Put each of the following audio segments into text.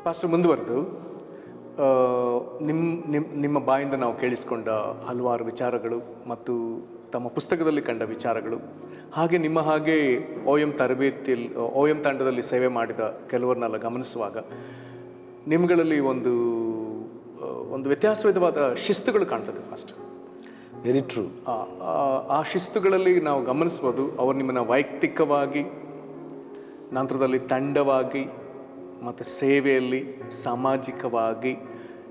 Pastor ಮುಂದುವರೆದು ನಿಮ್ಮ ಬಾಯಿಂದ ನಾವು ಕೇಳಿಸಿಕೊಂಡ ಹಲವಾರು ವಿಚಾರಗಳು ಮತ್ತು ತಮ್ಮ ಪುಸ್ತಕದಲ್ಲಿ ಕಂಡ ವಿಚಾರಗಳು, ಹಾಗೆ ನಿಮ್ಮ ಹಾಗೆ ತರಬೇತಿಯಲ್ಲಿ ತಂಡದಲ್ಲಿ ಸೇವೆ ಮಾಡಿದ ಕೆಲವರನ್ನೆಲ್ಲ ಗಮನಿಸುವಾಗ ನಿಮ್ಗಳಲ್ಲಿ ಒಂದು ವ್ಯತ್ಯಾಸವಿಧವಾದ ಶಿಸ್ತುಗಳು ಕಾಣ್ತದೆ ಪಾಸ್ಟರ್. Very true. ಆ ಶಿಸ್ತುಗಳಲ್ಲಿ ನಾವು ಗಮನಿಸ್ಬೋದು, ಅವರು ನಿಮ್ಮನ್ನು ವೈಯಕ್ತಿಕವಾಗಿ, ನಂತರದಲ್ಲಿ ತಂಡವಾಗಿ, ಮತ್ತು ಸೇವೆಯಲ್ಲಿ ಸಾಮಾಜಿಕವಾಗಿ,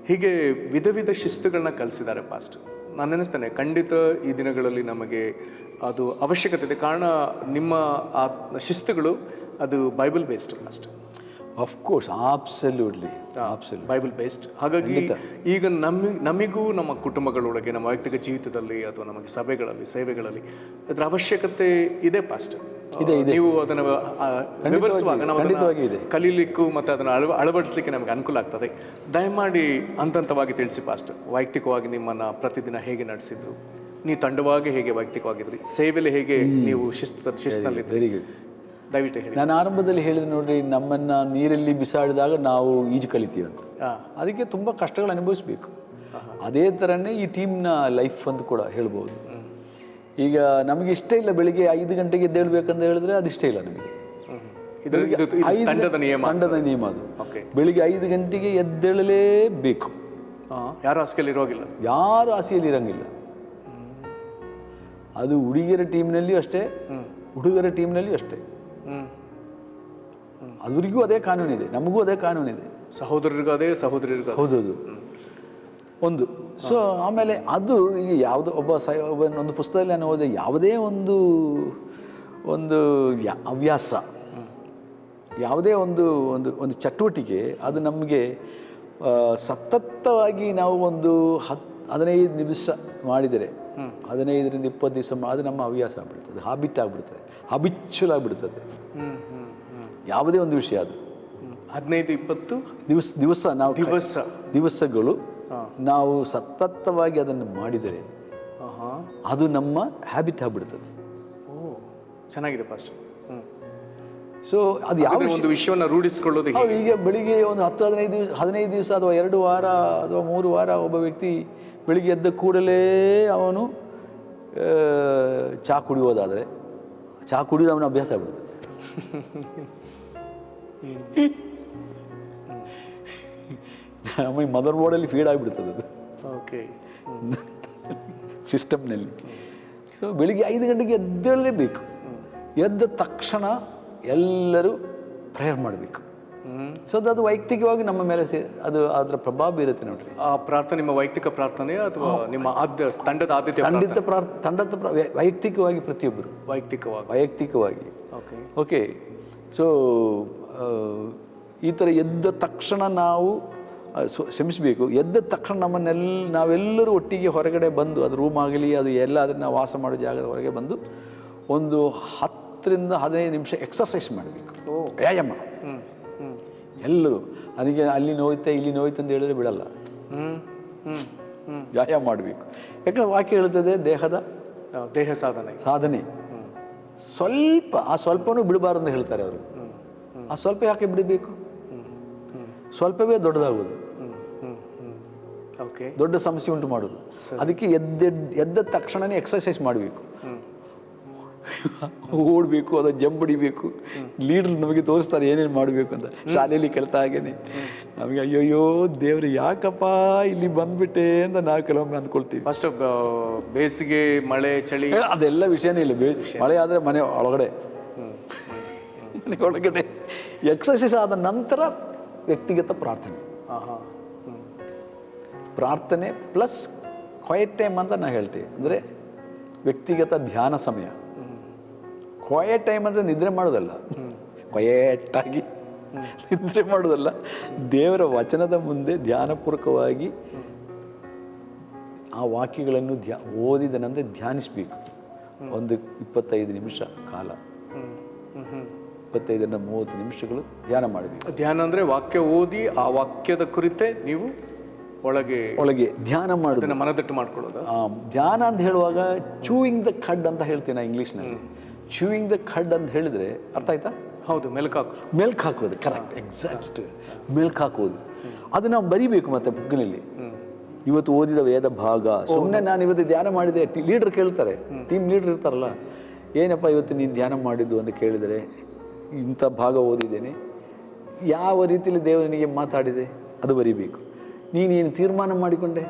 ಹೀಗೆ ವಿಧ ಶಿಸ್ತುಗಳನ್ನ ಕಲಿಸಿದ್ದಾರೆ ಪಾಸ್ಟರ್. ನಾನು ನೆನೆಸ್ತೇನೆ, ಖಂಡಿತ ಈ ದಿನಗಳಲ್ಲಿ ನಮಗೆ ಅದು ಅವಶ್ಯಕತೆ ಇದೆ. ಕಾರಣ ನಿಮ್ಮ ಆ ಶಿಸ್ತುಗಳು ಅದು Bible based pastor. Of course, absolutely Bible based. ಹಾಗಾಗಿ ಈಗ ನಮಿಗೂ ನಮ್ಮ ಕುಟುಂಬಗಳೊಳಗೆ, ನಮ್ಮ ವೈಯಕ್ತಿಕ ಜೀವಿತದಲ್ಲಿ ಅಥವಾ ನಮಗೆ ಸಭೆಗಳಲ್ಲಿ, ಸೇವೆಗಳಲ್ಲಿ ಅದರ ಅವಶ್ಯಕತೆ ಇದೆ ಪಾಸ್ಟರ್. ನೀವು ಅದನ್ನು ವಿವರಿಸುವಾಗ ನಾವು ಕಲೀಲಿಕ್ಕೂ ಮತ್ತು ಅದನ್ನು ಅಳವಡಿಸಲಿಕ್ಕೆ ನಮಗೆ ಅನುಕೂಲ ಆಗ್ತದೆ. ದಯಮಾಡಿ ಹಂತವಾಗಿ ತಿಳಿಸಿ ಪಾಸ್ಟರ್. ವೈಯಕ್ತಿಕವಾಗಿ ನಿಮ್ಮನ್ನು ಪ್ರತಿದಿನ ಹೇಗೆ ನಡೆಸಿದ್ರು, ನೀವು ತಂಡವಾಗಿ ಹೇಗೆ ವೈಯಕ್ತಿಕವಾಗಿದ್ರಿ, ಸೇವೆಯಲ್ಲಿ ಹೇಗೆ ನೀವು ಶಿಸ್ತಿನಲ್ಲಿ? Very good. ದಯವಿಟ್ಟು ಹೇಳಿ. ನಾನು ಆರಂಭದಲ್ಲಿ ಹೇಳಿದೆ ನೋಡ್ರಿ, ನಮ್ಮನ್ನು ನೀರಲ್ಲಿ ಬಿಸಾಡಿದಾಗ ನಾವು ಈಜು ಕಲಿತೀವಿ ಅಂತ. ಅದಕ್ಕೆ ತುಂಬ ಕಷ್ಟಗಳು ಅನುಭವಿಸ್ಬೇಕು. ಅದೇ ಥರನೇ ಈ ಟೀಮ್ನ ಲೈಫ್ ಅಂತ ಕೂಡ ಹೇಳ್ಬೋದು. ಈಗ ನಮಗೆ ಇಷ್ಟ ಇಲ್ಲ ಬೆಳಿಗ್ಗೆ 5 ಗಂಟೆಗೆ ಎದ್ದೇಳಬೇಕಂತ ಹೇಳಿದ್ರೆ ಅದು ಇಷ್ಟ ಇಲ್ಲ ನಮಗೆ. ತಂಡದ ನಿಯಮ ಅದು. ಬೆಳಿಗ್ಗೆ 5 ಗಂಟೆಗೆ ಎದ್ದೇಳಲೇಬೇಕು. ಯಾರು ಹಾಸಿಗೆಯಲ್ಲಿ ಇರೋಗಿಲ್ಲ, ಯಾರು ಹಾಸಿಗೆಯಲ್ಲಿ ಇರಂಗಿಲ್ಲ. ಅದು ಹುಡುಗಿಯರ ಟೀಮ್ನಲ್ಲಿಯೂ ಅಷ್ಟೇ, ಹುಡುಗರ ಟೀಮ್ನಲ್ಲಿಯೂ ಅಷ್ಟೇ. ಅವರಿಗೂ ಅದೇ ಕಾನೂನಿದೆ, ನಮಗೂ ಅದೇ ಕಾನೂನಿದೆ. ಸಹೋದರರಿಗೂ ಅದೇ, ಸಹೋದರಿಗೂ ಹೌದೌದು. ಒಂದು ಸೊ ಆಮೇಲೆ ಅದು ಈಗ ಯಾವುದೋ ಒಂದು ಪುಸ್ತಕದಲ್ಲಿ ನಾನು ಓದಿದೆ, ಯಾವುದೇ ಒಂದು ಹವ್ಯಾಸ, ಯಾವುದೇ ಒಂದು ಚಟುವಟಿಕೆ, ಅದು ನಮಗೆ ಸತತವಾಗಿ ನಾವು 15 ನಿಮಿಷ ಮಾಡಿದರೆ, 15ರಿಂದ 20 ದಿವಸ ಅದು ನಮ್ಮ ಹವ್ಯಾಸ ಆಗ್ಬಿಡ್ತದೆ, ಹಾಬಿಟ್ ಆಗ್ಬಿಡ್ತದೆ, ಹಬಿಚ್ಚುಲ್ ಆಗ್ಬಿಡ್ತದೆ. ಯಾವುದೇ ಒಂದು ವಿಷಯ ಅದು 15-20 ದಿವಸಗಳು ನಾವು ಸತತವಾಗಿ ಅದನ್ನು ಮಾಡಿದರೆ ಅದು ನಮ್ಮ ಹ್ಯಾಬಿಟ್ ಆಗ್ಬಿಡ್ತದೆ. ಚೆನ್ನಾಗಿದೆ ಪಾಸ್ಟರ್. ಸೊ ಅದು ಯಾವ ಒಂದು ವಿಷಯವನ್ನು ರೂಢಿಸಿಕೊಳ್ಳೋದು. ಈಗ ಬೆಳಿಗ್ಗೆ ಒಂದು 15 ದಿವಸ ಅಥವಾ 2 ವಾರ ಅಥವಾ 3 ವಾರ ಒಬ್ಬ ವ್ಯಕ್ತಿ ಬೆಳಿಗ್ಗೆ ಎದ್ದ ಕೂಡಲೇ ಅವನು ಚಹಾ ಕುಡಿಯೋದಾದರೆ, ಚಹಾ ಕುಡಿಯೋದು ಅವನ ಅಭ್ಯಾಸ ಆಗ್ಬಿಡ್ತದೆ. ನಮಗೆ ಮದರ್ ಬೋರ್ಡಲ್ಲಿ ಫೀಡ್ ಆಗಿಬಿಡ್ತದೆ ಅದು. ಓಕೆ. ಸಿಸ್ಟಮ್ನಲ್ಲಿ. ಸೊ ಬೆಳಿಗ್ಗೆ 5 ಗಂಟೆಗೆ ಎದ್ದೇಳಲೇಬೇಕು. ಎದ್ದ ತಕ್ಷಣ ಎಲ್ಲರೂ ಪ್ರೇಯರ್ ಮಾಡಬೇಕು. ಸೊ ಅದು ವೈಯಕ್ತಿಕವಾಗಿ ನಮ್ಮ ಮೇಲೆ ಅದರ ಪ್ರಭಾವ ಬೀರುತ್ತೆ ನೋಡ್ರಿ. ಆ ಪ್ರಾರ್ಥನೆ ನಿಮ್ಮ ವೈಯಕ್ತಿಕ ಪ್ರಾರ್ಥನೆ ಅಥವಾ ನಿಮ್ಮ ತಂಡದ ಆದ್ಯತೆ? ತಂಡದ ವೈಯಕ್ತಿಕವಾಗಿ ಪ್ರತಿಯೊಬ್ಬರು ವೈಯಕ್ತಿಕವಾಗಿ. ಓಕೆ. ಸೊ ಈ ಥರ ಎದ್ದ ತಕ್ಷಣ ನಾವು ಶ್ರಮಿಸಬೇಕು. ಎದ್ದ ತಕ್ಷಣ ನಾವೆಲ್ಲರೂ ಒಟ್ಟಿಗೆ ಹೊರಗಡೆ ಬಂದು, ಅದು ರೂಮ್ ಆಗಲಿ, ಅದು ಎಲ್ಲಾದರೂ ನಾವು ವಾಸ ಮಾಡೋ ಜಾಗದ ಹೊರಗೆ ಬಂದು ಒಂದು 10ರಿಂದ 15 ನಿಮಿಷ ಎಕ್ಸರ್ಸೈಸ್ ಮಾಡಬೇಕು, ವ್ಯಾಯಾಮ. ಎಲ್ಲರೂ ಅದಕ್ಕೆ ಅಲ್ಲಿ ನೋಯ್ತೆ ಇಲ್ಲಿ ನೋಯ್ತು ಅಂತ ಹೇಳಿದ್ರೆ ಬಿಡಲ್ಲ, ವ್ಯಾಯಾಮ ಮಾಡಬೇಕು. ಯಾಕಂದ್ರೆ ವಾಕ್ಯ ಹೇಳ್ತದೆ ದೇಹ ಸಾಧನೆ. ಸ್ವಲ್ಪನೂ ಬಿಡಬಾರ್ದು ಅಂತ ಹೇಳ್ತಾರೆ ಅವರು. ಆ ಸ್ವಲ್ಪ ಯಾಕೆ ಬಿಡಬೇಕು? ಸ್ವಲ್ಪವೇ ದೊಡ್ಡದಾಗೋದು, ದೊಡ್ಡ ಸಮಸ್ಯೆ ಉಂಟು ಮಾಡೋದು. ಅದಕ್ಕೆ ಎದ್ದ ತಕ್ಷಣನೇ ಎಕ್ಸರ್ಸೈಸ್ ಮಾಡಬೇಕು, ಓಡಬೇಕು, ಅದು ಜಂಪ್ ಹೊಡಿಬೇಕು. ಲೀಡರ್ ನಮಗೆ ತೋರಿಸ್ತಾರೆ ಏನೇನು ಮಾಡಬೇಕು ಅಂತ. ಶಾಲೆಯಲ್ಲಿ ಕಲಿತ ಹಾಗೇನೆ ನಮಗೆ ಅಯ್ಯೋಯ್ಯೋ ದೇವ್ರು ಯಾಕಪ್ಪ ಇಲ್ಲಿ ಬಂದ್ಬಿಟ್ಟೆ ಅಂತ ನಾವು ಕೆಲವೊಮ್ಮೆ ಅಂದ್ಕೊಳ್ತೀವಿ. ಫಸ್ಟ್ ಬೇಸಿಗೆ, ಮಳೆ, ಚಳಿ ಅದೆಲ್ಲ ವಿಷಯನೇ ಇಲ್ಲ. ಮಳೆ ಆದರೆ ಮನೆ ಒಳಗಡೆ ಎಕ್ಸರ್ಸೈಸ್ ಆದ ನಂತರ ವ್ಯಕ್ತಿಗತ ಪ್ರಾರ್ಥನೆ ಪ್ಲಸ್ ಕ್ವೈಟ್ ಟೈಮ್ ಅಂತ ನಾನು ಹೇಳ್ತೀವಿ. ಅಂದರೆ ವ್ಯಕ್ತಿಗತ ಧ್ಯಾನ ಸಮಯ. ಕ್ವೈಟ್ ಟೈಮ್ ಅಂದರೆ ನಿದ್ರೆ ಮಾಡೋದಲ್ಲ, ಕ್ವೈಟಾಗಿ ನಿದ್ರೆ ಮಾಡೋದಲ್ಲ, ದೇವರ ವಚನದ ಮುಂದೆ ಧ್ಯಾನಪೂರ್ವಕವಾಗಿ ಆ ವಾಕ್ಯಗಳನ್ನು ಓದಿದ ನಂತರ ಧ್ಯಾನಿಸಬೇಕು. ಒಂದು 25 ನಿಮಿಷ ಕಾಲ, 25ರಿಂದ 30 ನಿಮಿಷಗಳು ಧ್ಯಾನ ಮಾಡಬೇಕು. ಧ್ಯಾನ ಅಂದರೆ ವಾಕ್ಯ ಓದಿ ಆ ವಾಕ್ಯದ ಕುರಿತೆ ನೀವು ಒಳಗೆ ಧ್ಯಾನ ಮಾಡೋದು, ಮನದಟ್ಟು ಮಾಡ್ಕೊಳ್ಳೋದು. ಧ್ಯಾನ ಅಂತ ಹೇಳುವಾಗ ಚೂಯಿಂಗ್ ದ ಖಡ್ ಅಂತ ಹೇಳ್ತೀನಿ ನಾ ಇಂಗ್ಲೀಷ್ನಲ್ಲಿ. ಚೂಯಿಂಗ್ ದ ಖಡ್ ಅಂತ ಹೇಳಿದ್ರೆ ಅರ್ಥ ಆಯ್ತಾ? ಹೌದು, ಮೆಲ್ಕು ಹಾಕೋದು, ಕರೆಕ್ಟ್, ಎಕ್ಸಾಕ್ಟ್, ಮೆಲ್ಕು ಹಾಕೋದು. ಅದು ನಾವು ಬರಿಬೇಕು ಮತ್ತೆ ಬುಕ್ನಲ್ಲಿ. ಇವತ್ತು ಓದಿದ ವೇದ ಭಾಗ, ಸುಮ್ಮನೆ ನಾನು ಇವತ್ತು ಧ್ಯಾನ ಮಾಡಿದೆ, ಲೀಡರ್ ಕೇಳ್ತಾರೆ, ಟೀಮ್ ಲೀಡರ್ ಇರ್ತಾರಲ್ಲ, ಏನಪ್ಪ ಇವತ್ತು ನೀನು ಧ್ಯಾನ ಮಾಡಿದ್ದು ಅಂತ ಕೇಳಿದರೆ, ಇಂಥ ಭಾಗ ಓದಿದ್ದೇನೆ, ಯಾವ ರೀತಿಯಲ್ಲಿ ದೇವನಿಗೆ ಮಾತಾಡಿದೆ ಅದು ಬರೀಬೇಕು. ನೀನೇನು ತೀರ್ಮಾನ ಮಾಡಿಕೊಂಡೆ,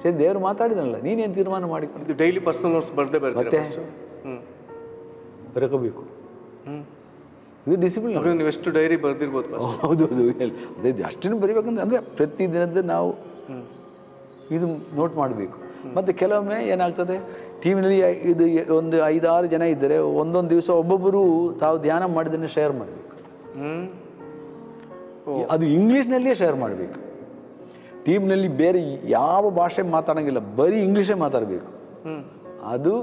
ಸರಿ ದೇವರು ಮಾತಾಡಿದನಲ್ಲ, ನೀನೇನು ತೀರ್ಮಾನ ಮಾಡಿಕೊಂಡೆ, ಇದು ಡೈಲಿ ಪರ್ಸನಲ್ ನೋಟ್ಸ್ ಬರದೇ ಮತ್ತೆ ಬರಕೋಬೇಕು. ಇದು ಡಿಸಿಪ್ಲಿನ್. ನೀವು ಎಷ್ಟು ಡೈರಿ ಬರೆದಿರ್ಬೋದು. ಹೌದು ಹೌದು, ಅದೇ ಅಷ್ಟನ್ನು ಬರಿಬೇಕಂದ್ರೆ ಅಂದರೆ ಪ್ರತಿದಿನದ ನಾವು ಇದು ನೋಟ್ ಮಾಡಬೇಕು. ಮತ್ತು ಕೆಲವೊಮ್ಮೆ ಏನಾಗ್ತದೆ, ಟೀಮ್ನಲ್ಲಿ ಇದು ಒಂದು 5-6 ಜನ ಇದ್ದರೆ ಒಂದೊಂದು ದಿವಸ ಒಬ್ಬೊಬ್ಬರು ತಾವು ಧ್ಯಾನ ಮಾಡಿದ್ದನ್ನು ಶೇರ್ ಮಾಡಬೇಕು. ಅದು ಇಂಗ್ಲೀಷ್ನಲ್ಲಿಯೇ ಶೇರ್ ಮಾಡಬೇಕು. ಟೀಮ್ನಲ್ಲಿ ಬೇರೆ ಯಾವ ಭಾಷೆ ಮಾತಾಡೋಂಗಿಲ್ಲ, ಬರೀ ಇಂಗ್ಲೀಷೇ ಮಾತಾಡಬೇಕು. ಅದು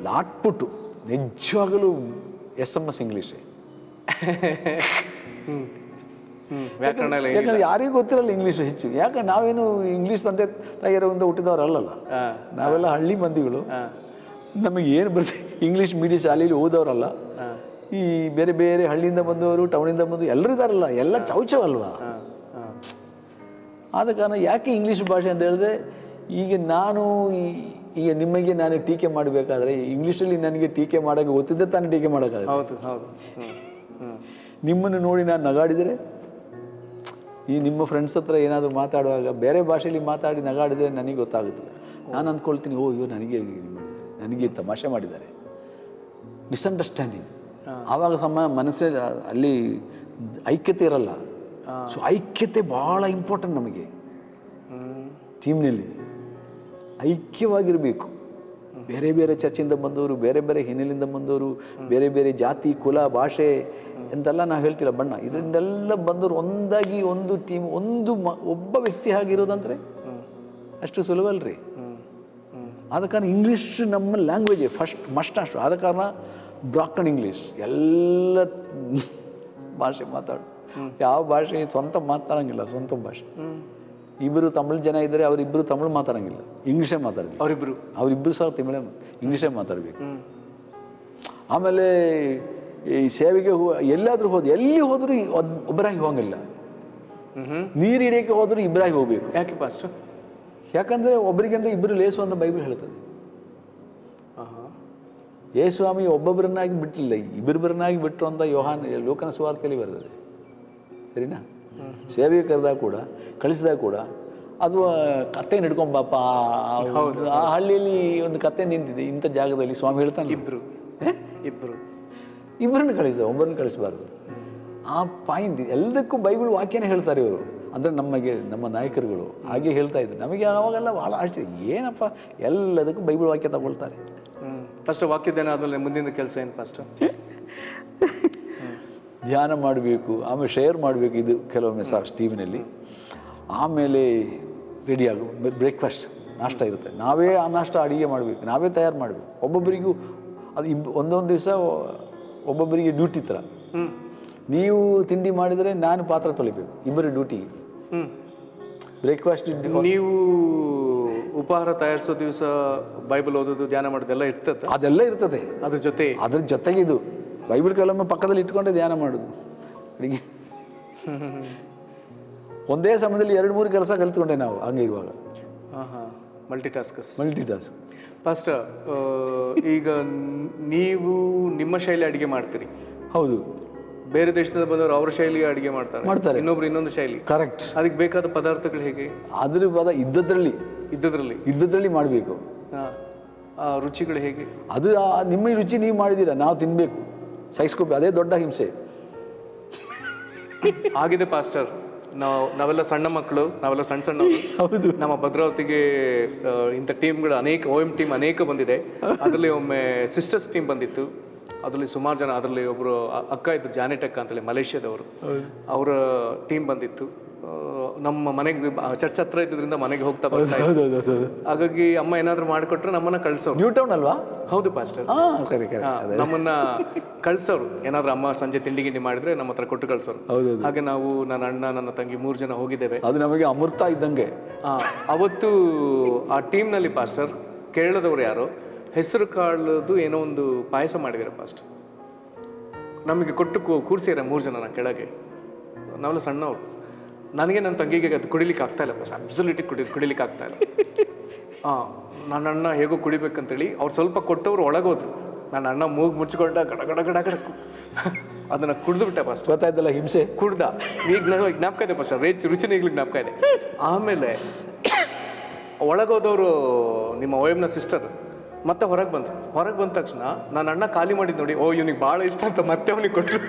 ಲಾಟ್ಪುಟ್ಟು ನಿಜವಾಗಲೂ SMS ಇಂಗ್ಲೀಷೇ. ಯಾಕಂದ್ರೆ ಯಾರಿಗೂ ಗೊತ್ತಿರಲ್ಲ ಇಂಗ್ಲೀಷ್ ಹೆಚ್ಚು. ಯಾಕಂದ್ರೆ ನಾವೇನು ಇಂಗ್ಲೀಷ್ ತಂದೆ ತಾಯಿಯರಿಂದ ಹುಟ್ಟಿದವರಲ್ಲಲ್ಲ, ನಾವೆಲ್ಲ ಹಳ್ಳಿ ಮಂದಿಗಳು. ನಮಗೆ ಏನು ಬರ್ತದೆ, ಇಂಗ್ಲೀಷ್ ಮೀಡಿಯಂ ಶಾಲೆಯಲ್ಲಿ ಓದೋರಲ್ಲ. ಈ ಬೇರೆ ಬೇರೆ ಹಳ್ಳಿಯಿಂದ ಬಂದವರು, ಟೌನಿಂದ ಬಂದು ಎಲ್ಲರೂ ಇದ್ದಾರಲ್ಲ, ಎಲ್ಲ ಚೌಚವ್ ಅಲ್ವಾ. ಆದ ಕಾರಣ ಯಾಕೆ ಇಂಗ್ಲೀಷ್ ಭಾಷೆ ಅಂತ ಹೇಳಿದ್ರೆ, ಈಗ ನಿಮಗೆ ನಾನು ಟೀಕೆ ಮಾಡಬೇಕಾದ್ರೆ ಇಂಗ್ಲೀಷಲ್ಲಿ ನನಗೆ ಟೀಕೆ ಮಾಡೋಕ್ಕೆ ಗೊತ್ತಿದ್ದೆ ತಾನೇ ಟೀಕೆ ಮಾಡೋಕ್ಕಾಗಲ್ಲ. ಹೌದು. ನಿಮ್ಮನ್ನು ನೋಡಿ ನಾನು ನಗಾಡಿದರೆ, ನಿಮ್ಮ ಫ್ರೆಂಡ್ಸ್ ಹತ್ರ ಏನಾದರೂ ಮಾತಾಡುವಾಗ ಬೇರೆ ಭಾಷೆಯಲ್ಲಿ ಮಾತಾಡಿ ನಗಾಡಿದರೆ ನನಗೆ ಗೊತ್ತಾಗುತ್ತೆ. ನಾನು ಅಂದ್ಕೊಳ್ತೀನಿ, ಇವರು ನನಗೆ ತಮಾಷೆ ಮಾಡಿದ್ದಾರೆ, ಮಿಸ್ಅಂಡರ್ಸ್ಟ್ಯಾಂಡಿಂಗ್. ಆವಾಗ ಮನಸ್ಸಲ್ಲಿ ಅಲ್ಲಿ ಐಕ್ಯತೆ ಇರಲ್ಲ. ಸೊ ಐಕ್ಯತೆ ಭಾಳ ಇಂಪಾರ್ಟೆಂಟ್ ನಮಗೆ. ಟೀಮ್ನಲ್ಲಿ ಐಕ್ಯವಾಗಿರಬೇಕು. ಬೇರೆ ಬೇರೆ ಚರ್ಚಿಂದ ಬಂದವರು, ಬೇರೆ ಬೇರೆ ಹಿನ್ನೆಲೆಯಿಂದ ಬಂದವರು, ಬೇರೆ ಬೇರೆ ಜಾತಿ, ಕುಲ, ಭಾಷೆ ಎಂತೆಲ್ಲ ನಾವು ಹೇಳ್ತಿಲ್ಲ, ಬಣ್ಣ, ಇದರಿಂದೆಲ್ಲ ಬಂದವರು ಒಂದಾಗಿ ಒಂದು ಟೀಮ್, ಒಬ್ಬ ವ್ಯಕ್ತಿ ಆಗಿರೋದಂದರೆ ಅಷ್ಟು ಸುಲಭ ಅಲ್ರಿ. ಆದ ಕಾರಣ ಇಂಗ್ಲೀಷ್ ನಮ್ಮ ಲ್ಯಾಂಗ್ವೇಜೇ ಮಸ್ಟ್ ಅಷ್ಟು. ಆದ ಕಾರಣ ಬ್ರಾಕನ್ ಇಂಗ್ಲೀಷ್, ಎಲ್ಲ ಭಾಷೆ ಮಾತಾಡು. ಯಾವ ಭಾಷೆ ಸ್ವಂತ ಮಾತಾಡೋಂಗಿಲ್ಲ, ಸ್ವಂತ ಭಾಷೆ. ಇಬ್ಬರು ತಮಿಳ್ ಜನ ಇದ್ದರೆ ಅವರಿಬ್ಬರು ತಮಿಳು ಮಾತಾಡೋಂಗಿಲ್ಲ, ಇಂಗ್ಲೀಷೇ ಮಾತಾಡಬೇಕು. ಅವರಿಬ್ಬರು ಸಹ ಇಂಗ್ಲೀಷೇ ಮಾತಾಡಬೇಕು. ಆಮೇಲೆ ಈ ಸೇವೆಗೆ ಎಲ್ಲಾದರೂ ಎಲ್ಲಿ ಹೋದರೂ ಒಬ್ಬರಾಗಿ ಹೋಗಂಗಿಲ್ಲ. ನೀರು ಹಿಡಿಯೋಕ್ಕೆ ಹೋದರೂ ಇಬ್ಬರಾಗಿ ಹೋಗ್ಬೇಕು. ಯಾಕೆ ಪಾಸ್ಟರ್? ಯಾಕಂದರೆ ಒಬ್ಬರಿಗಿಂತ ಇಬ್ಬರು ಲೇಸು ಅಂತ ಬೈಬಲ್ ಹೇಳ್ತದೆ. ಯೇಸುಸ್ವಾಮಿ ಒಬ್ಬೊಬ್ಬರನ್ನಾಗಿ ಬಿಟ್ಟಿಲ್ಲ, ಇಬ್ಬರಿಬ್ಬರನ್ನಾಗಿ ಬಿಟ್ಟರು ಅಂತ ಲೋಕನ ಸುವಾರ್ತೆಯಲ್ಲಿ ಬರ್ತದೆ. ಸರಿನಾ? ಸೇವೆಗೆ ಕರೆದಾಗ ಕೂಡ, ಕಳಿಸಿದಾಗ ಕೂಡ, ಅದು ಕತ್ತೆ ಹಿಡ್ಕೊಂಬಪ್ಪ, ಆ ಹಳ್ಳಿಯಲ್ಲಿ ಒಂದು ಕತ್ತೆ ನಿಂತಿದೆ ಇಂಥ ಜಾಗದಲ್ಲಿ, ಸ್ವಾಮಿ ಹೇಳ್ತಾನೆ ಇಬ್ಬರನ್ನು ಕಳಿಸಿದ, ಒಬ್ಬರನ್ನು ಕಳಿಸಬಾರ್ದು. ಆ ಪಾಯಿಂಟ್ ಎಲ್ಲದಕ್ಕೂ ಬೈಬಲ್ ವಾಕ್ಯನೇ ಹೇಳ್ತಾರೆ ಇವರು. ಅಂದರೆ ನಮ್ಮ ನಾಯಕರುಗಳು ಹಾಗೆ ಹೇಳ್ತಾ ಇದ್ರು. ನಮಗೆ ಅವಾಗೆಲ್ಲ ಭಾಳ ಆಶ್ಚರ್ಯ, ಏನಪ್ಪ ಎಲ್ಲದಕ್ಕೂ ಬೈಬಲ್ ವಾಕ್ಯ ತಗೊಳ್ತಾರೆ. ಫಸ್ಟ್ ವಾಕ್ಯದೇನ ಆದಮೇಲೆ ಮುಂದಿನ ಕೆಲಸ ಏನು ಪಾಸ್ಟರ್? ಧ್ಯಾನ ಮಾಡಬೇಕು, ಆಮೇಲೆ ಶೇರ್ ಮಾಡಬೇಕು. ಇದು ಕೆಲವೊಮ್ಮೆ ಟೀಮ್ನಲ್ಲಿ. ಆಮೇಲೆ ರೆಡಿ ಆಗು, ಬ್ರೇಕ್ಫಾಸ್ಟ್, ನಾಷ್ಟ ಇರುತ್ತೆ. ನಾವೇ ಆ ನಾಷ್ಟ ಅಡುಗೆ ಮಾಡಬೇಕು, ನಾವೇ ತಯಾರು ಮಾಡಬೇಕು. ಒಬ್ಬೊಬ್ಬರಿಗೂ ಅದು ಒಂದೊಂದು ದಿವಸ ಒಬ್ಬೊಬ್ಬರಿಗೆ ಡ್ಯೂಟಿ ಥರ. ನೀವು ತಿಂಡಿ ಮಾಡಿದರೆ ನಾನು ಪಾತ್ರ ತೊಳಿಬೇಕು, ಇಬ್ಬರು ಡ್ಯೂಟಿಗೆ. ಬ್ರೇಕ್ಫಾಸ್ಟ್ ನೀವು ಉಪಹಾರ ತಯಾರಿಸೋ ದಿವಸ ಬೈಬಲ್ ಓದೋದು, ಧ್ಯಾನ ಮಾಡೋದು ಎಲ್ಲ ಇರ್ತದೆ. ಅದೆಲ್ಲ ಇರ್ತದೆ. ಅದ್ರ ಜೊತೆಗೆ ಇದು ಬೈಬಲ್ ಕೆಲವೊಮ್ಮೆ ಪಕ್ಕದಲ್ಲಿ ಇಟ್ಕೊಂಡೆ ಧ್ಯಾನ ಮಾಡೋದು, ಅಡಿಗೆ. ಒಂದೇ ಸಮಯದಲ್ಲಿ 2-3 ಕೆಲಸ ಕಲಿತ್ಕೊಂಡೆ ನಾವು ಹಂಗೆ ಇರುವಾಗ. Multi task. ಪಾಸ್ಟರ್, ಈಗ ನೀವು ನಿಮ್ಮ ಶೈಲಿ ಅಡುಗೆ ಮಾಡ್ತೀರಿ. ಹೌದು. ಬೇರೆ ದೇಶದಿಂದ ಬಂದವರು ಅವ್ರ ಶೈಲಿ ಅಡುಗೆ ಮಾಡ್ತಾರೆ, ಇನ್ನೊಬ್ರು ಇನ್ನೊಂದು ಶೈಲಿ. ಕರೆಕ್ಟ್. ಅದಕ್ಕೆ ಬೇಕಾದ ಪದಾರ್ಥಗಳು ಹೇಗೆ? ಅದ್ರ ಇದ್ದದ್ರಲ್ಲಿ ಮಾಡಬೇಕು. ರುಚಿಗಳು ಹೇಗೆ? ಅದು ನಿಮ್ಮ ರುಚಿ ನೀವು ಮಾಡಿದ್ದೀರಾ, ನಾವು ತಿನ್ಬೇಕು, ಸಹಿಸ್ಕೋಬೇಕು. ಅದೇ ದೊಡ್ಡ ಹಿಂಸೆ ಆಗಿದೆ ಪಾಸ್ಟರ್. ನಾವೆಲ್ಲ ಸಣ್ಣ ಮಕ್ಕಳು, ನಾವೆಲ್ಲ ಸಣ್ಣ. ಹೌದು. ನಮ್ಮ ಭದ್ರಾವತಿಗೆ ಇಂಥ ಟೀಮ್ಗಳು ಅನೇಕ, OM ಟೀಮ್ ಅನೇಕ ಬಂದಿದೆ. ಅದರಲ್ಲಿ ಒಮ್ಮೆ ಸಿಸ್ಟರ್ಸ್ ಟೀಮ್ ಬಂದಿತ್ತು. ಅದರಲ್ಲಿ ಸುಮಾರು ಜನ, ಅದರಲ್ಲಿ ಒಬ್ಬರು ಅಕ್ಕ ಇದ್ದು, ಜಾನೆಟ್ ಅಕ್ಕ ಅಂತೇಳಿ, ಮಲೇಷ್ಯಾದವರು. ಅವರ ಟೀಮ್ ಬಂದಿತ್ತು. ನಮ್ಮ ಮನೆಗೆ ಚರ್ಚ್ ಹತ್ರ ಇದ್ದಿದ್ದರಿಂದ ಮನೆಗೆ ಹೋಗ್ತಾ ಬರ್ತಾ ಇತ್ತು. ಹಾಗಾಗಿ ಅಮ್ಮ ಏನಾದ್ರು ಮಾಡಿಕೊಟ್ರೆ ನಮ್ಮನ್ನ ಕಳ್ಸೋರು. ನ್ಯೂ ಟೌನ್ ಅಲ್ವಾ? ಹೌದು ಪಾಸ್ಟರ್. ನಮ್ಮನ್ನ ಕಳ್ಸೋರು. ಏನಾದ್ರು ಅಮ್ಮ ಸಂಜೆ ತಿಂಡಿ ಗಿಂಡಿ ಮಾಡಿದ್ರೆ ನಮ್ಮ ಹತ್ರ ಕೊಟ್ಟು ಕಳ್ಸೋರು. ಹಾಗೆ ನಾವು, ನನ್ನ ಅಣ್ಣ, ನನ್ನ ತಂಗಿ 3 ಜನ ಹೋಗಿದ್ದೇವೆ. ಅದು ನಮಗೆ ಅಮೃತ ಇದ್ದಂಗೆ. ಅವತ್ತು ಆ ಟೀಮ್ನಲ್ಲಿ ಪಾಸ್ಟರ್, ಕೇರಳದವ್ರು ಯಾರೋ ಹೆಸರು ಕಾಳದು ಏನೋ ಒಂದು ಪಾಯಸ ಮಾಡಿದಾರೆ ಪಾಸ್ಟರ್. ನಮಗೆ ಕೊಟ್ಟು ಕೂರಿಸಿದ್ರೆ 3 ಜನ ಕೆಳಗೆ, ನಾವೆಲ್ಲ ಸಣ್ಣವ್ರು. ನನಗೆ ನನ್ನ ತಂಗಿಗೆ ಅದು ಕುಡಿಲಿಕ್ಕೆ ಆಗ್ತಾ ಇಲ್ಲ ಬಸ್, ಅಬ್ಸಲ್ಯೂಟ್ಲಿ ಕುಡಿಲಿಕ್ಕೆ ಆಗ್ತಾ ಇಲ್ಲ. ನನ್ನ ಅಣ್ಣ ಹೇಗೋ ಕುಡಿಬೇಕಂತೇಳಿ ಅವ್ರು ಸ್ವಲ್ಪ ಕೊಟ್ಟವ್ರು ಒಳಗೋದ್ರು. ನನ್ನ ಅಣ್ಣ ಮೂಗು ಮುಚ್ಚಿಕೊಂಡ ಗಡ ಗಡ ಗಡ ಗಡ ಅದನ್ನು ಕುಡಿದು ಬಿಟ್ಟೆ ಫಸ್ಟ್. ಗೊತ್ತಾಯ್ತಲ್ಲ ಹಿಂಸೆ, ಕುಡ್ದ. ಈಗ ಜ್ಞಾಪಕ ಇದೆ ಫಸ್ಟ್, ರುಚಿನ ಈಗಲೂ ಜ್ಞಾಪಕ ಇದೆ. ಆಮೇಲೆ ಒಳಗೋದವರು ನಿಮ್ಮ OMನ ಸಿಸ್ಟರ್ ಮತ್ತೆ ಹೊರಗೆ ಬಂದರು. ಹೊರಗೆ ಬಂದ ತಕ್ಷಣ ನನ್ನ ಅಣ್ಣ ಖಾಲಿ ಮಾಡಿದ್ದು ನೋಡಿ, ಓ ಇವನಿಗೆ ಭಾಳ ಇಷ್ಟ ಅಂತ ಮತ್ತೆ ಅವನಿಗೆ ಕೊಟ್ಟರು.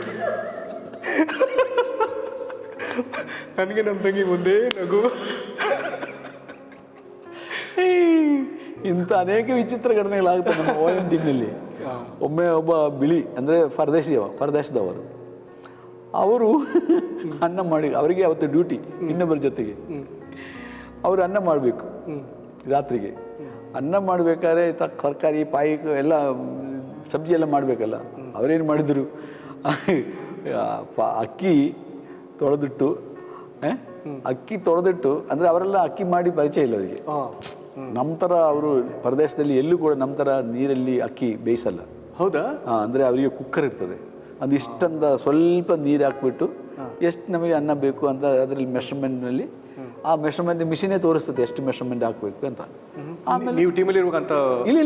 ನನಗೆ ನಮ್ಮ ತಂಗಿ ಒಂದೇ ನಗು. ಇಂಥ ಅನೇಕ ವಿಚಿತ್ರ ಘಟನೆಗಳಾಗುತ್ತೆ ನಮ್ಮ OM ಟೀಮ್ನಲ್ಲಿ. ಒಮ್ಮೆ ಒಬ್ಬ ಬಿಳಿ ಅಂದರೆ ಪರದೇಶದವರು ಅವರು ಅನ್ನ ಮಾಡಿ, ಅವರಿಗೆ ಅವತ್ತು ಡ್ಯೂಟಿ ಇನ್ನೊಬ್ಬರ ಜೊತೆಗೆ. ಅವರು ಅನ್ನ ಮಾಡಬೇಕು ರಾತ್ರಿಗೆ. ಅನ್ನ ಮಾಡಬೇಕಾದ್ರೆ ತರಕಾರಿ ಪಾಯಿಕ ಎಲ್ಲ ಸಬ್ಜಿ ಎಲ್ಲ ಮಾಡಬೇಕಲ್ಲ. ಅವರೇನು ಮಾಡಿದರು, ಅಕ್ಕಿ ತೊಳೆದಿಟ್ಟು ಅಂದರೆ ಅವರೆಲ್ಲ ಅಕ್ಕಿ ಮಾಡಿ ಪರಿಚಯ ಇಲ್ಲ ಅವರಿಗೆ. ನಮ್ಮ ಥರ ಅವರು ಪ್ರದೇಶದಲ್ಲಿ ಎಲ್ಲೂ ಕೂಡ ನಮ್ಮ ಥರ ನೀರಲ್ಲಿ ಅಕ್ಕಿ ಬೇಯಿಸಲ್ಲ. ಹೌದಾ? ಅಂದರೆ ಅವರಿಗೆ ಕುಕ್ಕರ್ ಇರ್ತದೆ, ಅದು ಇಷ್ಟಂದ ಸ್ವಲ್ಪ ನೀರು ಹಾಕ್ಬಿಟ್ಟು ಎಷ್ಟು ನಮಗೆ ಅನ್ನ ಬೇಕು ಅಂತ ಅದರಲ್ಲಿ ಮೆಷರ್ಮೆಂಟ್ನಲ್ಲಿ ಆ ಮೆಷರ್ಮೆಂಟ್ ಮಿಷಿನೇ ತೋರಿಸ್ತದೆ ಎಷ್ಟು ಮೆಷರ್ಮೆಂಟ್ ಹಾಕಬೇಕು ಅಂತ. ಆಮೇಲೆ ನೀವು ಟೀಮಲ್ಲಿ ಇರುವಂತ?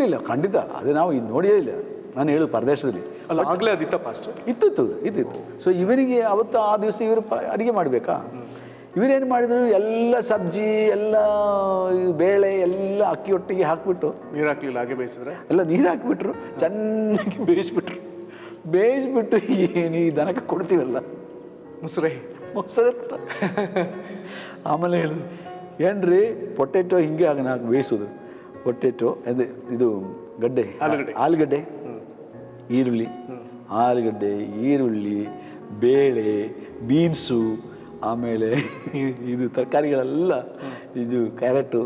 ಇಲ್ಲ ಖಂಡಿತ ಅದು ನಾವು ಇದು ನೋಡಿಯೇ ಇಲ್ಲ. ನಾನು ಹೇಳೋದು ಪ್ರದೇಶದಲ್ಲಿ ಅಲ್ಲ, ಆಗಲೇ ಅದಿತ್ತ ಫಾಸ್ಟ್ ಇತ್ತು. ಸೊ ಇವರಿಗೆ ಅವತ್ತು ಆ ದಿವಸ ಇವರು ಅಡುಗೆ ಮಾಡಬೇಕಾ, ಇವರೇನು ಮಾಡಿದ್ರು, ಎಲ್ಲ ಸಬ್ಜಿ ಎಲ್ಲ ಬೇಳೆ ಎಲ್ಲ ಅಕ್ಕಿ ಒಟ್ಟಿಗೆ ಹಾಕ್ಬಿಟ್ಟು, ನೀರು ಹಾಕ್ಲಿಲ್ಲ, ಹಾಗೆ ಬೇಯಿಸಿದ್ರೆ ಎಲ್ಲ ನೀರು ಹಾಕ್ಬಿಟ್ರು, ಚೆನ್ನಾಗಿ ಬೇಯಿಸ್ಬಿಟ್ರು. ಏನು ಈ ದನಕ್ಕೆ ಕೊಡ್ತೀವಲ್ಲ ಮೊಸರೆ. ಆಮೇಲೆ ಹೇಳಿದ್ರು, ಏನ್ರಿ ಪೊಟೆಟೊ ಹಿಂಗೆ ನಾಲ್ಕು ಬೇಯಿಸೋದು. ಪೊಟೆಟೊ ಅದೇ ಇದು ಆಲೂಗಡ್ಡೆ, ಈರುಳ್ಳಿ, ಈರುಳ್ಳಿ, ಬೇಳೆ, ಬೀನ್ಸು, ಆಮೇಲೆ ಇದು ತರಕಾರಿಗಳೆಲ್ಲ, ಇದು ಕ್ಯಾರೆಟು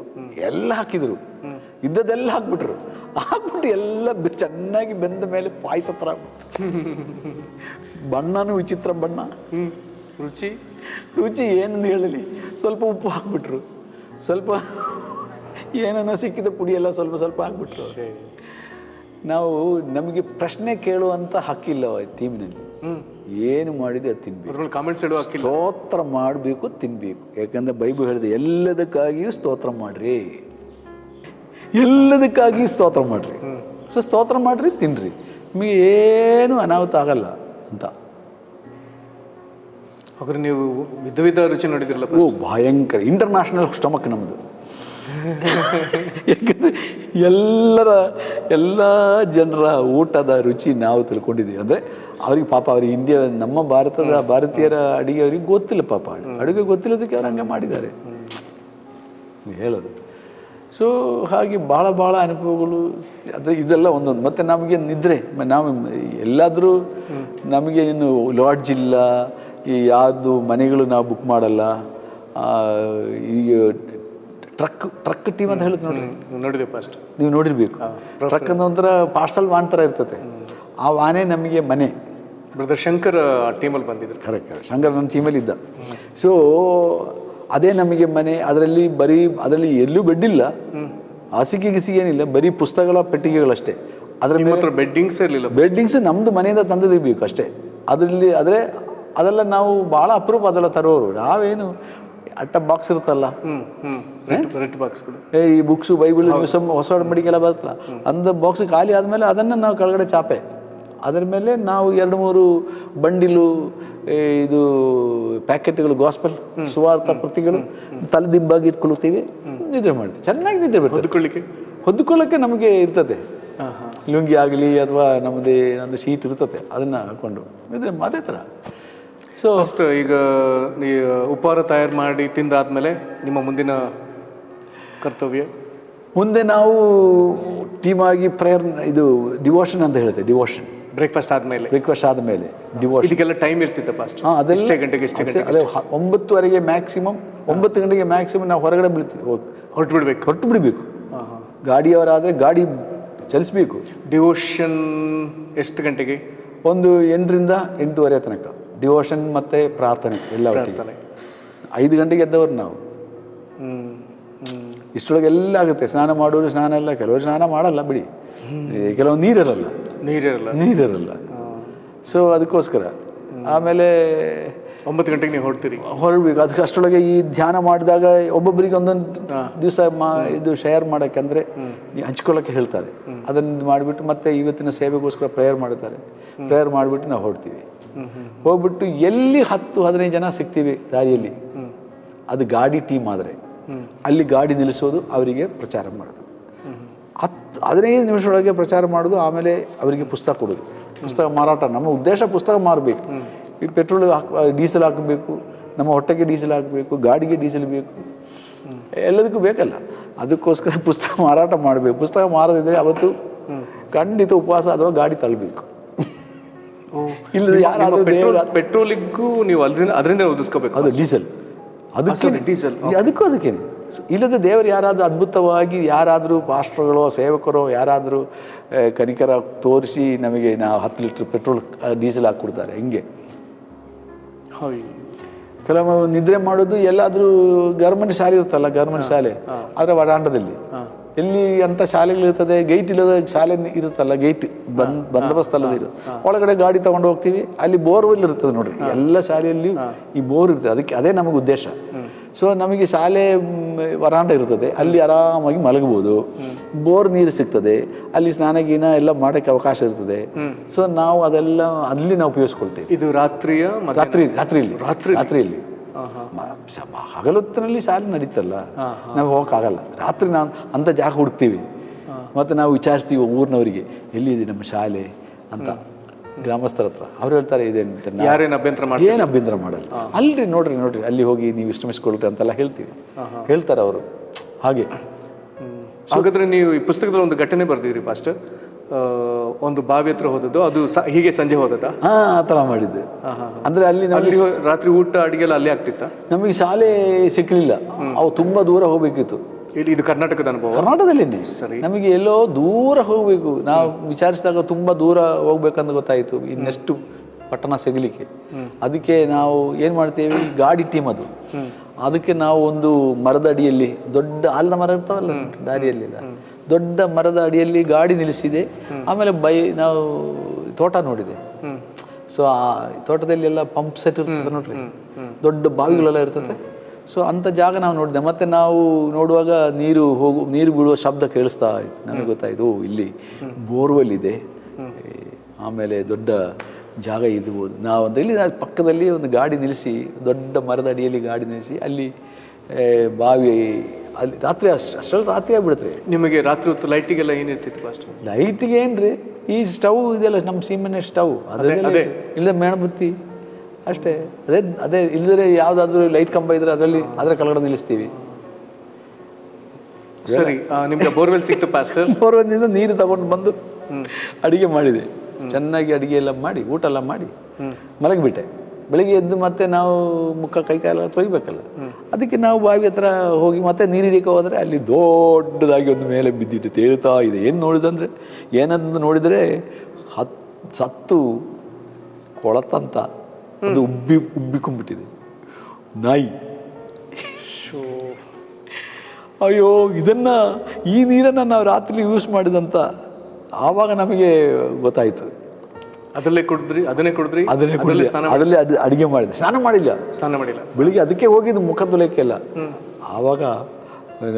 ಎಲ್ಲ ಹಾಕಿದರು. ಇದ್ದದೆಲ್ಲ ಹಾಕ್ಬಿಟ್ರು ಎಲ್ಲ ಚೆನ್ನಾಗಿ ಬೆಂದ ಮೇಲೆ ಪಾಯಸ ಥರ ಬಣ್ಣನೂ ವಿಚಿತ್ರ ಬಣ್ಣ. ರುಚಿ ಏನಂದು ಹೇಳಲಿ, ಸ್ವಲ್ಪ ಉಪ್ಪು ಹಾಕ್ಬಿಟ್ರು, ಸ್ವಲ್ಪ ಏನನ್ನ ಸಿಕ್ಕಿದ ಪುಡಿ ಎಲ್ಲ ಸ್ವಲ್ಪ ಹಾಕ್ಬಿಟ್ರು. ನಮಗೆ ಪ್ರಶ್ನೆ ಕೇಳುವಂಥ ಹಕ್ಕಿಲ್ಲ ಟೀಮಿನಲ್ಲಿ. ಏನು ಮಾಡಿದೆ ಅದು ತಿನ್ಬೇಕು, ಕಾಮೆಂಟ್ಸ್ ಹೇಳುವ ಹಕ್ಕಿಲ್ಲ. ಸ್ತೋತ್ರ ಮಾಡಬೇಕು, ತಿನ್ಬೇಕು. ಯಾಕಂದ್ರೆ ಬೈಬಲ್ ಹೇಳಿದೆ, ಎಲ್ಲದಕ್ಕಾಗಿಯೂ ಸ್ತೋತ್ರ ಮಾಡ್ರಿ, ಎಲ್ಲದಕ್ಕಾಗಿಯೂ ಸ್ತೋತ್ರ ಮಾಡ್ರಿ. ಸೊ ಸ್ತೋತ್ರ ಮಾಡ್ರಿ, ತಿನ್ರಿ, ನಿಮಗೆ ಏನು ಅನಾಹುತ ಆಗಲ್ಲ ಅಂತ. ಹಾಗಾದ್ರೆ ನೀವು ವಿಧ ರುಚಿ ನೋಡಿದ್ರಲ್ಲ? ಭಯಂಕರ ಇಂಟರ್ನ್ಯಾಷನಲ್ ಸ್ಟಮಕ್ ನಮ್ಮದು. ಯಾಕಂದರೆ ಎಲ್ಲ ಜನರ ಊಟದ ರುಚಿ ನಾವು ತಿಳ್ಕೊಂಡಿದ್ದೀವಿ. ಅಂದರೆ ಅವ್ರಿಗೆ ಪಾಪ ಅವ್ರಿಗೆ ನಮ್ಮ ಭಾರತೀಯರ ಅಡುಗೆ ಅವ್ರಿಗೆ ಗೊತ್ತಿಲ್ಲ, ಪಾಪ ಅಡುಗೆ ಗೊತ್ತಿಲ್ಲದಕ್ಕೆ ಅವ್ರು ಹಂಗೆ ಮಾಡಿದ್ದಾರೆ ಹೇಳೋದು. ಸೊ ಹಾಗೆ ಭಾಳ ಅನುಭವಗಳು ಇದೆಲ್ಲ ಒಂದೊಂದು. ಮತ್ತು ನಮಗೆ ನಿದ್ರೆ, ನಾವು ಎಲ್ಲಾದರೂ ನಮಗೆ ಇನ್ನು ಲಾಡ್ಜ್ ಇಲ್ಲ, ಈ ಯಾವುದು ಮನೆಗಳು ನಾವು ಬುಕ್ ಮಾಡಲ್ಲ. ಈಗ ಟ್ರಕ್ ಟೀಮ್ ಅಂತ ಹೇಳುತ್ತೆ ನೋಡಿದೆ ಫಸ್ಟ್, ನೀವು ನೋಡಿರ್ಬೇಕು. ಟ್ರಕ್ ಅಂತ ಒಂಥರ ಪಾರ್ಸಲ್ ವಾನ್ ಥರ ಇರ್ತದೆ. ಆ ವಾನೇ ನಮಗೆ ಮನೆ. ಬ್ರದರ್ ಶಂಕರ್ ಟೀಮಲ್ಲಿ ಬಂದಿದ್ರು. ಕರೆಕ್ಟ್, ಶಂಕರ್ ನನ್ನ ಟೀಮಲ್ಲಿ ಇದ್ದ. ಸೊ ಅದೇ ನಮಗೆ ಮನೆ. ಅದರಲ್ಲಿ ಎಲ್ಲೂ ಬೆಡ್ ಇಲ್ಲ, ಹಾಸಿಗೆ ಗಿಸಿಗೆ ಏನಿಲ್ಲ, ಬರೀ ಪುಸ್ತಕಗಳ ಪೆಟ್ಟಿಗೆಗಳಷ್ಟೇ. ಅದರ ಮೇಲೆ ಬೆಡ್ಡಿಂಗ್ಸ್ ನಮ್ಮದು ಮನೆಯಿಂದ ತಂದಿರಬೇಕು ಅಷ್ಟೇ. ಅದೆಲ್ಲ ನಾವು ಭಾಳ ಅಪರೂಪ ಅದೆಲ್ಲ ತರೋರು. ನಾವೇನು ಅಟ್ಟ ಬಾಕ್ಸ್ ಇರುತ್ತಲ್ಲ, ಈ ಬುಕ್ಸು, ಬೈಬಲ್, ಹೊಸ ಮಡಿಗೆಲ್ಲ ಬರುತ್ತಲ್ಲ, ಅಂದ ಬಾಕ್ಸ್ ಖಾಲಿ ಆದಮೇಲೆ ಅದನ್ನು ನಾವು ಕೆಳಗಡೆ ಚಾಪೆ, ಅದರ ಮೇಲೆ ನಾವು 2-3 ಬಂಡಿಲು ಇದು ಪ್ಯಾಕೆಟ್ಗಳು, ಗಾಸ್ಪಲ್ ಸುವಾರ್ಥ ಪ್ರತಿಗಳು ತಲೆದಿಂಬಾಗಿ ಇಟ್ಕೊಳ್ತೀವಿ, ನಿದ್ರೆ ಮಾಡ್ತೀವಿ. ಚೆನ್ನಾಗಿ ನಿದ್ರೆ ಬರ್ತದೆ. ಹೊದ್ದುಕೊಳ್ಳೋಕ್ಕೆ ನಮಗೆ ಇರ್ತದೆ, ಲುಂಗಿ ಆಗಲಿ ಅಥವಾ ನಮ್ಮದು ಶೀಟ್ ಇರ್ತದೆ, ಅದನ್ನು ಹಾಕ್ಕೊಂಡು ನಿದ್ರೆ ಅದೇ ಥರ. ಸೊ ಫಸ್ಟ್ ಈಗ ಉಪಹಾರ ತಯಾರು ಮಾಡಿ ತಿಂದಾದ್ಮೇಲೆ ನಿಮ್ಮ ಮುಂದಿನ ಕರ್ತವ್ಯ? ಮುಂದೆ ನಾವು ಟೀಮಾಗಿ ಪ್ರೇಯರ್, ಇದು ಡಿವೋಷನ್ ಅಂತ ಹೇಳುತ್ತೆ. ಡಿವೋಷನ್ ಬ್ರೇಕ್ಫಾಸ್ಟ್ ಆದಮೇಲೆ ಡಿವೋಷನ್. ಇದಕ್ಕೆಲ್ಲ ಟೈಮ್ ಇರ್ತಿತ್ತು ಫಸ್ಟ್? ಅದೆಲ್ಲ ಎಷ್ಟೇ ಗಂಟೆಗೆ? ಅದೇ 9:30 ಮ್ಯಾಕ್ಸಿಮಮ್, 9 ಗಂಟೆಗೆ ಮ್ಯಾಕ್ಸಿಮಮ್ ನಾವು ಹೊರಗಡೆ ಬೀಳ್ತೀವಿ, ಹೊರಟು ಬಿಡಬೇಕು. ಗಾಡಿಯವರಾದರೆ ಗಾಡಿ ಚಲಿಸಬೇಕು. ಡಿವೋಷನ್ ಎಷ್ಟು ಗಂಟೆಗೆ? ಒಂದು 8ರಿಂದ 8:30 ತನಕ ಡಿವೋಷನ್ ಮತ್ತು ಪ್ರಾರ್ಥನೆ ಎಲ್ಲ. 5 ಗಂಟೆಗೆ ಎದ್ದವರು ನಾವು. ಇಷ್ಟೊಳಗೆ ಎಲ್ಲ ಆಗುತ್ತೆ. ಸ್ನಾನ ಮಾಡೋರು ಸ್ನಾನ ಎಲ್ಲ, ಕೆಲವರು ಸ್ನಾನ ಮಾಡಲ್ಲ ಬಿಡಿ, ಕೆಲವು ನೀರಿರಲ್ಲ. ಸೊ ಅದಕ್ಕೋಸ್ಕರ ಆಮೇಲೆ 9 ಗಂಟೆಗೆ ನೀವು ಹೊರಡ್ತೀರಿ. ಹೊರಡ್ಬೇಕು. ಅದಕ್ಕೆ ಅಷ್ಟರೊಳಗೆ ಈ ಧ್ಯಾನ ಮಾಡಿದಾಗ ಒಬ್ಬೊಬ್ಬರಿಗೆ ಒಂದೊಂದು ದಿವಸ ಇದು ಶೇರ್ ಮಾಡೋಕ್ಕೆ ಅಂದರೆ ಹಂಚ್ಕೊಳ್ಳೋಕ್ಕೆ ಹೇಳ್ತಾರೆ. ಅದನ್ನು ಮಾಡಿಬಿಟ್ಟು ಮತ್ತೆ ಇವತ್ತಿನ ಸೇವೆಗೋಸ್ಕರ ಪ್ರೇಯರ್ ಮಾಡ್ತಾರೆ. ಪ್ರೇಯರ್ ಮಾಡಿಬಿಟ್ಟು ನಾವು ಹೊರಡ್ತೀವಿ. ಹೋಗ್ಬಿಟ್ಟು ಎಲ್ಲಿ 10-15 ಜನ ಸಿಗ್ತೀವಿ ದಾರಿಯಲ್ಲಿ, ಅದು ಗಾಡಿ ಟೀಮ್ ಆದರೆ ಅಲ್ಲಿ ಗಾಡಿ ನಿಲ್ಲಿಸೋದು, ಅವರಿಗೆ ಪ್ರಚಾರ ಮಾಡೋದು. 15 ನಿಮಿಷದೊಳಗೆ ಪ್ರಚಾರ ಮಾಡೋದು. ಆಮೇಲೆ ಅವರಿಗೆ ಪುಸ್ತಕ ಕೊಡೋದು, ಪುಸ್ತಕ ಮಾರಾಟ. ನಮ್ಮ ಉದ್ದೇಶ ಪುಸ್ತಕ ಮಾರಬೇಕು. ಈ ಪೆಟ್ರೋಲ್ ಡೀಸೆಲ್ ಹಾಕಬೇಕು, ನಮ್ಮ ಹೊಟ್ಟೆಗೆ ಡೀಸೆಲ್ ಹಾಕಬೇಕು, ಗಾಡಿಗೆ ಡೀಸೆಲ್ ಬೇಕು, ಎಲ್ಲದಕ್ಕೂ ಬೇಕಲ್ಲ. ಅದಕ್ಕೋಸ್ಕರ ಪುಸ್ತಕ ಮಾರಾಟ ಮಾಡಬೇಕು. ಪುಸ್ತಕ ಮಾರದಿದ್ದರೆ ಅವತ್ತು ಖಂಡಿತ ಉಪವಾಸ ಅಥವಾ ಗಾಡಿ ತಳ್ಳಬೇಕು. ಇಲ್ಲದೆ ಯಾರಾದರೂ ಪೆಟ್ರೋಲಿಗೂ ನೀವು ಅದರಿಂದ ಓದಿಸ್ಕೋಬೇಕು. ಅದು ಡೀಸೆಲ್, ಅದಕ್ಕೆ ಡೀಸೆಲ್, ಅದಕ್ಕೇನೆ. ಇಲ್ಲದೆ ದೇವರು ಯಾರಾದರೂ ಅದ್ಭುತವಾಗಿ ಯಾರಾದರೂ ಪಾಸ್ಟರ್ಗಳೋ ಸೇವಕರೋ ಯಾರಾದರೂ ಕನಿಕರ ತೋರಿಸಿ ನಮಗೆ 10 ಲೀಟ್ರ್ ಪೆಟ್ರೋಲ್ ಡೀಸೆಲ್ ಹಾಕ್ಕೊಡ್ತಾರೆ. ಹಿಂಗೆ ಕೆಲವು ನಿದ್ರೆ ಮಾಡೋದು ಎಲ್ಲಾದರೂ ಗೌರ್ಮೆಂಟ್ ಶಾಲೆ ಇರುತ್ತಲ್ಲ, ಗೌರ್ಮೆಂಟ್ ಶಾಲೆ ಅದರ ವರಾಂಡದಲ್ಲಿ ಎಲ್ಲಿ ಅಂಥ ಶಾಲೆಗಳಿರ್ತದೆ, ಗೇಟ್ ಇಲ್ಲದ ಶಾಲೆ ಇರುತ್ತಲ್ಲ, ಗೇಟ್ ಬಂದೋಬಸ್ತ್ ಅಲ್ಲದಿರು, ಒಳಗಡೆ ಗಾಡಿ ತೊಗೊಂಡು ಹೋಗ್ತೀವಿ. ಅಲ್ಲಿ ಬೋರ್ವೆಲ್ ಇರ್ತದೆ ನೋಡ್ರಿ, ಎಲ್ಲ ಶಾಲೆಯಲ್ಲಿ ಈ ಬೋರ್ ಇರ್ತದೆ. ಅದಕ್ಕೆ ಅದೇ ನಮಗೆ ಉದ್ದೇಶ. ಸೊ ನಮಗೆ ಶಾಲೆ ವರಾಂಡ ಇರ್ತದೆ, ಅಲ್ಲಿ ಆರಾಮಾಗಿ ಮಲಗಬಹುದು. ಬೋರ್ ನೀರು ಸಿಗ್ತದೆ, ಅಲ್ಲಿ ಸ್ನಾನ ಗೀನ ಎಲ್ಲ ಮಾಡೋಕ್ಕೆ ಅವಕಾಶ ಇರ್ತದೆ. ಸೊ ನಾವು ಅದೆಲ್ಲ ಅಲ್ಲಿ ನಾವು ಉಪಯೋಗಿಸ್ಕೊಳ್ತೇವೆ. ಇದು ರಾತ್ರಿಯಲ್ಲಿ ಹಗಲೊತ್ತಿನಲ್ಲಿ ಶಾಲೆ ನಡೀತಲ್ಲ, ನಾವು ಹೋಗೋಕ್ಕಾಗಲ್ಲ. ರಾತ್ರಿ ನಾವು ಅಂಥ ಜಾಗ ಹುಡುಕ್ತೀವಿ. ಮತ್ತು ನಾವು ವಿಚಾರಿಸ್ತೀವಿ ಊರಿನವರಿಗೆ, ಎಲ್ಲಿದೆ ನಮ್ಮ ಶಾಲೆ ಅಂತ, ಗ್ರಾಮಸ್ಥರ ಹತ್ರ. ಅವ್ರು ಹೇಳ್ತಾರೆ ಇದೆ ಅಂತ. ಏನು ಅಭ್ಯಂತರ ಮಾಡಲ್ಲ. ಅಲ್ರಿ ನೋಡ್ರಿ ಅಲ್ಲಿ ಹೋಗಿ ನೀವು ವಿಶ್ರಮಿಸ್ಕೊಳ್ರಿ ಅಂತೆಲ್ಲ ಹೇಳ್ತಾರೆ ಅವರು. ಹಾಗೆ ಹಾಗಾದ್ರೆ ನೀವು ಈ ಪುಸ್ತಕದಲ್ಲಿ ಒಂದು ಘಟನೆ ಬರ್ದಿದ್ರಿ ಪಾಸ್ಟರ್, ಒಂದು ಬಾವಿ ಹತ್ರ ಹೋದದ್ದು, ಅದು ಹೀಗೆ ಸಂಜೆ ಹೋದದ? ಆ ಥರ ಮಾಡಿದ್ದೆ. ಅಂದರೆ ಅಲ್ಲಿ ರಾತ್ರಿ ಊಟ ಅಡಿಗೆ ಎಲ್ಲ ಅಲ್ಲೇ ಆಗ್ತಿತ್ತ? ನಮಗೆ ಶಾಲೆ ಸಿಕ್ಕಲಿಲ್ಲ, ಅವು ತುಂಬ ದೂರ ಹೋಗ್ಬೇಕಿತ್ತು. ಇದು ಕರ್ನಾಟಕದ ಅನುಭವ? ಕರ್ನಾಟಕದಲ್ಲೇನೆ. ಸರಿ, ನಮಗೆ ಎಲ್ಲೋ ದೂರ ಹೋಗಬೇಕು. ನಾವು ವಿಚಾರಿಸಿದಾಗ ತುಂಬ ದೂರ ಹೋಗ್ಬೇಕಂತ ಗೊತ್ತಾಯಿತು, ಇನ್ನೆಷ್ಟು ಪಟ್ಟಣ ಸಿಗಲಿಕ್ಕೆ. ಅದಕ್ಕೆ ನಾವು ಏನು ಮಾಡ್ತೇವೆ, ಗಾಡಿ ಟೀಮ್ ಅದು. ಅದಕ್ಕೆ ನಾವು ಒಂದು ಮರದ ಅಡಿಯಲ್ಲಿ, ದೊಡ್ಡ ಆಲದ ಮರ ಇರ್ತಾವಲ್ಲ ದಾರಿಯಲ್ಲೆಲ್ಲ, ದೊಡ್ಡ ಮರದ ಅಡಿಯಲ್ಲಿ ಗಾಡಿ ನಿಲ್ಲಿಸಿದೆ. ಆಮೇಲೆ ನಾವು ತೋಟ ನೋಡಿದೆ. ಸೊ ಆ ತೋಟದಲ್ಲಿ ಎಲ್ಲ ಪಂಪ್ ಸೆಟ್ ಇರ್ತದೆ ನೋಡ್ರಿ, ದೊಡ್ಡ ಬಾವಿಗಳೆಲ್ಲ ಇರ್ತದೆ. ಸೊ ಅಂಥ ಜಾಗ ನಾವು ನೋಡಿದೆ. ಮತ್ತು ನಾವು ನೋಡುವಾಗ ನೀರು ಬೀಳುವ ಶಬ್ದ ಕೇಳಿಸ್ತಾ ಇತ್ತು. ನನಗೆ ಗೊತ್ತಾಯಿತು, ಇಲ್ಲಿ ಬೋರ್ವೆಲ್ ಇದೆ, ಆಮೇಲೆ ದೊಡ್ಡ ಜಾಗ ಇದ್ಬೋದು. ನಾವು ಒಂದು ಇಲ್ಲಿ ಪಕ್ಕದಲ್ಲಿ ಒಂದು ಗಾಡಿ ನಿಲ್ಲಿಸಿ, ದೊಡ್ಡ ಮರದ ಅಡಿಯಲ್ಲಿ ಗಾಡಿ ನಿಲ್ಲಿಸಿ, ಅಲ್ಲಿ ಬಾವಿ, ಅಲ್ಲಿ ರಾತ್ರಿ ಅಷ್ಟರಲ್ಲಿ ರಾತ್ರಿ ಆಗಿಬಿಡುತ್ತೆ. ನಿಮಗೆ ರಾತ್ರಿ ಹೊತ್ತು ಲೈಟಿಗೆಲ್ಲ ಏನಿರ್ತಿತ್ತು ಫಸ್ಟ್? ಲೈಟಿಗೆ ಏನ್ರಿ, ಈ ಸ್ಟವ್ ಇದೆಲ್ಲ ನಮ್ಮ ಸೀಮೆಣ್ಣೆ ಸ್ಟವ್, ಅದೇ ಇಲ್ಲ ಮೇಣಬತ್ತಿ ಅಷ್ಟೇ. ಅದೇ ಇಲ್ಲದ್ರೆ ಯಾವುದಾದ್ರೂ ಲೈಟ್ ಕಂಬ ಇದ್ರೆ ಅದರ ಕೆಳಗಡೆ ನಿಲ್ಲಿಸ್ತೀವಿ. ಸರಿ, ನಿಮ್ಗೆ ಬೋರ್ವೆಲ್ ಸಿಕ್ತು ಪಾಸ್ಟರ್? ಬೋರ್ವೆಲ್ನಿಂದ ನೀರು ತಗೊಂಡು ಬಂದು ಅಡಿಗೆ ಮಾಡಿದೆ. ಚೆನ್ನಾಗಿ ಅಡಿಗೆ ಎಲ್ಲ ಮಾಡಿ, ಊಟ ಎಲ್ಲ ಮಾಡಿ ಮಲಗಿಬಿಟ್ಟೆ. ಬೆಳಿಗ್ಗೆ ಎದ್ದು ಮತ್ತೆ ನಾವು ಮುಖ ಕೈಕಾಲೆಲ್ಲ ತೊಯ್ಬೇಕಲ್ಲ, ಅದಕ್ಕೆ ನಾವು ಬಾವಿ ಹತ್ರ ಹೋಗಿ ಮತ್ತೆ ನೀರು ಹಿಡಿಯಕ್ಕೆ ಹೋದರೆ ಅಲ್ಲಿ ದೊಡ್ಡದಾಗಿ ಒಂದು ಮೇಲೆ ಬಿದ್ದಿತ್ತು, ತೇಲ್ತಾ ಇದೆ. ಏನು ನೋಡಿದಂದರೆ, ಏನಂತ ನೋಡಿದರೆ ಸತ್ತು ಕೊಳತಂತ ಅದು ಉಬ್ಬಿಕೊಂಡ್ಬಿಟ್ಟಿದೆ ನಾಯಿ. ಅಯ್ಯೋ, ಈ ನೀರನ್ನು ನಾವು ರಾತ್ರಿ ಯೂಸ್ ಮಾಡಿದಂತ ಆವಾಗ ನಮಗೆ ಗೊತ್ತಾಯಿತು. ಅದನ್ನೇ ಕುಡಿದ್ರಿ? ಅದರಲ್ಲೇ ಅಡುಗೆ ಮಾಡಿದೆ. ಸ್ನಾನ ಮಾಡಿಲ್ಲ ಬೆಳಿಗ್ಗೆ. ಅದಕ್ಕೆ ಹೋಗಿದ್ದು ಮುಖ ತೊಳೆಯಕ್ಕೆಲ್ಲ. ಆವಾಗ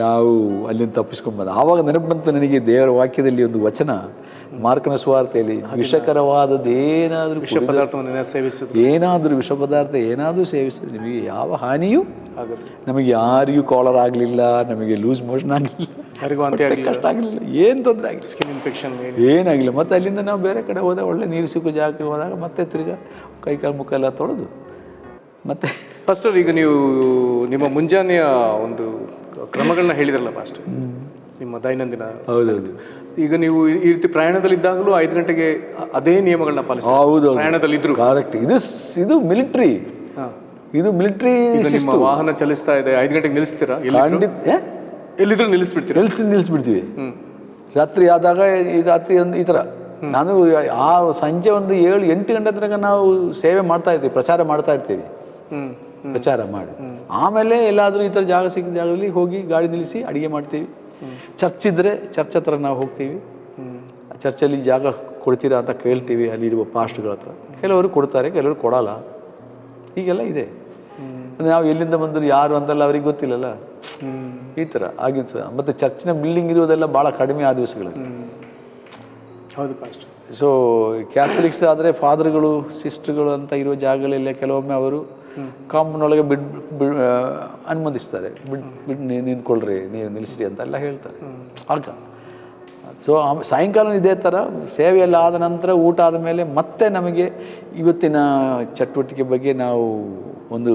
ನಾವು ಅಲ್ಲಿಂದ ತಪ್ಪಿಸ್ಕೊಂಡ್ಬಂದ. ಆವಾಗ ನೆನಪು ಬಂತು ನನಗೆ ದೇವರ ವಾಕ್ಯದಲ್ಲಿ ಒಂದು ವಚನ, ಮಾರ್ಕನ ಸುವಾರ್ತೆಯಲ್ಲಿ, ವಿಷಕರವಾದದ್ದೇನಾದರೂ ವಿಷ ಪದಾರ್ಥ ಏನಾದರೂ ಸೇವಿಸಿದ್ರೆ ನಿಮಗೆ ಯಾವ ಹಾನಿಯೂ ನಮಗೆ ಯಾರಿಗೂ ಕಾಲರ್ ಆಗಲಿಲ್ಲ, ನಮಗೆ ಲೂಸ್ ಮೋಷನ್ ಆಗಲಿಲ್ಲ, ಕಷ್ಟ ಆಗಲಿಲ್ಲ, ಏನು ತೊಂದರೆ ಆಗಿಲ್ಲ, ಸ್ಕಿನ್ ಇನ್ಫೆಕ್ಷನ್ ಏನಾಗಿಲ್ಲ. ಮತ್ತು ಅಲ್ಲಿಂದ ನಾವು ಬೇರೆ ಕಡೆ ಹೋದಾಗ, ಒಳ್ಳೆ ನೀರು ಸಿಕ್ಕೋ ಜಾಗಕ್ಕೆ ಹೋದಾಗ ಮತ್ತೆ ತಿರ್ಗಾ ಕೈಕಾಲು ಮುಖ ಎಲ್ಲ ತೊಳೆದು ಮತ್ತೆ. ಫಸ್ಟ್ ಈಗ ನೀವು ನಿಮ್ಮ ಮುಂಜಾನೆಯ ಒಂದು ಕ್ರಮಗಳನ್ನ ಹೇಳಿದ್ರಲ್ಲ ಫಸ್ಟ್, ನಿಮ್ಮ ದೈನಂದಿನ. ಹೌದೌದು. ಈಗ ನೀವು ಈ ರೀತಿ ಪ್ರಯಾಣದಲ್ಲಿದ್ದಾಗಲೂ 5 ಗಂಟೆಗೆ ಅದೇ ನಿಯಮಗಳನ್ನ ಪಾಲಿಸಿ? ಹೌದು, ಪ್ರಯಾಣದಲ್ಲಿದ್ರು. ಕರೆಕ್ಟ್. ಇದು ಮಿಲಿಟ್ರಿ. ಇದು ಮಿಲಿಟ್ರಿ. ನಿಮ್ಮ ವಾಹನ ಚಲಿಸ್ತಾ ಇದೆ, 5 ಗಂಟೆಗೆ ನಿಲ್ಲಿಸ್ತೀರಾ? ಎಲ್ಲಿದ್ರು ನಿಲ್ಲಿಸ್ಬಿಡ್ತೀವಿ. ರಾತ್ರಿ ಆದಾಗ ಈ ಥರ ನಾನು ಸಂಜೆ ಒಂದು 7-8 ಗಂಟೆ ತನಕ ನಾವು ಸೇವೆ ಮಾಡ್ತಾ ಇರ್ತೀವಿ, ಪ್ರಚಾರ ಮಾಡ್ತಾ ಇರ್ತೀವಿ. ಪ್ರಚಾರ ಮಾಡಿ ಆಮೇಲೆ ಎಲ್ಲಾದರೂ ಈ ಥರ ಜಾಗ ಸಿಕ್ಕಿದ ಜಾಗದಲ್ಲಿ ಹೋಗಿ ಗಾಡಿ ನಿಲ್ಲಿಸಿ ಅಡುಗೆ ಮಾಡ್ತೀವಿ. ಚರ್ಚ್ ಇದ್ದರೆ ಚರ್ಚ್ ಹತ್ರ ನಾವು ಹೋಗ್ತೀವಿ. ಚರ್ಚಲ್ಲಿ ಜಾಗ ಕೊಡ್ತೀರಾ ಅಂತ ಕೇಳ್ತೀವಿ ಅಲ್ಲಿರುವ ಪಾಸ್ಟ್ಗಳ ಹತ್ರ. ಕೆಲವರು ಕೊಡ್ತಾರೆ, ಕೆಲವರು ಕೊಡಲ್ಲ. ಹೀಗೆಲ್ಲ ಇದೆ. ನಾವು ಎಲ್ಲಿಂದ ಬಂದರು ಯಾರು ಅಂತೆಲ್ಲ ಅವ್ರಿಗೆ ಗೊತ್ತಿಲ್ಲಲ್ಲ. ಈ ಥರ ಆಗಿದ್ದು ಸಹ. ಮತ್ತು ಚರ್ಚಿನ ಬಿಲ್ಡಿಂಗ್ ಇರೋದೆಲ್ಲ ಭಾಳ ಕಡಿಮೆ ಆ ದಿವಸಗಳಲ್ಲಿ. ಹೌದು ಪಾಸ್ಟರ್. ಸೊ ಕ್ಯಾಥಲಿಕ್ಸ್ ಆದರೆ ಫಾದರ್ಗಳು ಸಿಸ್ಟರ್ಗಳು ಅಂತ ಇರೋ ಜಾಗಗಳೆಲ್ಲ ಕೆಲವೊಮ್ಮೆ ಅವರು ಕಾಂಪೌಂಡೊಳಗೆ ಅನುಮತಿಸ್ತಾರೆ. ಬಿಟ್ಟು ನಿಂತ್ಕೊಳ್ರಿ, ನೀವು ನಿಲ್ಲಿಸ್ರಿ ಅಂತೆಲ್ಲ ಹೇಳ್ತಾರೆ. ಆಗ ಸೊ ಸಾಯಂಕಾಲ ಇದೇ ಥರ ಸೇವೆಯೆಲ್ಲ ಆದ ನಂತರ ಊಟ ಆದ ಮೇಲೆ ಮತ್ತೆ ನಮಗೆ ಇವತ್ತಿನ ಚಟುವಟಿಕೆ ಬಗ್ಗೆ ನಾವು ಒಂದು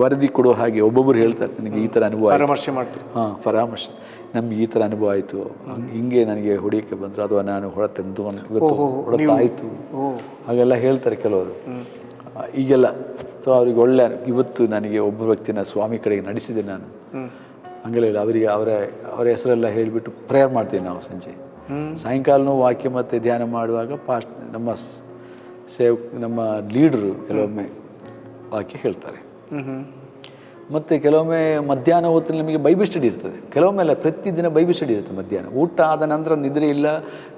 ವರದಿ ಕೊಡೋ ಹಾಗೆ ಒಬ್ಬೊಬ್ಬರು ಹೇಳ್ತಾರೆ, ನನಗೆ ಈ ಥರ ಅನುಭವ ಪರಾಮರ್ಶೆ ಮಾಡ್ತಾರೆ. ಪರಾಮರ್ಶೆ, ನಮ್ಗೆ ಈ ಥರ ಅನುಭವ ಆಯಿತು, ಹಿಂಗೆ ನನಗೆ ಹೊಡಿಯೋಕ್ಕೆ ಬಂದರು, ಅಥವಾ ನಾನು ಹೊಡೆತಂದು ಇವತ್ತು ಹೊಡೆತಾಯಿತು, ಹಾಗೆಲ್ಲ ಹೇಳ್ತಾರೆ ಕೆಲವರು. ಈಗೆಲ್ಲ ಸೊ ಅವ್ರಿಗೆ ಒಳ್ಳೆ ಇವತ್ತು ನನಗೆ ಒಬ್ಬ ವ್ಯಕ್ತಿನ ಸ್ವಾಮಿ ಕಡೆಗೆ ನಡೆಸಿದೆ ನಾನು, ಹಂಗೆಲ್ಲ ಹೇಳಿ ಅವರಿಗೆ ಅವರ ಹೆಸರೆಲ್ಲ ಹೇಳಿಬಿಟ್ಟು ಪ್ರೇಯರ್ ಮಾಡ್ತೀವಿ ನಾವು. ಸಂಜೆ ಸಾಯಂಕಾಲನೂ ವಾಕ್ಯ ಮತ್ತು ಧ್ಯಾನ ಮಾಡುವಾಗ ನಮ್ಮ ಲೀಡ್ರು ಕೆಲವೊಮ್ಮೆ ವಾಕ್ಯ ಹೇಳ್ತಾರೆ. ಮತ್ತು ಕೆಲವೊಮ್ಮೆ ಮಧ್ಯಾಹ್ನ ಹೊತ್ತಲ್ಲಿ ನಮಗೆ ಬೈಬಲ್ ಸ್ಟಡಿ ಇರ್ತದೆ. ಕೆಲವೊಮ್ಮೆ ಅಲ್ಲ, ಪ್ರತಿದಿನ ಬೈಬಲ್ ಸ್ಟಡಿ ಇರುತ್ತೆ ಮಧ್ಯಾಹ್ನ. ಊಟ ಆದ ನಂತರ ನಿದ್ರೆ ಇಲ್ಲ,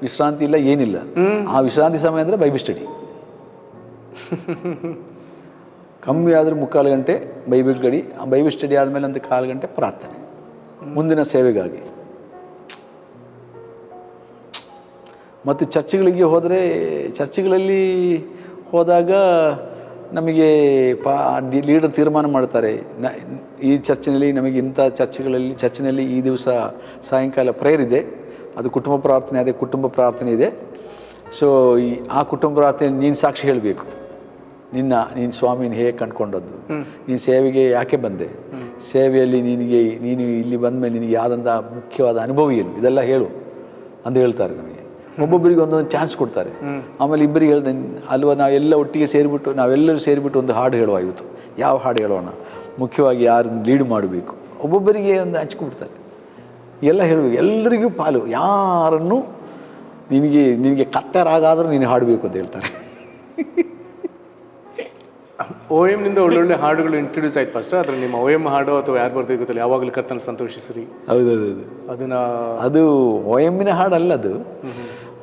ವಿಶ್ರಾಂತಿ ಇಲ್ಲ, ಏನಿಲ್ಲ. ಆ ವಿಶ್ರಾಂತಿ ಸಮಯ ಅಂದರೆ ಬೈಬಲ್ ಸ್ಟಡಿ. ಕಮ್ಮಿ ಆದರೂ 3/4 ಗಂಟೆ ಬೈಬಲ್ ಸ್ಟಡಿ. ಆ ಬೈಬಲ್ ಸ್ಟಡಿ ಆದಮೇಲೆ ಒಂದು 1/4 ಗಂಟೆ ಪ್ರಾರ್ಥನೆ ಮುಂದಿನ ಸೇವೆಗಾಗಿ. ಮತ್ತು ಚರ್ಚ್ಗಳಲ್ಲಿ ಹೋದಾಗ ನಮಗೆ ಲೀಡರ್ ತೀರ್ಮಾನ ಮಾಡ್ತಾರೆ, ಈ ಚರ್ಚಿನಲ್ಲಿ ನಮಗೆ ಇಂಥ ಚರ್ಚಿನಲ್ಲಿ ಈ ದಿವಸ ಸಾಯಂಕಾಲ ಪ್ರೇಯರ್ ಇದೆ, ಅದು ಕುಟುಂಬ ಪ್ರಾರ್ಥನೆ ಇದೆ. ಸೊ ಆ ಕುಟುಂಬ ಪ್ರಾರ್ಥನೆ ನೀನು ಸಾಕ್ಷಿ ಹೇಳಬೇಕು. ನೀನು ಸ್ವಾಮಿನ ಹೇಗೆ ಕಂಡುಕೊಂಡದ್ದು, ನೀನು ಸೇವೆಗೆ ಯಾಕೆ ಬಂದೆ, ಸೇವೆಯಲ್ಲಿ ನೀನು ಇಲ್ಲಿ ಬಂದ ಮೇಲೆ ನಿನಗೆ ಯಾವುದಂಥ ಮುಖ್ಯವಾದ ಅನುಭವ ಏನು, ಇದೆಲ್ಲ ಹೇಳು ಅಂತ ಹೇಳ್ತಾರೆ ನಮಗೆ. ಒಬ್ಬೊಬ್ಬರಿಗೆ ಒಂದೊಂದು ಚಾನ್ಸ್ ಕೊಡ್ತಾರೆ. ಆಮೇಲೆ ಇಬ್ಬರಿಗೆ ಹೇಳ್ದೆ ಅಲ್ವಾ, ನಾವೆಲ್ಲರೂ ಸೇರಿಬಿಟ್ಟು ಒಂದು ಹಾಡು ಹೇಳುವ. ಇವತ್ತು ಯಾವ ಹಾಡು ಹೇಳೋಣ, ಮುಖ್ಯವಾಗಿ ಯಾರನ್ನು ಲೀಡ್ ಮಾಡಬೇಕು, ಒಬ್ಬೊಬ್ಬರಿಗೆ ಒಂದು ಹಂಚ್ಕೊಬಿಡ್ತಾರೆ. ಎಲ್ಲ ಹೇಳಬೇಕು, ಎಲ್ಲರಿಗೂ ಪಾಲು. ಯಾರನ್ನು ನಿನಗೆ ಕತ್ತರಾಗಾದರೂ ನೀನು ಹಾಡಬೇಕು ಅಂತ ಹೇಳ್ತಾರೆ. OM ನಿಂದ ಒಳ್ಳೊಳ್ಳೆ ಹಾಡುಗಳು ಇಂಟ್ರೊಡ್ಯೂಸ್ ಆಯ್ತು ಫಸ್ಟ್. ಆದರೆ ನಿಮ್ಮ OM ಹಾಡು ಅಥವಾ ಯಾರು ಬರ್ತೀವಿ ಗೊತ್ತಿಲ್ಲ, ಯಾವಾಗಲೂ ಕರ್ತನ ಸಂತೋಷಿಸಿರಿ. ಹೌದೌದು. ಅದು OM-ನ ಹಾಡಲ್ಲ ಅದು.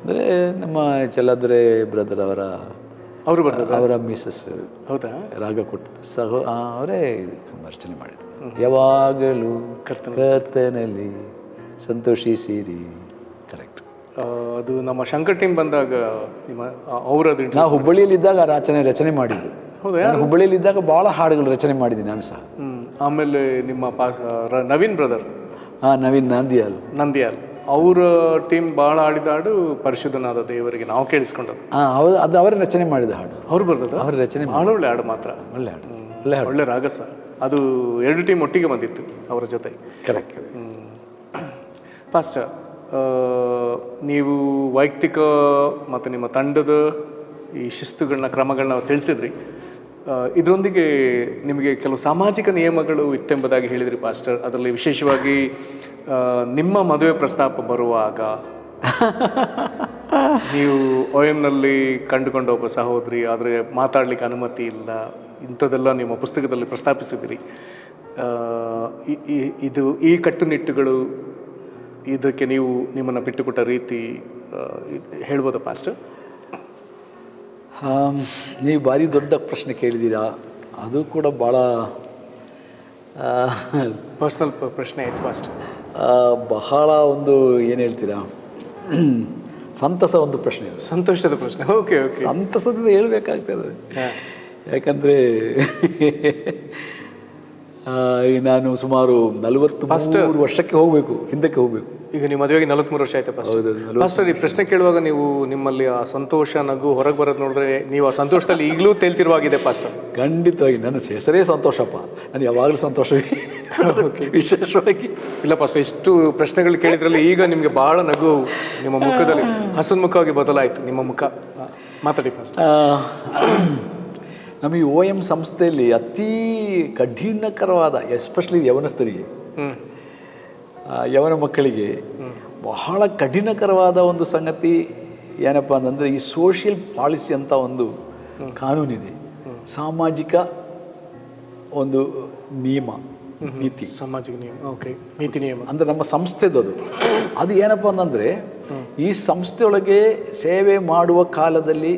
ಅಂದರೆ ನಮ್ಮ ಚೆಲ್ಲದ್ರೆ ಬ್ರದರ್ ಅವರ ಮಿಸಸ್ ಹೌದಾ ರಾಗ ಕೊಟ್ಟು ಅವರೇ ರಚನೆ ಮಾಡಿದ್ರು. ಯಾವಾಗಲೂ ಕರ್ತನಲ್ಲಿ ಸಂತೋಷಿಸಿರಿ. ಕರೆಕ್ಟ್. ಅದು ನಮ್ಮ ಶಂಕರ್ ಟೀಮ್ ಬಂದಾಗ ಅವರದು ನಾವು ಹುಬ್ಬಳ್ಳಿಯಲ್ಲಿದ್ದಾಗ ರಚನೆ ಮಾಡಿದ್ದು. ನಾನು ಹುಬ್ಬಳ್ಳಿಯಲ್ಲಿದ್ದಾಗ ಭಾಳ ಹಾಡುಗಳು ರಚನೆ ಮಾಡಿದ್ದೀನಿ ನಾನು ಸಹ. ಆಮೇಲೆ ನಿಮ್ಮ ನವೀನ್ ಬ್ರದರ್, ನವೀನ್ ನಂದಿಯಾಲ್ ಅವರ ಟೀಮ್ ಭಾಳ ಆಡಿದ ಹಾಡು ಪರಿಶುದ್ಧನಾದ ದೇವರಿಗೆ ನಾವು ಕೇಳಿಸ್ಕೊಂಡದ್ದು. ಅದು ಅವರೇ ರಚನೆ ಮಾಡಿದ ಹಾಡು. ಅವ್ರು ಬರ್ತದ, ಅವ್ರ ರಚನೆ ಭಾಳ ಒಳ್ಳೆ ಹಾಡು, ಮಾತ್ರ ಒಳ್ಳೆ ಹಾಡು, ಒಳ್ಳೆ ರಾಗಸ. ಅದು 2 ಟೀಮ್ ಒಟ್ಟಿಗೆ ಬಂದಿತ್ತು ಅವರ ಜೊತೆ. ಕರೆಕ್ಟ್. ಪಾಸ್ಟರ್, ನೀವು ವೈಯಕ್ತಿಕ ಮತ್ತು ನಿಮ್ಮ ತಂಡದ ಈ ಶಿಸ್ತುಗಳನ್ನ ಕ್ರಮಗಳನ್ನ ತಿಳಿಸಿದ್ರಿ. ಇದರೊಂದಿಗೆ ನಿಮಗೆ ಕೆಲವು ಸಾಮಾಜಿಕ ನಿಯಮಗಳು ಇತ್ತೆಂಬುದಾಗಿ ಹೇಳಿದ್ರಿ ಪಾಸ್ಟರ್. ಅದರಲ್ಲಿ ವಿಶೇಷವಾಗಿ ನಿಮ್ಮ ಮದುವೆ ಪ್ರಸ್ತಾಪ ಬರುವಾಗ ನೀವು OM-ನಲ್ಲಿ ಕಂಡುಕೊಂಡ ಒಬ್ಬ ಸಹೋದರಿ, ಆದರೆ ಮಾತಾಡಲಿಕ್ಕೆ ಅನುಮತಿ ಇಲ್ಲ, ಇಂಥದ್ದೆಲ್ಲ ನಿಮ್ಮ ಪುಸ್ತಕದಲ್ಲಿ ಪ್ರಸ್ತಾಪಿಸಿದಿರಿ. ಈ ಕಟ್ಟುನಿಟ್ಟುಗಳು, ಇದಕ್ಕೆ ನಿಮ್ಮನ್ನು ಬಿಟ್ಟುಕೊಟ್ಟ ರೀತಿ ಹೇಳ್ಬೋದಾ ಪಾಸ್ಟರ್? ನೀವು ಭಾರಿ ದೊಡ್ಡ ಪ್ರಶ್ನೆ ಕೇಳಿದ್ದೀರಾ. ಅದು ಕೂಡ ಭಾಳ ಪರ್ಸನಲ್ ಪ್ರಶ್ನೆ ಆಯ್ತು ಪಾಸ್ಟರ್. ಬಹಳ ಒಂದು ಏನು ಹೇಳ್ತೀರಾ, ಸಂತಸ ಒಂದು ಪ್ರಶ್ನೆ, ಸಂತೋಷದ ಪ್ರಶ್ನೆ. ಓಕೆ, ಸಂತಸದಿಂದ ಹೇಳ್ಬೇಕಾಗ್ತದೆ. ಯಾಕಂದರೆ ನಾನು ಸುಮಾರು 43 ವರ್ಷಕ್ಕೆ ಹಿಂದಕ್ಕೆ ಹೋಗಬೇಕು. ಈಗ ನೀವು ಮದುವೆಗೆ 43 ವರ್ಷ ಆಯ್ತು ಪಾಸ್ಟರ್. ಈ ಪ್ರಶ್ನೆ ಕೇಳುವಾಗ ನೀವು ನಿಮ್ಮಲ್ಲಿ ಆ ಸಂತೋಷ, ನಗು ಹೊರಗೆ ಬರೋದು ನೋಡಿದ್ರೆ ನೀವು ಆ ಸಂತೋಷದಲ್ಲಿ ಈಗಲೂ ತೇಲ್ತಿರುವಾಗಿದೆ ಪಾಸ್ಟರ್. ಖಂಡಿತವಾಗಿ ನನ್ನ ಹೆಸರೇ ಸಂತೋಷಪ್ಪ, ನಾನು ಯಾವಾಗಲೂ ಸಂತೋಷವೇ. ವಿಶೇಷವಾಗಿ ಇಲ್ಲ ಪಾಸ್ಟರ್, ಇಷ್ಟು ಪ್ರಶ್ನೆಗಳು ಕೇಳಿದ್ರಲ್ಲಿ ಈಗ ನಿಮಗೆ ಭಾಳ ನಗು ನಿಮ್ಮ ಮುಖದಲ್ಲಿ ಹಸನ್ಮುಖವಾಗಿ ಬದಲಾಯಿತು ನಿಮ್ಮ ಮುಖ. ಮಾತಾಡಿ ಪಾಸ್ಟರ್. ನಮ್ಮ ಈ OM ಸಂಸ್ಥೆಯಲ್ಲಿ ಅತೀ ಕಠಿಣಕರವಾದ, ಎಸ್ಪೆಷಲಿ ಯವನಸ್ಥರಿಗೆ, ಯವನ ಮಕ್ಕಳಿಗೆ ಬಹಳ ಕಠಿಣಕರವಾದ ಒಂದು ಸಂಗತಿ ಏನಪ್ಪ ಅಂತಂದರೆ, ಈ ಸೋಷಿಯಲ್ ಪಾಲಿಸಿ ಅಂತ ಒಂದು ಕಾನೂನಿದೆ, ಸಾಮಾಜಿಕ ಒಂದು ನಿಯಮ, ನೀತಿ, ಸಾಮಾಜಿಕ ನಿಯಮ. ಓಕೆ, ನೀತಿ ನಿಯಮ ಅಂದರೆ ನಮ್ಮ ಸಂಸ್ಥೆದು ಅದು ಏನಪ್ಪ ಅಂತಂದರೆ, ಈ ಸಂಸ್ಥೆಯೊಳಗೆ ಸೇವೆ ಮಾಡುವ ಕಾಲದಲ್ಲಿ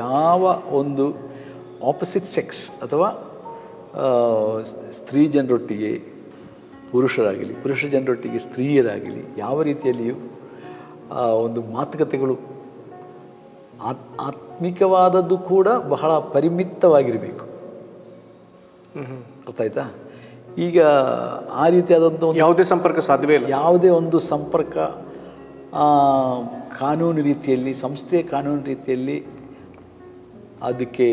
ಯಾವ ಒಂದು ಆಪೋಸಿಟ್ ಸೆಕ್ಸ್ ಅಥವಾ ಸ್ತ್ರೀ ಜನರೊಟ್ಟಿಗೆ ಪುರುಷರಾಗಲಿ, ಪುರುಷ ಜನರೊಟ್ಟಿಗೆ ಸ್ತ್ರೀಯರಾಗಲಿ ಯಾವ ರೀತಿಯಲ್ಲಿಯೂ ಒಂದು ಮಾತುಕತೆಗಳು ಆತ್ಮಿಕವಾದದ್ದು ಕೂಡ ಬಹಳ ಪರಿಮಿತವಾಗಿರಬೇಕು. ಅರ್ಥ ಆಯ್ತಾ? ಈಗ ಆ ರೀತಿಯಾದಂಥ ಯಾವುದೇ ಸಂಪರ್ಕ ಸಾಧ್ಯವೇ ಇಲ್ಲ. ಯಾವುದೇ ಒಂದು ಸಂಪರ್ಕ ಕಾನೂನು ರೀತಿಯಲ್ಲಿ, ಸಂಸ್ಥೆಯ ಕಾನೂನು ರೀತಿಯಲ್ಲಿ ಅದಕ್ಕೆ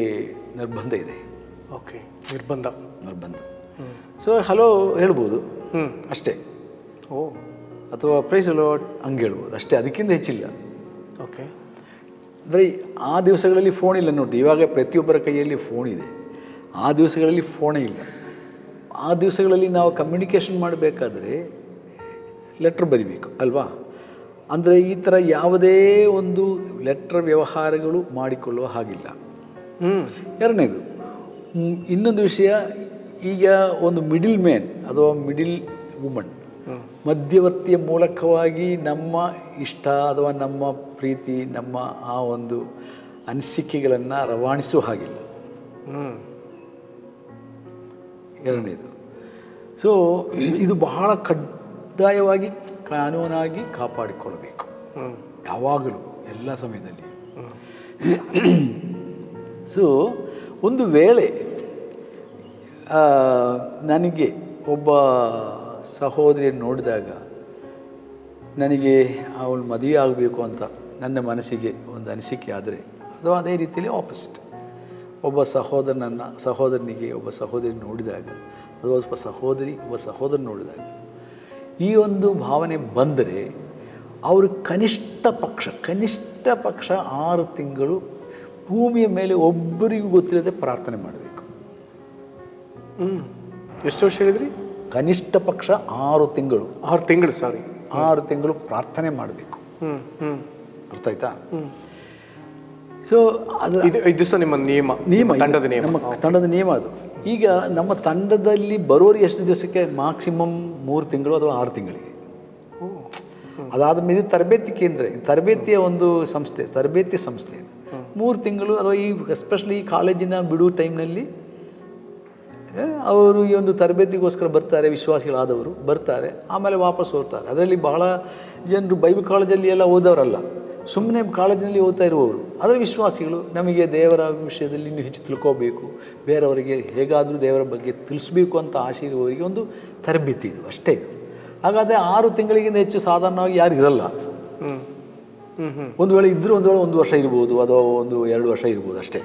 ನಿರ್ಬಂಧ ಇದೆ. ಓಕೆ, ನಿರ್ಬಂಧ. ಸೊ ಹಲೋ ಹೇಳ್ಬೋದು ಅಷ್ಟೇ. ಓ, ಅಥವಾ ಪ್ರೈಸ್ ಹಲೋ ಹಂಗೆ ಹೇಳ್ಬೋದು ಅಷ್ಟೇ, ಅದಕ್ಕಿಂತ ಹೆಚ್ಚಿಲ್ಲ. ಓಕೆ. ಅಂದರೆ ಆ ದಿವಸಗಳಲ್ಲಿ ಫೋನ್ ಇಲ್ಲ ನೋಡಿ. ಇವಾಗ ಪ್ರತಿಯೊಬ್ಬರ ಕೈಯಲ್ಲಿ ಫೋನ್ ಇದೆ. ಆ ದಿವಸಗಳಲ್ಲಿ ಫೋನೇ ಇಲ್ಲ. ಆ ದಿವಸಗಳಲ್ಲಿ ನಾವು ಕಮ್ಯುನಿಕೇಷನ್ ಮಾಡಬೇಕಾದ್ರೆ ಲೆಟ್ರ್ ಬರಿಬೇಕು ಅಲ್ವಾ? ಅಂದರೆ ಈ ಥರ ಯಾವುದೇ ಒಂದು ಲೆಟ್ರ್ ವ್ಯವಹಾರಗಳು ಮಾಡಿಕೊಳ್ಳುವ ಹಾಗಿಲ್ಲ. ಎರಡನೇದು, ಇನ್ನೊಂದು ವಿಷಯ, ಈಗ ಒಂದು ಮಿಡಿಲ್ ಮ್ಯಾನ್ ಅಥವಾ ಮಿಡಿಲ್ ವುಮನ್ ಮಧ್ಯವರ್ತಿಯ ಮೂಲಕವಾಗಿ ನಮ್ಮ ಇಷ್ಟ ಅಥವಾ ನಮ್ಮ ಪ್ರೀತಿ, ನಮ್ಮ ಆ ಒಂದು ಅನಿಸಿಕೆಗಳನ್ನು ರವಾನಿಸುವ ಹಾಗಿಲ್ಲ. ಎರಡನೇದು. ಸೊ ಇದು ಬಹಳ ಕಡ್ಡಾಯವಾಗಿ ಕಾನೂನಾಗಿ ಕಾಪಾಡಿಕೊಳ್ಳಬೇಕು ಯಾವಾಗಲೂ, ಎಲ್ಲ ಸಮಯದಲ್ಲಿ. ಸೊ ಒಂದು ವೇಳೆ ನನಗೆ ಒಬ್ಬ ಸಹೋದರಿಯನ್ನು ನೋಡಿದಾಗ ನನಗೆ ಅವಳು ಮದುವೆ ಆಗಬೇಕು ಅಂತ ನನ್ನ ಮನಸ್ಸಿಗೆ ಒಂದು ಅನಿಸಿಕೆ ಆದರೆ, ಅಥವಾ ಅದೇ ರೀತಿಯಲ್ಲಿ ಆಪೋಸಿಟ್ ಒಬ್ಬ ಸಹೋದರನಿಗೆ ಒಬ್ಬ ಸಹೋದರಿ ನೋಡಿದಾಗ, ಅಥವಾ ಒಬ್ಬ ಸಹೋದರ ನೋಡಿದಾಗ ಈ ಒಂದು ಭಾವನೆ ಬಂದರೆ ಅವರು ಕನಿಷ್ಠ ಪಕ್ಷ 6 ತಿಂಗಳು ಭೂಮಿಯ ಮೇಲೆ ಒಬ್ಬರಿಗೂ ಗೊತ್ತಿಲ್ಲದೆ ಪ್ರಾರ್ಥನೆ ಮಾಡಬೇಕು. ಎಷ್ಟು ವರ್ಷ ಹೇಳಿದ್ರಿ? ಕನಿಷ್ಠ ಪಕ್ಷ 6 ತಿಂಗಳು. 6 ತಿಂಗಳು ಪ್ರಾರ್ಥನೆ ಮಾಡಬೇಕು. ಅರ್ಥ ಆಯ್ತಾ? ಸೊ ಅದು ದಿವಸ ನಿಮ್ಮ ತಂಡದ ನಿಯಮ, ನಮ್ಮ ತಂಡದ ನಿಯಮ ಅದು. ಈಗ ನಮ್ಮ ತಂಡದಲ್ಲಿ ಬರೋರು ಎಷ್ಟು ದಿವಸಕ್ಕೆ? ಮ್ಯಾಕ್ಸಿಮಮ್ 3 ತಿಂಗಳು ಅಥವಾ 6 ತಿಂಗಳಿಗೆ. ಅದಾದ ಮೇಲೆ ತರಬೇತಿ ಕೇಂದ್ರ, ತರಬೇತಿಯ ಒಂದು ಸಂಸ್ಥೆ, ತರಬೇತಿ ಸಂಸ್ಥೆ 3 ತಿಂಗಳು. ಅಥವಾ ಈ ಎಸ್ಪೆಷಲಿ ಈ ಕಾಲೇಜಿನ ಬಿಡುವ ಟೈಮ್ನಲ್ಲಿ ಅವರು ಈ ಒಂದು ತರಬೇತಿಗೋಸ್ಕರ ಬರ್ತಾರೆ, ವಿಶ್ವಾಸಿಗಳಾದವರು ಬರ್ತಾರೆ, ಆಮೇಲೆ ವಾಪಸ್ ಹೋಗ್ತಾರೆ. ಅದರಲ್ಲಿ ಬಹಳ ಜನರು ಬೈಬಲ್ ಕಾಲೇಜಲ್ಲಿ ಎಲ್ಲ ಓದೋರಲ್ಲ, ಸುಮ್ಮನೆ ಕಾಲೇಜಿನಲ್ಲಿ ಓದ್ತಾ ಇರುವವರು. ಆದರೆ ವಿಶ್ವಾಸಿಗಳು, ನಮಗೆ ದೇವರ ವಿಷಯದಲ್ಲಿ ಇನ್ನೂ ಹೆಚ್ಚು ತಿಳ್ಕೋಬೇಕು, ಬೇರೆಯವರಿಗೆ ಹೇಗಾದರೂ ದೇವರ ಬಗ್ಗೆ ತಿಳಿಸ್ಬೇಕು ಅಂತ ಆಸೆ ಇರುವವರಿಗೆ ಒಂದು ತರಬೇತಿ ಇದು, ಅಷ್ಟೇ ಇದು. ಹಾಗಾದರೆ 6 ತಿಂಗಳಿಗಿಂತ ಹೆಚ್ಚು ಸಾಧಾರಣವಾಗಿ ಯಾರು ಇರಲ್ಲ. ಒಂದು ವೇಳೆ ಇದ್ದರೂ ಒಂದು ವೇಳೆ 1 ವರ್ಷ ಇರ್ಬೋದು, ಅಥವಾ 1-2 ವರ್ಷ ಇರ್ಬೋದು ಅಷ್ಟೇ.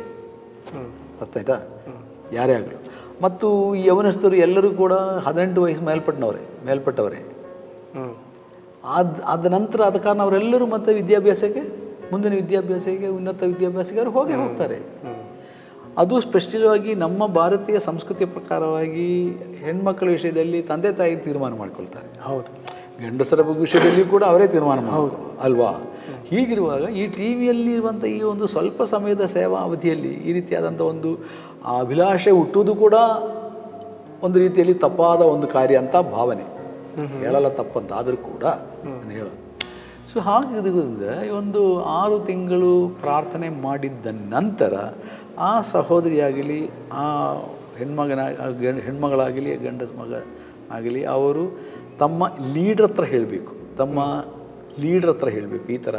ಅರ್ಥ ಆಯ್ತಾ? ಯಾರೇ ಆಗಲಿ. ಮತ್ತು ಈ ಯವನಸ್ಥರು ಎಲ್ಲರೂ ಕೂಡ 18 ವಯಸ್ಸು ಮೇಲ್ಪಟ್ಟವರೇ. ಅದ ನಂತರ ಆದ ಕಾರಣ ಅವರೆಲ್ಲರೂ ಮತ್ತೆ ಮುಂದಿನ ವಿದ್ಯಾಭ್ಯಾಸಕ್ಕೆ, ಉನ್ನತ ವಿದ್ಯಾಭ್ಯಾಸಕ್ಕೆ ಅವರು ಹೋಗ್ತಾರೆ. ಅದು ಸ್ಪೆಷಲಾಗಿ ನಮ್ಮ ಭಾರತೀಯ ಸಂಸ್ಕೃತಿಯ ಪ್ರಕಾರವಾಗಿ ಹೆಣ್ಮಕ್ಕಳ ವಿಷಯದಲ್ಲಿ ತಂದೆ ತಾಯಿ ತೀರ್ಮಾನ ಮಾಡ್ಕೊಳ್ತಾರೆ. ಹೌದು. ಗಂಡಸರ ವಿಷಯದಲ್ಲಿ ಕೂಡ ಅವರೇ ತೀರ್ಮಾನ ಮಾಡೋದು ಅಲ್ವಾ? ಹೀಗಿರುವಾಗ ಈ ಟಿ ವಿಯಲ್ಲಿ ಇರುವಂಥ ಈ ಒಂದು ಸ್ವಲ್ಪ ಸಮಯದ ಸೇವಾ ಅವಧಿಯಲ್ಲಿ ಈ ರೀತಿಯಾದಂಥ ಒಂದು ಅಭಿಲಾಷೆ ಹುಟ್ಟುವುದು ಕೂಡ ಒಂದು ರೀತಿಯಲ್ಲಿ ತಪ್ಪಾದ ಒಂದು ಕಾರ್ಯ ಅಂತ ಭಾವನೆ. ಹೇಳಲ್ಲ ತಪ್ಪಂತ, ಆದರೂ ಕೂಡ ನಾನು ಹೇಳೋದು. ಸೊ ಹಾಗಿದ್ದರಿಂದ ಒಂದು 6 ತಿಂಗಳು ಪ್ರಾರ್ಥನೆ ಮಾಡಿದ್ದ ನಂತರ ಆ ಸಹೋದರಿಯಾಗಲಿ, ಆ ಹೆಣ್ಮಗಳಾಗಲಿ, ಗಂಡಸ ಮಗ ಆಗಲಿ, ಅವರು ತಮ್ಮ ಲೀಡ್ರ್ ಹತ್ರ ಹೇಳಬೇಕು, ಈ ಥರ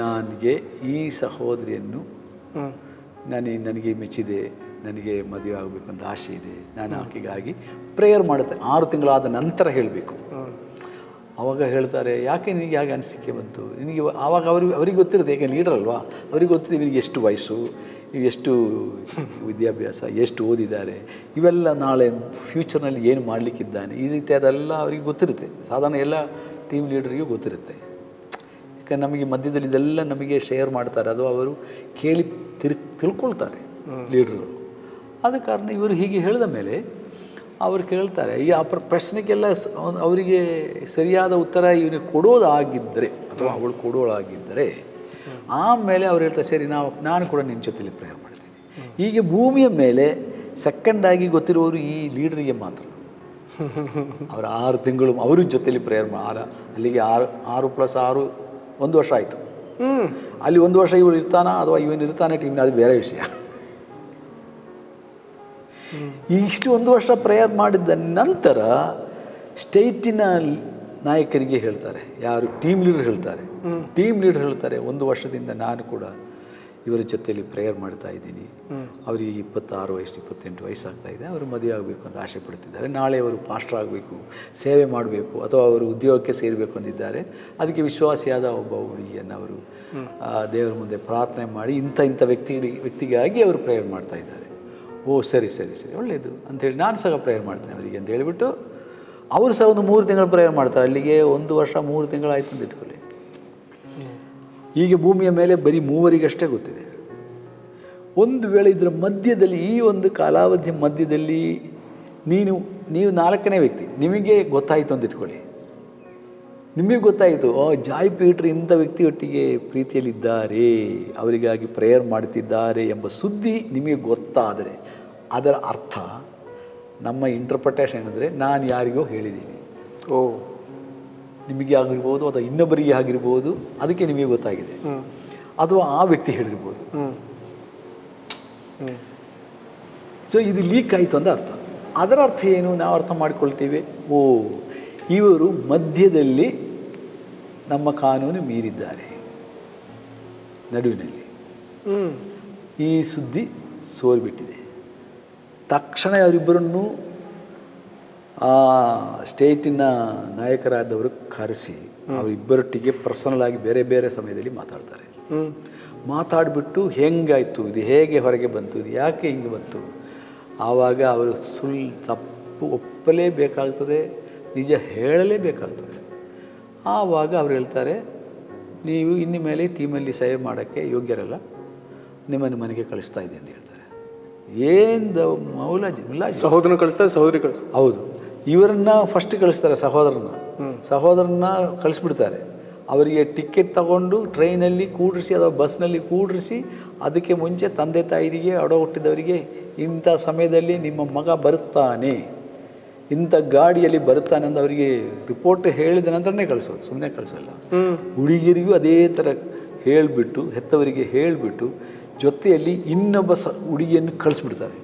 ನನಗೆ ಈ ಸಹೋದರಿಯನ್ನು ನನಗೆ ಮೆಚ್ಚಿದೆ, ನನಗೆ ಮದುವೆ ಆಗಬೇಕು ಅಂತ ಆಸೆ ಇದೆ, ನಾನು ಆಕೆಗಾಗಿ ಪ್ರೇಯರ್ ಮಾಡುತ್ತೆ. 6 ತಿಂಗಳಾದ ನಂತರ ಹೇಳಬೇಕು. ಆವಾಗ ಹೇಳ್ತಾರೆ, ಯಾಕೆ ನಿನಗೆ ಹಾಗೆ ಅನಿಸಿಕೆ ಬಂತು ನಿನಗೆ? ಆವಾಗ ಅವ್ರಿಗೆ ಗೊತ್ತಿರುತ್ತೆ, ಈಗ ಲೀಡರ್ ಅಲ್ವಾ, ಅವ್ರಿಗೆ ಗೊತ್ತಿದೆ ನಿನಗೆ ಎಷ್ಟು ವಯಸ್ಸು, ಎಷ್ಟು ವಿದ್ಯಾಭ್ಯಾಸ, ಎಷ್ಟು ಓದಿದ್ದಾರೆ, ಇವೆಲ್ಲ ನಾಳೆ ಫ್ಯೂಚರ್ನಲ್ಲಿ ಏನು ಮಾಡಲಿಕ್ಕಿದ್ದಾನೆ, ಈ ರೀತಿಯಾದೆಲ್ಲ ಅವರಿಗೆ ಗೊತ್ತಿರುತ್ತೆ. ಸಾಧಾರಣ ಎಲ್ಲ ಟೀಮ್ ಲೀಡರಿಗೂ ಗೊತ್ತಿರುತ್ತೆ. ಯಾಕಂದ್ರೆ ನಮಗೆ ಮಧ್ಯದಲ್ಲಿ ಇದೆಲ್ಲ ನಮಗೆ ಶೇರ್ ಮಾಡ್ತಾರೆ, ಅದು ಅವರು ಕೇಳಿ ತಿಳ್ಕೊಳ್ತಾರೆ ಲೀಡ್ರುಗಳು. ಆದ ಕಾರಣ ಇವರು ಹೀಗೆ ಹೇಳಿದ ಮೇಲೆ ಅವರು ಕೇಳ್ತಾರೆ. ಈ ಪ್ರಶ್ನೆಗೆಲ್ಲ ಅವರಿಗೆ ಸರಿಯಾದ ಉತ್ತರ ಇವನಿಗೆ ಕೊಡೋದಾಗಿದ್ದರೆ ಅಥವಾ ಅವಳು ಕೊಡೋಳಾಗಿದ್ದರೆ ಆಮೇಲೆ ಅವ್ರು ಹೇಳ್ತಾರೆ, ಸರಿ ನಾನು ಕೂಡ ನಿನ್ನ ಜೊತೆಲಿ ಪ್ರೇಯರ್ ಮಾಡ್ತೀನಿ. ಹೀಗೆ ಭೂಮಿಯ ಮೇಲೆ ಸೆಕೆಂಡಾಗಿ ಗೊತ್ತಿರುವವರು ಈ ಲೀಡ್ರಿಗೆ ಮಾತ್ರ. ಅವರ 6 ತಿಂಗಳು ಅವರು ಜೊತೆಲಿ ಪ್ರೇಯರ್ ಅಲ್ಲಿಗೆ 6+6 1 ವರ್ಷ ಆಯಿತು. ಅಲ್ಲಿ 1 ವರ್ಷ ಇವಳು ಇರ್ತಾನ ಅಥವಾ ಇವನು ಇರ್ತಾನೆ ಟೀಮ್ನ, ಅದು ಬೇರೆ ವಿಷಯ. ಇಷ್ಟು 1 ವರ್ಷ ಪ್ರೇಯರ್ ಮಾಡಿದ ನಂತರ ಸ್ಟೇಟಿನ ನಾಯಕರಿಗೆ ಹೇಳ್ತಾರೆ, ಯಾರು ಟೀಮ್ ಲೀಡರ್ ಹೇಳ್ತಾರೆ, ಟೀಮ್ ಲೀಡರ್ ಹೇಳ್ತಾರೆ 1 ವರ್ಷದಿಂದ ನಾನು ಕೂಡ ಇವರ ಜೊತೆಯಲ್ಲಿ ಪ್ರೇಯರ್ ಮಾಡ್ತಾ ಇದ್ದೀನಿ. ಅವರಿಗೆ 26 ವಯಸ್ಸು 28 ವಯಸ್ಸಾಗ್ತಾ ಇದೆ. ಅವರು ಮದುವೆ ಆಗಬೇಕು ಅಂತ ಆಸೆ ಪಡ್ತಿದ್ದಾರೆ. ನಾಳೆ ಅವರು ಪಾಸ್ಟರ್ ಆಗಬೇಕು, ಸೇವೆ ಮಾಡಬೇಕು, ಅಥವಾ ಅವರು ಉದ್ಯೋಗಕ್ಕೆ ಸೇರಬೇಕು ಅಂದಿದ್ದಾರೆ. ಅದಕ್ಕೆ ವಿಶ್ವಾಸಿಯಾದ ಒಬ್ಬ ಹುಡುಗಿಯನ್ನು ಅವರು ದೇವರ ಮುಂದೆ ಪ್ರಾರ್ಥನೆ ಮಾಡಿ ಇಂಥ ವ್ಯಕ್ತಿಗಾಗಿ ಅವರು ಪ್ರೇಯರ್ ಮಾಡ್ತಾ ಇದ್ದಾರೆ. ಓ ಸರಿ ಸರಿ ಸರಿ ಒಳ್ಳೆಯದು ಅಂಥೇಳಿ ನಾನು ಸಹ ಪ್ರೇಯರ್ ಮಾಡ್ತೇನೆ ಅವರಿಗೆ ಅಂತ ಹೇಳಿಬಿಟ್ಟು ಅವರು ಸಹ ಒಂದು 3 ತಿಂಗಳು ಪ್ರೇಯರ್ ಮಾಡ್ತಾರೆ. ಅಲ್ಲಿಗೆ 1 ವರ್ಷ 3 ತಿಂಗಳಾಯಿತು ಅಂತ ಇಟ್ಕೊಳ್ಳಿ. ಈಗ ಭೂಮಿಯ ಮೇಲೆ ಬರೀ 3 ಗೊತ್ತಿದೆ. ಒಂದು ವೇಳೆ ಇದರ ಮಧ್ಯದಲ್ಲಿ, ಈ ಒಂದು ಕಾಲಾವಧಿಯ ಮಧ್ಯದಲ್ಲಿ ನೀವು 4ನೇ ವ್ಯಕ್ತಿ, ನಿಮಗೆ ಗೊತ್ತಾಯಿತು ಅಂತ ಇಟ್ಕೊಳ್ಳಿ. ನಿಮಗೆ ಗೊತ್ತಾಯಿತು, ಜಾಯ್ ಪೀಟ್ರ್ ಇಂಥ ವ್ಯಕ್ತಿಯೊಟ್ಟಿಗೆ ಪ್ರೀತಿಯಲ್ಲಿದ್ದಾರೆ, ಅವರಿಗಾಗಿ ಪ್ರೇಯರ್ ಮಾಡ್ತಿದ್ದಾರೆ ಎಂಬ ಸುದ್ದಿ ನಿಮಗೆ ಗೊತ್ತಾದರೆ ಅದರ ಅರ್ಥ, ನಮ್ಮ ಇಂಟರ್ಪ್ರಿಟೇಷನ್ ಏನಂದರೆ ನಾನು ಯಾರಿಗೋ ಹೇಳಿದ್ದೀನಿ. ನಿಮಗೆ ಆಗಿರ್ಬೋದು ಅಥವಾ ಇನ್ನೊಬ್ಬರಿಗೆ ಆಗಿರ್ಬೋದು, ಅದಕ್ಕೆ ನಿಮಗೆ ಗೊತ್ತಾಗಿದೆ, ಅಥವಾ ಆ ವ್ಯಕ್ತಿ ಹೇಳಿರ್ಬೋದು. ಸೊ ಇದು ಲೀಕ್ ಆಯಿತು ಅಂತ ಅರ್ಥ. ಅದರ ಅರ್ಥ ಏನು ನಾವು ಅರ್ಥ ಮಾಡಿಕೊಳ್ತೀವಿ, ಇವರು ಮಧ್ಯದಲ್ಲಿ ನಮ್ಮ ಕಾನೂನು ಮೀರಿದ್ದಾರೆ, ನಡುವಿನಲ್ಲಿ ಈ ಸುದ್ದಿ ಸೋರಿಬಿಟ್ಟಿದೆ. ತಕ್ಷಣ ಅವರಿಬ್ಬರನ್ನು ಆ ಸ್ಟೇಟಿನ ನಾಯಕರಾದವರು ಕರೆಸಿ ಅವರಿಬ್ಬರೊಟ್ಟಿಗೆ ಪರ್ಸನಲ್ ಆಗಿ ಬೇರೆ ಬೇರೆ ಸಮಯದಲ್ಲಿ ಮಾತಾಡ್ತಾರೆ. ಮಾತಾಡಿಬಿಟ್ಟು ಹೆಂಗಾಯಿತು, ಇದು ಹೇಗೆ ಹೊರಗೆ ಬಂತು, ಇದು ಯಾಕೆ ಹಿಂಗೆ ಬಂತು, ಆವಾಗ ಅವರು ತಪ್ಪು ಒಪ್ಪಲೇಬೇಕಾಗ್ತದೆ, ನಿಜ ಹೇಳಲೇಬೇಕಾಗ್ತದೆ. ಆವಾಗ ಅವ್ರು ಹೇಳ್ತಾರೆ, ನೀವು ಇನ್ನು ಮೇಲೆ ಟೀಮಲ್ಲಿ ಸೇವೆ ಮಾಡೋಕ್ಕೆ ಯೋಗ್ಯರಲ್ಲ, ನಿಮ್ಮನ್ನು ಮನೆಗೆ ಕಳಿಸ್ತಾ ಇದೆ ಅಂತ ಹೇಳ್ತಾರೆ. ಏನು ಸಹೋದರನ ಕಳಿಸ್ತಾರೆ, ಸಹೋದರಿ ಕಳಿಸ್ತಾರೆ. ಹೌದು, ಇವರನ್ನ ಫಸ್ಟ್ ಕಳಿಸ್ತಾರೆ, ಸಹೋದರನ್ನ ಕಳಿಸ್ಬಿಡ್ತಾರೆ. ಅವರಿಗೆ ಟಿಕೆಟ್ ತಗೊಂಡು ಟ್ರೈನಲ್ಲಿ ಕೂಡಿಸಿ ಅಥವಾ ಬಸ್ನಲ್ಲಿ ಕೂಡಿಸಿ, ಅದಕ್ಕೆ ಮುಂಚೆ ತಂದೆ ತಾಯಿರಿಗೆ ಅಡ ಹುಟ್ಟಿದವರಿಗೆ ಇಂಥ ಸಮಯದಲ್ಲಿ ನಿಮ್ಮ ಮಗ ಬರುತ್ತಾನೆ, ಇಂಥ ಗಾಡಿಯಲ್ಲಿ ಬರುತ್ತಾನೆ ಅಂತ ಅವರಿಗೆ ರಿಪೋರ್ಟ್ ಹೇಳಿದ ನಂತರನೇ ಕಳಿಸೋದು, ಸುಮ್ಮನೆ ಕಳಿಸಲ್ಲ. ಹುಡುಗಿಯರಿಗೂ ಅದೇ ಥರ ಹೇಳಿಬಿಟ್ಟು, ಹೆತ್ತವರಿಗೆ ಹೇಳಿಬಿಟ್ಟು ಜೊತೆಯಲ್ಲಿ ಇನ್ನೊಬ್ಬ ಹುಡುಗಿಯನ್ನು ಕಳಿಸ್ಬಿಡ್ತಾರೆ.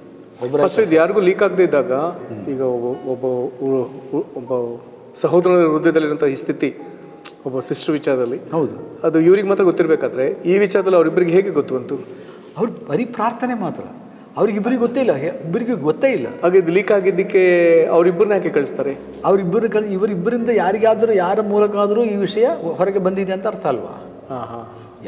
ಇದು ಯಾರಿಗೂ ಲೀಕ್ ಆಗದೆ ಇದ್ದಾಗ, ಈಗ ಒಬ್ಬ ಸಹೋದರನ ಹೃದಯದಲ್ಲಿರುವಂಥ ಈ ಸ್ಥಿತಿ ಒಬ್ಬ ಸಿಸ್ಟರ್ ವಿಚಾರದಲ್ಲಿ, ಹೌದು, ಅದು ಇವ್ರಿಗೆ ಮಾತ್ರ ಗೊತ್ತಿರಬೇಕಾದ್ರೆ ಈ ವಿಚಾರದಲ್ಲಿ ಅವರಿಬ್ಬರಿಗೆ ಹೇಗೆ ಗೊತ್ತು ಬಂತು? ಅವ್ರು ಬರೀ ಪ್ರಾರ್ಥನೆ ಮಾತ್ರ, ಅವ್ರಿಗಿಬ್ಬರಿಗೆ ಗೊತ್ತೇ ಇಲ್ಲ, ಇಬ್ಬರಿಗೂ ಗೊತ್ತೇ ಇಲ್ಲ. ಹಾಗೆ ಇದು ಲೀಕ್ ಆಗಿದ್ದಕ್ಕೆ ಅವರಿಬ್ಬರನ್ನ ಯಾಕೆ ಕಳಿಸ್ತಾರೆ? ಇವರಿಬ್ಬರಿಂದ ಯಾರಿಗಾದರೂ, ಯಾರ ಮೂಲಕ ಆದರೂ ಈ ವಿಷಯ ಹೊರಗೆ ಬಂದಿದೆ ಅಂತ ಅರ್ಥ ಅಲ್ವಾ?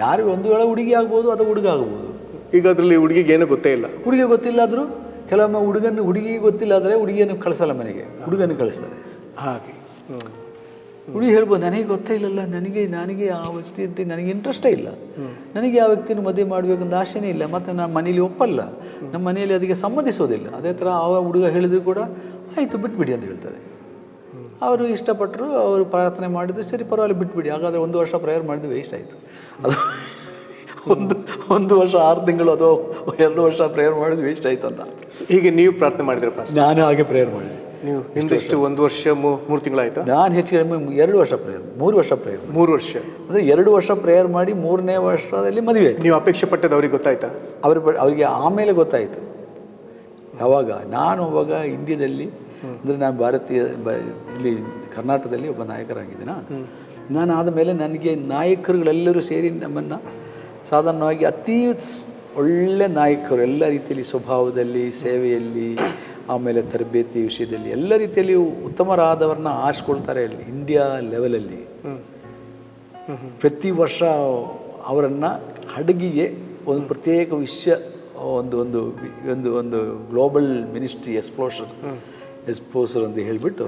ಯಾರಿಗೆ ಒಂದು ವೇಳೆ ಹುಡುಗಿ ಆಗ್ಬೋದು ಅಥವಾ ಹುಡುಗ ಆಗ್ಬೋದು. ಈಗ ಅದರಲ್ಲಿ ಹುಡುಗಿಗೆ ಏನೂ ಗೊತ್ತೇ ಇಲ್ಲ, ಹುಡುಗಿಗೆ ಗೊತ್ತಿಲ್ಲ ಆದರೂ ಕೆಲವೊಮ್ಮೆ ಹುಡುಗಿಗೆ ಗೊತ್ತಿಲ್ಲ ಆದರೆ ಹುಡುಗಿಯನ್ನು ಕಳಿಸಲ್ಲ ಮನೆಗೆ, ಹುಡುಗನ್ನು ಕಳಿಸ್ತಾರೆ. ಹಾಗೆ ಹುಡುಗಿ ಹೇಳ್ಬೋದು, ನನಗೆ ಗೊತ್ತೇ ಇಲ್ಲಲ್ಲ, ನನಗೆ ಆ ವ್ಯಕ್ತಿ ನನಗೆ ಇಂಟ್ರೆಸ್ಟೇ ಇಲ್ಲ, ನನಗೆ ಆ ವ್ಯಕ್ತಿನ ಮದುವೆ ಮಾಡಬೇಕಂತ ಆಸೆನೇ ಇಲ್ಲ, ಮತ್ತು ನಮ್ಮ ಮನೇಲಿ ಒಪ್ಪಲ್ಲ, ನಮ್ಮ ಮನೆಯಲ್ಲಿ ಅದಕ್ಕೆ ಸಮ್ಮತಿಸೋದಿಲ್ಲ. ಅದೇ ಥರ ಆ ಹುಡುಗ ಹೇಳಿದ್ರು ಕೂಡ ಆಯಿತು ಬಿಟ್ಬಿಡಿ ಅಂತ ಹೇಳ್ತಾರೆ. ಅವರು ಇಷ್ಟಪಟ್ಟರು, ಅವರು ಪ್ರಾರ್ಥನೆ ಮಾಡಿದ್ರು, ಸರಿ ಪರವಾಗಿಲ್ಲ ಬಿಟ್ಬಿಡಿ. ಹಾಗಾದರೆ 1 ವರ್ಷ ಪ್ರೇಯರ್ ಮಾಡಿದ್ದು ವೇಸ್ಟ್ ಆಯಿತು. ಅದು 1 ವರ್ಷ 6 ತಿಂಗಳು ಅಥವಾ 2 ವರ್ಷ ಪ್ರೇಯರ್ ಮಾಡಿದ್ದು ವೇಸ್ಟ್ ಆಯಿತು ಅಂತ. ಹೀಗೆ ನೀವು ಪ್ರಾರ್ಥನೆ ಮಾಡಿದ್ರಪ್ಪ? ನಾನು ಹಾಗೆ ಪ್ರೇಯರ್ ಮಾಡಿದೆ. ನೀವು ಹಿಂದೆಷ್ಟು 1 ವರ್ಷ 3 ತಿಂಗಳಾಯ್ತಾ? ನಾನು ಹೆಚ್ಚಿಗೆ 2 ವರ್ಷ ಪ್ರೇಯರ್, 3 ವರ್ಷ ಪ್ರೇಯರ್, 3 ವರ್ಷ ಅಂದರೆ 2 ವರ್ಷ ಪ್ರೇಯರ್ ಮಾಡಿ 3ನೇ ವರ್ಷದಲ್ಲಿ ಮದುವೆ ಆಯಿತು. ನೀವು ಅಪೇಕ್ಷೆ ಪಟ್ಟದ್ದು ಅವ್ರಿಗೆ ಗೊತ್ತಾಯ್ತಾ? ಅವರಿಗೆ ಆಮೇಲೆ ಗೊತ್ತಾಯಿತು. ಯಾವಾಗ ನಾನು ಅವಾಗ ಇಂಡಿಯಾದಲ್ಲಿ, ಅಂದರೆ ನಾನು ಇಲ್ಲಿ ಕರ್ನಾಟಕದಲ್ಲಿ ಒಬ್ಬ ನಾಯಕರಾಗಿದ್ದೀನ. ನಾನು ಆದಮೇಲೆ ನನಗೆ ನಾಯಕರುಗಳೆಲ್ಲರೂ ಸೇರಿ ನಮ್ಮನ್ನು ಸಾಧಾರಣವಾಗಿ ಅತಿ ಒಳ್ಳೆ ನಾಯಕರು, ಎಲ್ಲ ರೀತಿಯಲ್ಲಿ ಸ್ವಭಾವದಲ್ಲಿ, ಸೇವೆಯಲ್ಲಿ, ಆಮೇಲೆ ತರಬೇತಿ ವಿಷಯದಲ್ಲಿ ಎಲ್ಲ ರೀತಿಯಲ್ಲಿ ಉತ್ತಮರಾದವ್ರನ್ನ ಆರಿಸ್ಕೊಳ್ತಾರೆ. ಇಂಡಿಯಾ ಲೆವೆಲಲ್ಲಿ ಪ್ರತಿ ವರ್ಷ ಅವರನ್ನು ಹಡಗಿಗೆ ಒಂದು ಪ್ರತ್ಯೇಕ ಒಂದು ಗ್ಲೋಬಲ್ ಮಿನಿಸ್ಟ್ರಿ ಎಕ್ಸ್ಪೋಸರ್ ಅಂತ ಹೇಳಿಬಿಟ್ಟು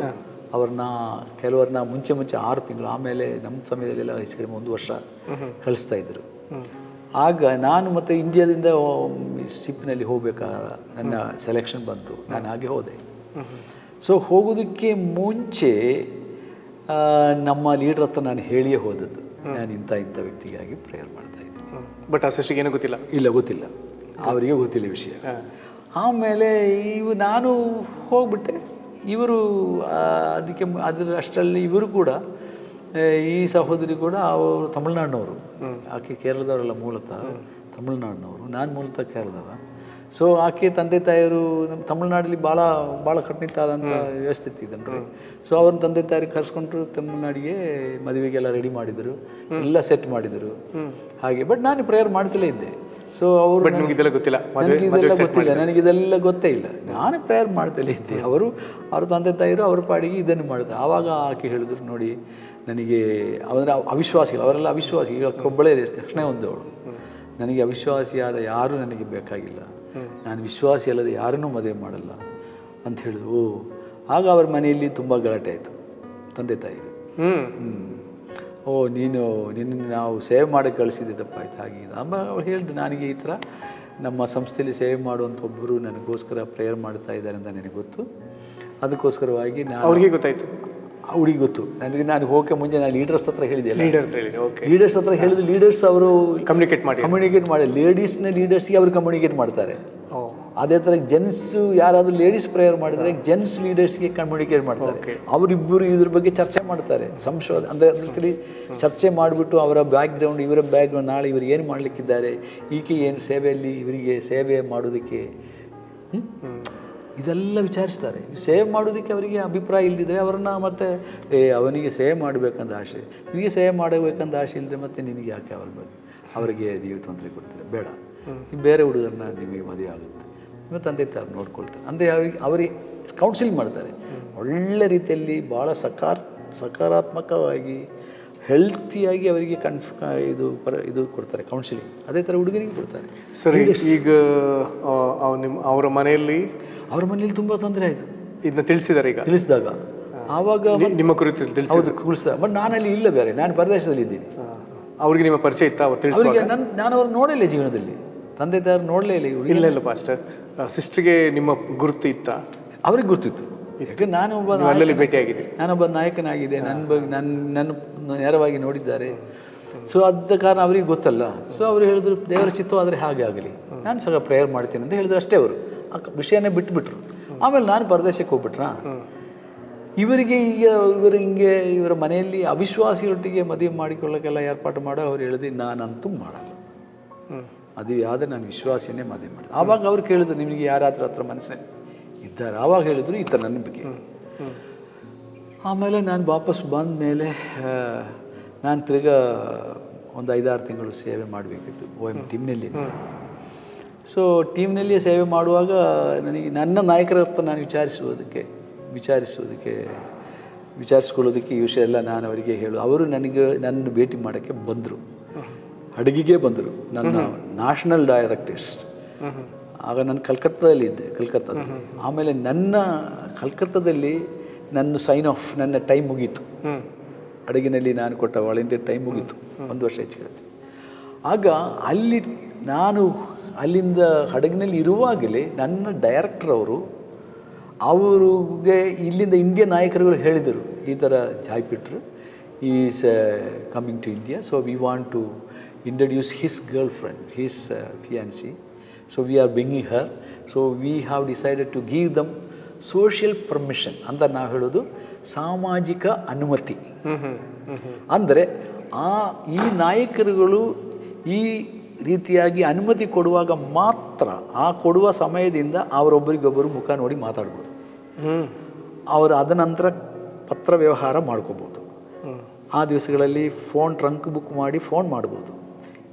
ಕೆಲವ್ರನ್ನ ಮುಂಚೆ 6 ತಿಂಗಳು, ಆಮೇಲೆ ನಮ್ಮ ಸಮಯದಲ್ಲೆಲ್ಲ ಹೆಚ್ಚು ಕಡಿಮೆ 1 ವರ್ಷ ಕಳಿಸ್ತಾ ಇದ್ರು. ಆಗ ನಾನು ಮತ್ತು ಇಂಡಿಯಾದಿಂದ ಶಿಪ್ನಲ್ಲಿ ಹೋಗ್ಬೇಕಾದ ನನ್ನ ಸೆಲೆಕ್ಷನ್ ಬಂತು, ನಾನು ಹಾಗೆ ಹೋದೆ. ಸೊ ಹೋಗೋದಕ್ಕೆ ಮುಂಚೆ ನಮ್ಮ ಲೀಡರ್ ಹತ್ರ ನಾನು ಹೇಳಿಯೇ ಹೋದದ್ದು, ನಾನು ಇಂಥ ವ್ಯಕ್ತಿಗಾಗಿ ಪ್ರೇಯರ್ ಮಾಡ್ತಾ ಇದ್ದೀನಿ. ಬಟ್ ಆ ಸಿಸ್ಟರ್ಗೆ ಏನೂ ಗೊತ್ತಿಲ್ಲ? ಇಲ್ಲ, ಗೊತ್ತಿಲ್ಲ, ಅವರಿಗೆ ಗೊತ್ತಿಲ್ಲ ವಿಷಯ. ಆಮೇಲೆ ನಾನು ಹೋಗ್ಬಿಟ್ಟೆ. ಇವರು ಅದಕ್ಕೆ ಅಷ್ಟರಲ್ಲಿ ಇವರು ಕೂಡ ಈ ಸಹೋದರಿ ಕೂಡ ಅವರು ತಮಿಳ್ನಾಡಿನವರು. ಆಕೆ ಕೇರಳದವರಲ್ಲ, ಮೂಲತಃ ತಮಿಳ್ನಾಡಿನವರು. ನಾನು ಮೂಲತಃ ಕೇರಳದವ. ಸೊ ಆಕೆ ತಂದೆ ತಾಯಿಯರು ನಮ್ಮ ತಮಿಳ್ನಾಡಲ್ಲಿ ಭಾಳ ಕಟ್ಟುನಿಟ್ಟಾದಂಥ ವ್ಯವಸ್ಥೆ ಇತ್ತು. ಸೊ ಅವ್ರನ್ನ ತಂದೆ ತಾಯಿಗೆ ಕರ್ಸ್ಕೊಂಡ್ರು ತಮಿಳ್ನಾಡಿಗೆ, ಮದುವೆಗೆಲ್ಲ ರೆಡಿ ಮಾಡಿದರು, ಎಲ್ಲ ಸೆಟ್ ಮಾಡಿದರು ಹಾಗೆ. ಬಟ್ ನಾನು ಪ್ರೇಯರ್ ಮಾಡ್ತಲೇ ಇದ್ದೆ. ಸೊ ಅವರು ನನಗಿದೆಲ್ಲ ಗೊತ್ತಿಲ್ಲ, ನನಗಿದೆಲ್ಲ ಗೊತ್ತೇ ಇಲ್ಲ. ನಾನು ಪ್ರೇಯರ್ ಮಾಡ್ತಲೇ ಇದ್ದೆ. ಅವ್ರ ತಂದೆ ತಾಯಿರು ಅವ್ರ ಪಾಡಿಗೆ ಇದನ್ನು ಮಾಡಿದ್ರು. ಆವಾಗ ಆಕೆ ಹೇಳಿದ್ರು, ನೋಡಿ ನನಗೆ ಅವರ ಅವಿಶ್ವಾಸಿಗಳು, ಅವರೆಲ್ಲ ಅವಿಶ್ವಾಸಿ, ಈಗ ಒಬ್ಬಳೇ ರಕ್ಷಣೆ ಹೊಂದವಳು. ನನಗೆ ಅವಿಶ್ವಾಸಿಯಾದ ಯಾರೂ ನನಗೆ ಬೇಕಾಗಿಲ್ಲ, ನಾನು ವಿಶ್ವಾಸಿ ಅಲ್ಲದೆ ಯಾರನ್ನೂ ಮದುವೆ ಮಾಡಲ್ಲ ಅಂತ ಹೇಳಿದ್ರು. ಆಗ ಅವ್ರ ಮನೆಯಲ್ಲಿ ತುಂಬ ಗಲಾಟೆ ಆಯಿತು, ತಂದೆ ತಾಯಿರು. ನಿನ್ನ ನಾವು ಸೇವೆ ಮಾಡಿ ಕಳಿಸಿದ್ದೆ ತಪ್ಪಾಯ್ತು, ಹಾಗೆ ಆಮೇಲೆ ಅವ್ರು ಹೇಳಿದ್ರು, ನನಗೆ ಈ ಥರ ನಮ್ಮ ಸಂಸ್ಥೆಯಲ್ಲಿ ಸೇವೆ ಮಾಡುವಂಥ ಒಬ್ಬರು ನನಗೋಸ್ಕರ ಪ್ರೇಯರ್ ಮಾಡ್ತಾ ಇದ್ದಾರೆ ಅಂತ ನನಗೆ ಗೊತ್ತು. ಅದಕ್ಕೋಸ್ಕರವಾಗಿ ನಾನು ಅವ್ರಿಗೆ ಗೊತ್ತಾಯಿತು, ಹುಡುಗಿ ಗೊತ್ತು ನನಗೆ. ನಾನು ಹೋಗೋಕ್ಕೆ ಮುಂಚೆ ನಾನು ಲೀಡರ್ಸ್ ಹತ್ರ ಹೇಳಿದೆ. ಲೀಡರ್ಸ್ ಹತ್ರ ಹೇಳಿದ್ರು. ಲೀಡರ್ಸ್ ಅವರು ಕಮ್ಯುನಿಕೇಟ್ ಮಾಡಿ ಲೇಡೀಸ್ನ ಲೀಡರ್ಸ್ಗೆ ಅವರು ಕಮ್ಯುನಿಕೇಟ್ ಮಾಡ್ತಾರೆ. ಅದೇ ಥರ ಜೆಂಟ್ಸು ಯಾರಾದರೂ ಲೇಡೀಸ್ ಪ್ರೇಯರ್ ಮಾಡಿದರೆ ಜೆಂಟ್ಸ್ ಲೀಡರ್ಸ್ಗೆ ಕಮ್ಯುನಿಕೇಟ್ ಮಾಡ್ತಾರೆ. ಅವರಿಬ್ಬರು ಇದ್ರ ಬಗ್ಗೆ ಚರ್ಚೆ ಮಾಡ್ತಾರೆ, ಅಂದರೆ ಅದರಲ್ಲಿ ಚರ್ಚೆ ಮಾಡಿಬಿಟ್ಟು ಅವರ ಬ್ಯಾಕ್ಗ್ರೌಂಡ್, ಇವರ ಬ್ಯಾಕ್ಗ್ರೌಂಡ್, ನಾಳೆ ಇವರು ಏನು ಮಾಡಲಿಕ್ಕಿದ್ದಾರೆ, ಈಕೆ ಏನು ಸೇವೆಯಲ್ಲಿ ಇವರಿಗೆ ಸೇವೆ ಮಾಡೋದಕ್ಕೆ ಇದೆಲ್ಲ ವಿಚಾರಿಸ್ತಾರೆ. ಸೇವೆ ಮಾಡೋದಕ್ಕೆ ಅವರಿಗೆ ಅಭಿಪ್ರಾಯ ಇಲ್ಲದಿದ್ದರೆ ಅವರನ್ನು ಮತ್ತೆ ಅವನಿಗೆ ಸೇವೆ ಮಾಡಬೇಕಂತ ಆಸೆ, ನಿನಗೆ ಸೇವೆ ಮಾಡಬೇಕಂತ ಆಸೆ ಇಲ್ಲದೆ ಮತ್ತೆ ನಿನಗೆ ಯಾಕೆ ಅವರಿಗೆ ನೀವು ತೊಂದರೆ ಕೊಡ್ತಾರೆ, ಬೇಡ, ಬೇರೆ ಹುಡುಗರನ್ನ ನಿಮಗೆ ಮದುವೆ ಆಗುತ್ತೆ, ನಿಮ್ಮ ತಂದೆ ತಾಯಿ ನೋಡ್ಕೊಳ್ತಾರೆ ಅಂದರೆ ಅವರಿಗೆ ಕೌನ್ಸಿಲ್ ಮಾಡ್ತಾರೆ. ಒಳ್ಳೆ ರೀತಿಯಲ್ಲಿ ಭಾಳ ಸಕಾರಾತ್ಮಕವಾಗಿ ಹೆಲ್ತಿಯಾಗಿ ಅವರಿಗೆ ಇದು ಕೊಡ್ತಾರೆ, ಕೌನ್ಸಿಲಿಂಗ್. ಅದೇ ಥರ ಹುಡುಗನಿಗೆ ಕೊಡ್ತಾರೆ. ಸರಿ, ಈಗ ಅವರ ಮನೆಯಲ್ಲಿ ತುಂಬ ತೊಂದರೆ ಆಯಿತು. ಇದನ್ನ ತಿಳಿಸಿದ್ದಾರೆ. ಈಗ ತಿಳಿಸಿದಾಗ ಆವಾಗ ನಿಮ್ಮ ಕುರಿತು ತಿಳಿಸಿದ. ಬಟ್ ನಾನಲ್ಲಿ ಇಲ್ಲ, ಬೇರೆ ನಾನು ಪರದೇಶದಲ್ಲಿ ಇದ್ದೀನಿ. ಅವ್ರಿಗೆ ನಿಮ್ಮ ಪರಿಚಯ ಇತ್ತಾ? ಅವರಿಗೆ ನಾನು ಅವ್ರು ನೋಡಲಿಲ್ಲ ಜೀವನದಲ್ಲಿ, ತಂದೆ ತಾಯಿ ನೋಡಲೇ ಇಲ್ಲ. ಇಲ್ಲ ಪಾಸ್ಟರ್, ಸಿಸ್ಟರ್ಗೆ ನಿಮ್ಮ ಗುರುತು ಇತ್ತಾ? ಅವ್ರಿಗೆ ಗೊತ್ತಿತ್ತು, ಯಾಕಂದ್ರೆ ಅಲ್ಲಲ್ಲಿ ಭೇಟಿಯಾಗಿದೆ, ನಾನೊಬ್ಬ ನಾಯಕನಾಗಿದೆ, ನನ್ನ ನೇರವಾಗಿ ನೋಡಿದ್ದಾರೆ. ಸೊ ಅದ ಕಾರಣ ಅವ್ರಿಗೆ ಗೊತ್ತಲ್ಲ. ಸೊ ಅವರು ಹೇಳಿದ್ರು, ದೇವರ ಚಿತ್ತವಾದರೆ ಹಾಗೆ ಆಗಲಿ, ನಾನು ಸಹ ಪ್ರೇಯರ್ ಮಾಡ್ತೀನಿ ಅಂತ ಹೇಳಿದ್ರು ಅಷ್ಟೇ. ಅವರು ಆ ವಿಷಯನೇ ಬಿಟ್ಬಿಟ್ರು. ಆಮೇಲೆ ನಾನು ಪರದೇಶಕ್ಕೆ ಹೋಗ್ಬಿಟ್ರ. ಇವರಿಗೆ ಈಗ ಇವರ ಮನೆಯಲ್ಲಿ ಅವಿಶ್ವಾಸಿಗಳೊಟ್ಟಿಗೆ ಮದುವೆ ಮಾಡಿಕೊಳ್ಳೋಕ್ಕೆಲ್ಲ ಏರ್ಪಾಟು ಮಾಡೋ ಅವ್ರು ಹೇಳಿದ್ರಿ, ನಾನಂತೂ ಮಾಡಲ್ಲ, ಅದು ಆದರೆ ನಾನು ವಿಶ್ವಾಸಿಯನ್ನೇ ಮದುವೆ ಮಾಡಿ. ಆವಾಗ ಅವ್ರು ಕೇಳಿದ್ರು, ನಿಮಗೆ ಯಾರಾದ್ರ ಹತ್ರ ಮನಸ್ಸೇ ಇದ್ದಾರೆ? ಆವಾಗ ಹೇಳಿದ್ರು ಈ ಥರ ನನ್ನ ಬಗ್ಗೆ. ಆಮೇಲೆ ನಾನು ವಾಪಸ್ ಬಂದ ಮೇಲೆ ನಾನು ತಿರ್ಗಾ ಒಂದು 5-6 ತಿಂಗಳು ಸೇವೆ ಮಾಡಬೇಕಿತ್ತು OM ಟೀಮ್ನಲ್ಲಿ. ಸೊ ಟೀಮ್ನಲ್ಲಿ ಸೇವೆ ಮಾಡುವಾಗ ನನಗೆ ನನ್ನ ನಾಯಕರ ಹತ್ರ ನಾನು ವಿಚಾರಿಸ್ಕೊಳ್ಳೋದಕ್ಕೆ ಈ ವಿಷಯ ಎಲ್ಲ ನಾನು ಅವರಿಗೆ ಅವರು ನನ್ನ ಭೇಟಿ ಮಾಡೋಕ್ಕೆ ಬಂದರು, ಅಡುಗೆಗೆ ಬಂದರು. ನನ್ನ ನ್ಯಾಷನಲ್ ಡೈರೆಕ್ಟರಿಸ್ಟ್. ಆಗ ನಾನು ಕಲ್ಕತ್ತಾದಲ್ಲಿ. ಆಮೇಲೆ ಕಲ್ಕತ್ತಾದಲ್ಲಿ ನನ್ನ ಸೈನ್ ಆಫ್, ನನ್ನ ಟೈಮ್ ಮುಗೀತು. ಅಡುಗೆನಲ್ಲಿ ನಾನು ಕೊಟ್ಟ ವಾಲಂಟಿಯರ್ ಟೈಮ್ ಮುಗೀತು, 1 ವರ್ಷ ಹೆಚ್ಚಿಗೆ. ಆಗ ಅಲ್ಲಿಂದ ಹಡಗಿನಲ್ಲಿ ಇರುವಾಗಲೇ ನನ್ನ ಡೈರೆಕ್ಟರ್ ಅವ್ರಿಗೆ ಇಲ್ಲಿಂದ ಇಂಡಿಯಾ ನಾಯಕರುಗಳು ಹೇಳಿದರು, ಈ ಥರ Joy Peter is coming to India, so we want to introduce his girlfriend, his fiancee, so we are bringing her, so we have decided to give them social permission ಅಂತ ನಾವು ಹೇಳೋದು, ಸಾಮಾಜಿಕ ಅನುಮತಿ. ಅಂದರೆ ಈ ನಾಯಕರುಗಳು ಈ ರೀತಿಯಾಗಿ ಅನುಮತಿ ಕೊಡುವಾಗ ಮಾತ್ರ, ಆ ಕೊಡುವ ಸಮಯದಿಂದ ಅವರೊಬ್ಬರಿಗೊಬ್ಬರು ಮುಖ ನೋಡಿ ಮಾತಾಡ್ಬೋದು. ಅವರು ಅದ ನಂತರ ಪತ್ರ ವ್ಯವಹಾರ ಮಾಡ್ಕೋಬೋದು. ಆ ದಿವಸಗಳಲ್ಲಿ ಟ್ರಂಕ್ ಬುಕ್ ಮಾಡಿ ಫೋನ್ ಮಾಡ್ಬೋದು.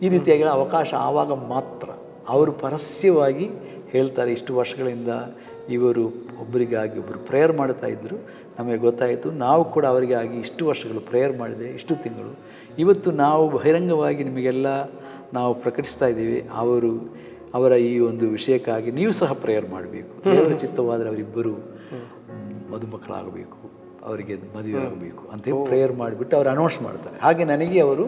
ಈ ರೀತಿಯಾಗಿ ಅವಕಾಶ ಆವಾಗ ಮಾತ್ರ. ಅವರು ಪರಸ್ಯವಾಗಿ ಹೇಳ್ತಾರೆ, ಇಷ್ಟು ವರ್ಷಗಳಿಂದ ಇವರು ಒಬ್ಬರಿಗಾಗಿ ಒಬ್ಬರು ಪ್ರೇಯರ್ ಮಾಡ್ತಾ ಇದ್ದರು, ನಮಗೆ ಗೊತ್ತಾಯಿತು, ನಾವು ಕೂಡ ಅವರಿಗಾಗಿ ಇಷ್ಟು ವರ್ಷಗಳು ಪ್ರೇಯರ್ ಮಾಡಿದೆ, ಇಷ್ಟು ತಿಂಗಳು. ಇವತ್ತು ನಾವು ಬಹಿರಂಗವಾಗಿ ನಿಮಗೆಲ್ಲ ನಾವು ಪ್ರಕಟಿಸ್ತಾ ಇದ್ದೀವಿ, ಅವರ ಈ ಒಂದು ವಿಷಯಕ್ಕಾಗಿ ನೀವು ಸಹ ಪ್ರೇಯರ್ ಮಾಡಬೇಕು. ದೇವರ ಚಿತ್ತವಾದರೆ ಅವರಿಬ್ಬರು ಮದುಮಕ್ಕಳಾಗಬೇಕು, ಅವರಿಗೆ ಮದುವೆ ಆಗಬೇಕು ಅಂತ ಪ್ರೇಯರ್ ಮಾಡಿಬಿಟ್ಟು ಅವರು ಅನೌನ್ಸ್ ಮಾಡ್ತಾರೆ. ಹಾಗೆ ನನಗೆ ಅವರು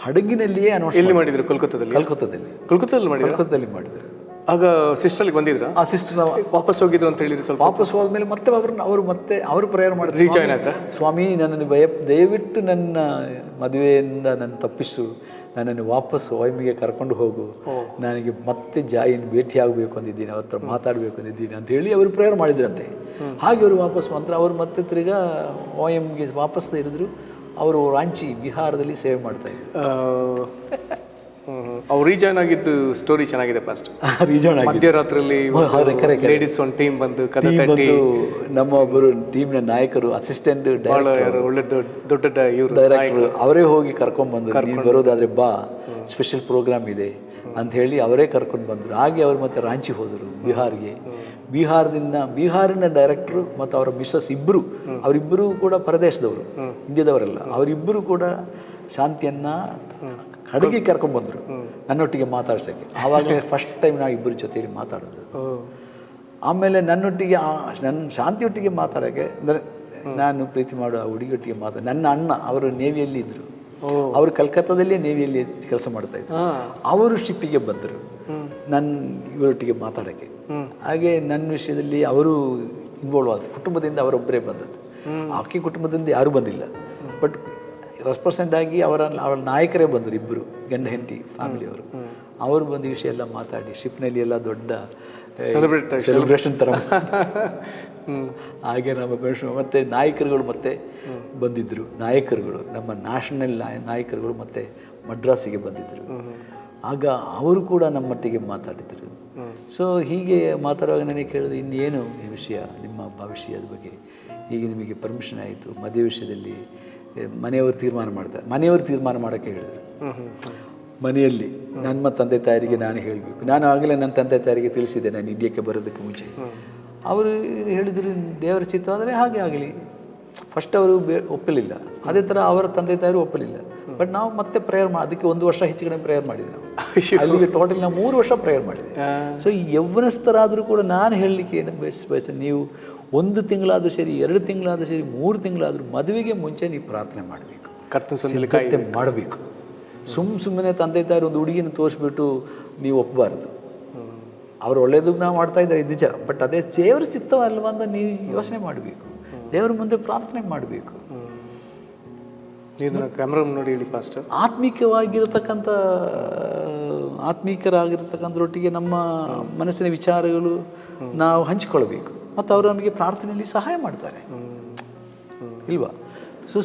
ಹಡಗಿನಲ್ಲಿಯೇ ಅನೌನ್ಸ್ ಮಾಡಿದರು. ಕಲ್ಕತ್ತಾದಲ್ಲಿ ಮಾಡಿದರು. ಆಗ ಸಿಸ್ಟರ್ಗೆ ಬಂದಿದ್ರ? ಆ ಸಿಸ್ಟರ್ ವಾಪಸ್ ಹೋಗಿದ್ರು ಅಂತ ಹೇಳಿದ್ರು. ಸ್ವಲ್ಪ ವಾಪಸ್ ಹೋದ್ಮೇಲೆ ಮತ್ತೆ ಅವರು ಪ್ರೇಯರ್ ಮಾಡಿದ್ರು, ರೀಜಾಯ್ನ್ ಆಯ್ತಾ? ಸ್ವಾಮಿ, ನನ್ನನ್ನು ದಯವಿಟ್ಟು ನನ್ನ ಮದುವೆಯಿಂದ ನನ್ನ ತಪ್ಪಿಸು, ನನ್ನನ್ನು ವಾಪಸ್ OIMಗೆ ಕರ್ಕೊಂಡು ಹೋಗು, ನನಗೆ ಮತ್ತೆ ಜಾಯಿನ್ ಭೇಟಿ ಆಗಬೇಕು ಅಂದಿದ್ದೀನಿ, ಅವ್ರ ಹತ್ರ ಮಾತಾಡಬೇಕು ಅಂದಿದ್ದೀನಿ ಅಂತ ಹೇಳಿ ಅವರು ಪ್ರೇಯರ್ ಮಾಡಿದ್ರಂತೆ. ಹಾಗೆ ಅವರು ವಾಪಸ್ ಮಾತ್ರ ಅವರು ಮತ್ತೆ ತಿರ್ಗಾ OIMಗೆ ವಾಪಸ್ ಇರಿದ್ರು. ಅವರು ರಾಂಚಿ ಬಿಹಾರದಲ್ಲಿ ಸೇವೆ ಮಾಡ್ತಾಯಿದ್ರು. ಅವ್ರು ರೀಜಾಯ್ನ್ ಆಗಿದ್ದು ಸ್ಟೋರಿ ಚೆನ್ನಾಗಿದೆ ಫಸ್ಟ್. ರೀಜಾಯ್ನ್ ಮಧ್ಯರಾತ್ರಿಯಲ್ಲಿ ಲೇಡೀಸ್ ಒಂದು ಟೀಮ್ ಬಂದು ಕತೆ ತಟ್ಟಿ ನಮ್ಮ ಒಬ್ಬರು ಟೀಮ್ನ ನಾಯಕರು ಅಸಿಸ್ಟೆಂಟ್ ಒಳ್ಳೆ ದೊಡ್ಡ ಇವರು ಡೈರೆಕ್ಟರ್ ಅವರೇ ಹೋಗಿ ಕರ್ಕೊಂಡ್ಬಂದರು. ನೀನು ಬರೋದಾದ್ರೆ ಬಾ, ಸ್ಪೆಷಲ್ ಪ್ರೋಗ್ರಾಮ್ ಇದೆ ಅಂತ ಹೇಳಿ ಅವರೇ ಕರ್ಕೊಂಡು ಬಂದರು. ಹಾಗೆ ಅವರು ಮತ್ತೆ ರಾಂಚಿ ಹೋದರು ಬಿಹಾರ್ಗೆ. ಬಿಹಾರಿನ ಡೈರೆಕ್ಟ್ರು ಮತ್ತು ಅವರ ಮಿಸ್ಸಸ್ ಅವರಿಬ್ಬರು ಕೂಡ ಪರದೇಶದವರು, ಇಂಡಿಯಾದವರಲ್ಲ. ಅವರಿಬ್ಬರು ಕೂಡ ಶಾಂತಿಯನ್ನು ಕಡೆಗೆ ಕರ್ಕೊಂಡ್ಬಂದರು ನನ್ನೊಟ್ಟಿಗೆ ಮಾತಾಡ್ಸೋಕ್ಕೆ. ಆವಾಗಲೇ ಫಸ್ಟ್ ಟೈಮ್ ನಾವು ಇಬ್ಬರ ಜೊತೆಯಲ್ಲಿ ಮಾತಾಡೋದು. ಆಮೇಲೆ ನನ್ನೊಟ್ಟಿಗೆ ನನ್ನ ಶಾಂತಿಯೊಟ್ಟಿಗೆ ಮಾತಾಡೋಕ್ಕೆ, ಅಂದರೆ ನಾನು ಪ್ರೀತಿ ಮಾಡೋ ಆ ಹುಡುಗಿಯೊಟ್ಟಿಗೆ ನನ್ನ ಅಣ್ಣ ಅವರು ನೇವಿಯಲ್ಲಿ ಇದ್ದರು. ಅವರು ಕಲ್ಕತ್ತಾದಲ್ಲೇ ನೇವಿಯಲ್ಲಿ ಕೆಲಸ ಮಾಡ್ತಾಯಿದ್ರು. ಅವರು ಶಿಪ್ಪಿಗೆ ಬಂದರು ಇವರೊಟ್ಟಿಗೆ ಮಾತಾಡೋಕ್ಕೆ. ಹಾಗೆ ನನ್ನ ವಿಷಯದಲ್ಲಿ ಅವರು ಇನ್ವಾಲ್ವ್ ಆದರು. ಕುಟುಂಬದಿಂದ ಅವರೊಬ್ಬರೇ ಬಂದದ್ದು, ಆಕೆ ಕುಟುಂಬದಿಂದ ಯಾರೂ ಬಂದಿಲ್ಲ. ಬಟ್ ರೆಸ್ಪರ್ಸೆಂಟ್ ಆಗಿ ಅವರ ನಾಯಕರೇ ಬಂದರು, ಇಬ್ಬರು ಗಂಡ ಹೆಂಡತಿ ಫ್ಯಾಮಿಲಿಯವರು. ಅವರು ಬಂದ ವಿಷಯ ಎಲ್ಲ ಮಾತಾಡಿ ಶಿಪ್ನಲ್ಲಿ ಎಲ್ಲ ದೊಡ್ಡ ಸೆಲೆಬ್ರೇಷನ್ ಥರ. ಹಾಗೆ ನಮ್ಮ ಮತ್ತು ನಾಯಕರುಗಳು ಮತ್ತೆ ಬಂದಿದ್ದರು. ನಾಯಕರುಗಳು ನಮ್ಮ ನ್ಯಾಷನಲ್ ನಾಯಕರುಗಳು ಮತ್ತೆ ಮಡ್ರಾಸಿಗೆ ಬಂದಿದ್ದರು. ಆಗ ಅವರು ಕೂಡ ನಮ್ಮೊಟ್ಟಿಗೆ ಮಾತಾಡಿದರು. ಸೊ ಹೀಗೆ ಮಾತಾಡುವಾಗ ನನಗೆ ಕೇಳಿದೆ, ಇನ್ನೇನು ಈ ವಿಷಯ, ನಿಮ್ಮ ಭವಿಷ್ಯದ ಬಗ್ಗೆ ಈಗ ನಿಮಗೆ ಪರ್ಮಿಷನ್ ಆಯಿತು, ಮದುವೆ ವಿಷಯದಲ್ಲಿ ಮನೆಯವರು ತೀರ್ಮಾನ ಮಾಡೋಕ್ಕೆ ಹೇಳಿದರು. ಮನೆಯಲ್ಲಿ ನನ್ನ ತಂದೆ ತಾಯರಿಗೆ ನಾನು ಹೇಳಬೇಕು. ನಾನು ಆಗಲೇ ನನ್ನ ತಂದೆ ತಾಯರಿಗೆ ತಿಳಿಸಿದ್ದೆ ನಾನು ಇಂಡಿಯಾಕ್ಕೆ ಬರೋದಕ್ಕೆ ಮುಂಚೆ. ಅವರು ಹೇಳಿದರು, ದೇವರ ಚಿತ್ತ ಆದರೆ ಹಾಗೆ ಆಗಲಿ. ಫಸ್ಟ್ ಅವರು ಒಪ್ಪಲಿಲ್ಲ, ಅದೇ ಥರ ಅವರ ತಂದೆ ತಾಯರು ಒಪ್ಪಲಿಲ್ಲ. ಬಟ್ ನಾವು ಮತ್ತೆ ಪ್ರೇಯರ್ ಅದಕ್ಕೆ 1 ವರ್ಷ ಹೆಚ್ಚಿಗೆ ಪ್ರೇಯರ್ ಮಾಡಿದ್ವಿ ನಾವು. ಅಲ್ಲಿಗೆ ಟೋಟಲ್ ನಾವು 3 ವರ್ಷ ಪ್ರೇಯರ್ ಮಾಡಿದ್ವಿ. ಸೊ ಈ ಯೌವನಸ್ಥರಾದರೂ ಕೂಡ ನಾನು ಹೇಳಲಿಕ್ಕೆ ಏನು ಬಯಸ, ನೀವು 1 ತಿಂಗಳಾದರೂ ಸರಿ, 2 ತಿಂಗಳಾದರೂ ಸರಿ, 3 ತಿಂಗಳಾದರೂ ಮದುವೆಗೆ ಮುಂಚೆ ನೀವು ಪ್ರಾರ್ಥನೆ ಮಾಡಬೇಕು, ಸಿದ್ಧತೆ ಮಾಡಬೇಕು. ಸುಮ್ಮನೆ ತಂದೆ ತಾಯಿ ಒಂದು ಹುಡುಗಿನ ತೋರಿಸ್ಬಿಟ್ಟು ನೀವು ಒಪ್ಪಬಾರ್ದು. ಅವ್ರು ಒಳ್ಳೇದು ನಾವು ಮಾಡ್ತಾ ಇದ್ದಾರೆ ನಿಜ, ಬಟ್ ಅದೇ ದೇವರ ಚಿತ್ತವಲ್ವಾ ಅಂತ ನೀವು ಯೋಚನೆ ಮಾಡಬೇಕು, ದೇವರ ಮುಂದೆ ಪ್ರಾರ್ಥನೆ ಮಾಡಬೇಕು. ಕ್ಯಾಮ್ರಾ ನೋಡಿ ಹೇಳಿ ಫಾಸ್ಟ್. ಆತ್ಮೀಕರಾಗಿರ್ತಕ್ಕಂಥರೊಟ್ಟಿಗೆ ನಮ್ಮ ಮನಸ್ಸಿನ ವಿಚಾರಗಳು ನಾವು ಹಂಚಿಕೊಳ್ಬೇಕು. ಮತ್ತು ಅವರು ನಮಗೆ ಪ್ರಾರ್ಥನೆಯಲ್ಲಿ ಸಹಾಯ ಮಾಡ್ತಾರೆ ಇಲ್ವಾ? ಸೊ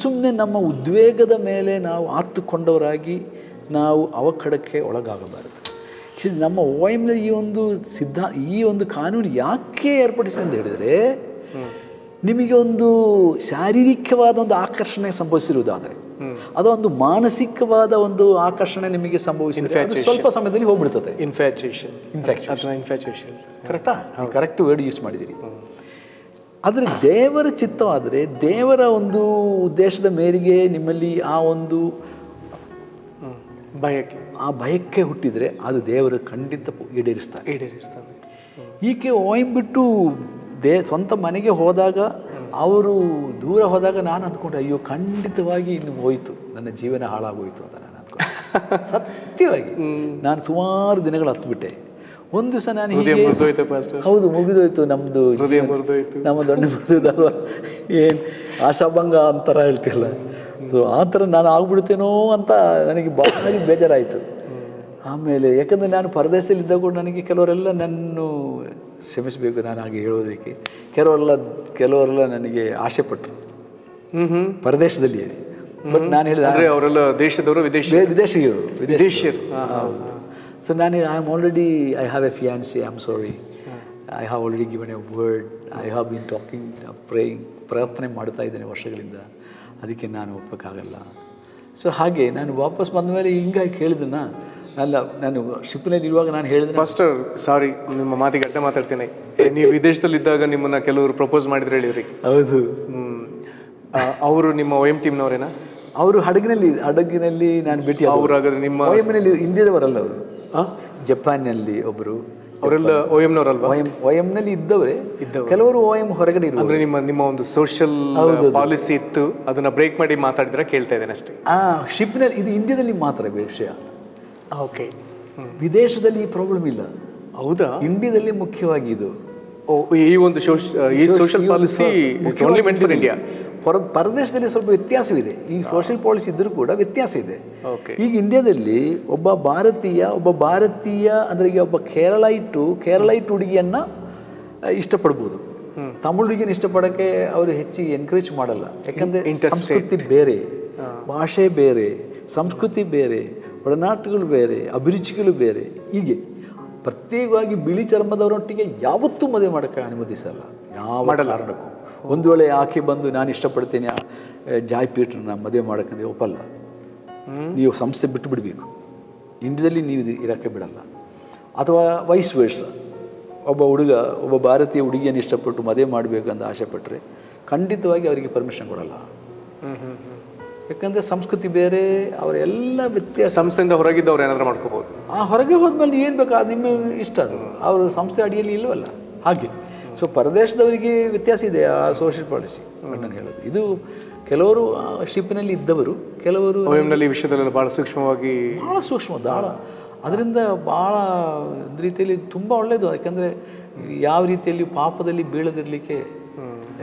ಸುಮ್ಮನೆ ನಮ್ಮ ಉದ್ವೇಗದ ಮೇಲೆ ನಾವು ಆತುಕೊಂಡವರಾಗಿ ನಾವು ಅವಘಡಕ್ಕೆ ಒಳಗಾಗಬಾರದು. ನಮ್ಮ OIMನಲ್ಲಿ ಈ ಒಂದು ಕಾನೂನು ಯಾಕೆ ಏರ್ಪಡಿಸಿದೆ ಅಂತ ಹೇಳಿದರೆ, ನಿಮಗೆ ಒಂದು ಶಾರೀರಿಕವಾದ ಒಂದು ಆಕರ್ಷಣೆ ಸಂಭವಿಸಿರುವುದಾದರೆ, ಅದೊಂದು ಮಾನಸಿಕವಾದ ಒಂದು ಆಕರ್ಷಣೆ ನಿಮಗೆ ಸಂಭವಿಸಿದರೆ ಸ್ವಲ್ಪ ಸಮಯದಲ್ಲಿ ಹೋಗ್ಬಿಡ್ತದೆ. ಇನ್ಫ್ಯಾಚುಯೇಷನ್ ಕರೆಕ್ಟಾ? ಕರೆಕ್ಟ್ ವರ್ಡ್ ಯೂಸ್ ಮಾಡಿದ್ದೀರಿ. ಆದರೆ ದೇವರ ಚಿತ್ತವಾದರೆ, ದೇವರ ಒಂದು ಉದ್ದೇಶದ ಮೇರೆಗೆ ನಿಮ್ಮಲ್ಲಿ ಆ ಒಂದು ಭಯಕ್ಕೆ ಹುಟ್ಟಿದರೆ ಅದು ದೇವರು ಖಂಡಿತ ಈಡೇರಿಸ್ತಾನೆ. ಈಕೆ OIM ಬಿಟ್ಟು ಸ್ವಂತ ಮನೆಗೆ ಹೋದಾಗ, ಅವರು ದೂರ ಹೋದಾಗ ನಾನು ಅಂದ್ಕೊಂಡೆ, ಅಯ್ಯೋ ಖಂಡಿತವಾಗಿ ಇನ್ನು ಹೋಯಿತು, ನನ್ನ ಜೀವನ ಹಾಳಾಗೋಯ್ತು ಅಂತ ನಾನು ಅಂದ್ಕೊಂಡೆ. ಸತ್ಯವಾಗಿ ನಾನು ಸುಮಾರು ದಿನಗಳು ಹತ್ಬಿಟ್ಟೆ. ಒಂದು ದಿವಸ ನಾನು ಹೌದು ಮುಗಿದೋಯ್ತು, ನಮ್ಮದು ನಮ್ಮ ದೊಡ್ಡ ಮುಗಿದ ಏನು ಆಶಾಭಂಗ ಅಂತಾರ ಹೇಳ್ತಿಲ್ಲ. ಸೊ ಆ ಥರ ನಾನು ಆಗ್ಬಿಡ್ತೇನೋ ಅಂತ ನನಗೆ ಭಾರಿ ಬೇಜಾರಾಯಿತು. ಆಮೇಲೆ ಯಾಕಂದರೆ ನಾನು ಪರದೇಶದಲ್ಲಿದ್ದಾಗ ಕೂಡ ನನಗೆ ಕೆಲವರೆಲ್ಲ ನನ್ನನ್ನು ಕ್ಷಮಿಸಬೇಕು ನಾನು ಹಾಗೆ ಹೇಳೋದಕ್ಕೆ, ಕೆಲವರೆಲ್ಲ ನನಗೆ ಆಸೆ ಪಟ್ಟರು ಪರದೇಶದಲ್ಲಿ. ಬಟ್ ನಾನು ಹೇಳಿದೆ ಅವರೆಲ್ಲ ದೇಶದವರು ವಿದೇಶಿಯರು. ಸೊ ನಾನು I have A fiancée, I am sorry, I have already given A word, I have been talking, praying, ಪ್ರಾರ್ಥನೆ ಮಾಡ್ತಾ ಇದ್ದೇನೆ ವರ್ಷಗಳಿಂದ, ಅದಕ್ಕೆ ನಾನು ಒಪ್ಪಕ್ಕಾಗಲ್ಲ. ಸೊ ಹಾಗೆ ನಾನು ವಾಪಸ್ ಬಂದ ಮೇಲೆ ಹಿಂಗಾಗಿ ಹೇಳಿದನ ಅಲ್ಲ, ನಾನು ಶಿಪ್ನಲ್ಲಿ ಇರುವಾಗ ನಾನು ಹೇಳಿದೆ, ಮಾಸ್ಟರ್ ಸಾರಿ ನಿಮ್ಮ ಮಾತಿಗೆ ಅಡ್ಡ ಮಾತಾಡ್ತೇನೆ, ನೀವು ವಿದೇಶದಲ್ಲಿದ್ದಾಗ ನಿಮ್ಮನ್ನ ಕೆಲವರು ಪ್ರಪೋಸ್ ಮಾಡಿದ್ರೆ ಹೇಳಿವ್ರಿ. ಹೌದು. ಅವರು ನಿಮ್ಮ OIM ಟೀಮ್ನವರೇನಾ? ಅವರು ಹಡಗಿನಲ್ಲಿ ನಾನು ಭೇಟಿ. ಅವರಾಗದ್ರೆ ನಿಮ್ಮ OIMನಲ್ಲಿ ಇಂಡಿಯಾದವರಲ್ಲ, ಅವರು ಜಪಾನ್ನಲ್ಲಿ ಒಬ್ಬರು, ಅವರೆಲ್ಲ OIMನವರಲ್ವಾ? OIMನಲ್ಲಿ ಇದ್ದವರೇ, ಕೆಲವರು OIM ಹೊರಗಡೆ ಇರುವ. ಅಂದ್ರೆ ನಿಮ್ಮ ಒಂದು ಸೋಷಿಯಲ್ ಪಾಲಿಸಿ ಇತ್ತು, ಅದನ್ನ ಬ್ರೇಕ್ ಮಾಡಿ ಮಾತಾಡಿದ್ರೆ ಕೇಳ್ತಾ ಇದ್ದೇನೆ ಅಷ್ಟೇ. ಶಿಪ್ನಲ್ಲಿ ಇದು ಇಂಡಿಯಾದಲ್ಲಿ ಮಾತ್ರ ವಿಷಯ. ಓಕೆ, ವಿದೇಶದಲ್ಲಿ ಈ ಪ್ರಾಬ್ಲಮ್ ಇಲ್ಲ. ಹೌದಾ? ಇಂಡಿಯಾದಲ್ಲಿ ಮುಖ್ಯವಾಗಿ ಇದು ಈ ಒಂದು social policy only meant for India. ಪರದೇಶದಲ್ಲಿ ಸ್ವಲ್ಪ ವ್ಯತ್ಯಾಸವಿದೆ. ಈಗ ಸೋಷಿಯಲ್ ಪಾಲಿಸಿ ಇದ್ದರೂ ಕೂಡ ವ್ಯತ್ಯಾಸ ಇದೆ. ಓಕೆ. ಈಗ ಇಂಡಿಯಾದಲ್ಲಿ ಒಬ್ಬ ಭಾರತೀಯ ಅಂದರೆ ಈಗ ಒಬ್ಬ ಕೇರಳೈಟ್ ಹುಡುಗಿಯನ್ನು ಇಷ್ಟಪಡ್ಬೋದು. ತಮಿಳು ಹುಡುಗಿನ ಇಷ್ಟಪಡೋಕ್ಕೆ ಅವರು ಹೆಚ್ಚಿಗೆ ಎನ್ಕರೇಜ್ ಮಾಡಲ್ಲ. ಯಾಕಂದರೆ ಸಂಸ್ಕೃತಿ ಬೇರೆ, ಭಾಷೆ ಬೇರೆ, ಸಂಸ್ಕೃತಿ ಬೇರೆ, ಒಡನಾಟಗಳು ಬೇರೆ, ಅಭಿರುಚಿಗಳು ಬೇರೆ. ಹೀಗೆ ಪ್ರತ್ಯೇಕವಾಗಿ ಬಿಳಿ ಚರ್ಮದವರೊಟ್ಟಿಗೆ ಯಾವತ್ತೂ ಮದುವೆ ಮಾಡೋಕ್ಕೆ ಅನುಮತಿಸಲ್ಲ, ಯಾವ ಕಾರಣಕ್ಕೂ. ಒಂದು ವೇಳೆ ಆಕೆ ಬಂದು ನಾನು ಇಷ್ಟಪಡ್ತೇನೆ ಜಾಯ್ ಪೀಟ್ರನ್ನ ಮದುವೆ ಮಾಡೋಕ್ಕಂದ್ರೆ ಒಪ್ಪಲ್ಲ. ನೀವು ಸಂಸ್ಥೆ ಬಿಟ್ಟು ಬಿಡಬೇಕು. ಇಂಡಿಯಾದಲ್ಲಿ ನೀವು ಇರೋಕ್ಕೆ ಬಿಡಲ್ಲ. ಅಥವಾ ವೈಸ್ ವರ್ಸ, ಒಬ್ಬ ಭಾರತೀಯ ಹುಡುಗಿಯನ್ನು ಇಷ್ಟಪಟ್ಟು ಮದುವೆ ಮಾಡಬೇಕು ಅಂತ ಆಸೆ ಪಟ್ಟರೆ ಖಂಡಿತವಾಗಿ ಅವರಿಗೆ ಪರ್ಮಿಷನ್ ಕೊಡಲ್ಲ. ಯಾಕಂದರೆ ಸಂಸ್ಕೃತಿ ಬೇರೆ, ಅವರೆಲ್ಲ ವ್ಯತ್ಯಾಸ. ಸಂಸ್ಥೆಯಿಂದ ಹೊರಗಿದ್ದವ್ರು ಏನಾದರೂ ಮಾಡ್ಕೋಬೋದು. ಹೊರಗೆ ಹೋದ್ಮೇಲೆ ಏನು ಬೇಕು ಅದು ನಿಮ್ಮ ಇಷ್ಟ, ಅದು ಅವರು ಸಂಸ್ಥೆ ಅಡಿಯಲ್ಲಿ ಇಲ್ಲವಲ್ಲ. ಹಾಗೆ ಸೊ ಪರದೇಶದವರಿಗೆ ವ್ಯತ್ಯಾಸ ಇದೆ ಆ ಸೋಷಿಯಲ್ ಪಾಲಿಸಿ. ನಾನು ಹೇಳೋದು ಇದು ಕೆಲವರು ಶಿಪ್ಪಿನಲ್ಲಿ ಇದ್ದವರು, ಕೆಲವರು ಈ ವಿಷಯದಲ್ಲೆಲ್ಲ ಭಾಳ ಸೂಕ್ಷ್ಮವಾಗಿ, ಭಾಳ ಸೂಕ್ಷ್ಮ ದಾಳ. ಅದರಿಂದ ಭಾಳ ರೀತಿಯಲ್ಲಿ ತುಂಬ ಒಳ್ಳೆಯದು. ಯಾಕಂದರೆ ಯಾವ ರೀತಿಯಲ್ಲಿ ಪಾಪದಲ್ಲಿ ಬೀಳದಿರಲಿಕ್ಕೆ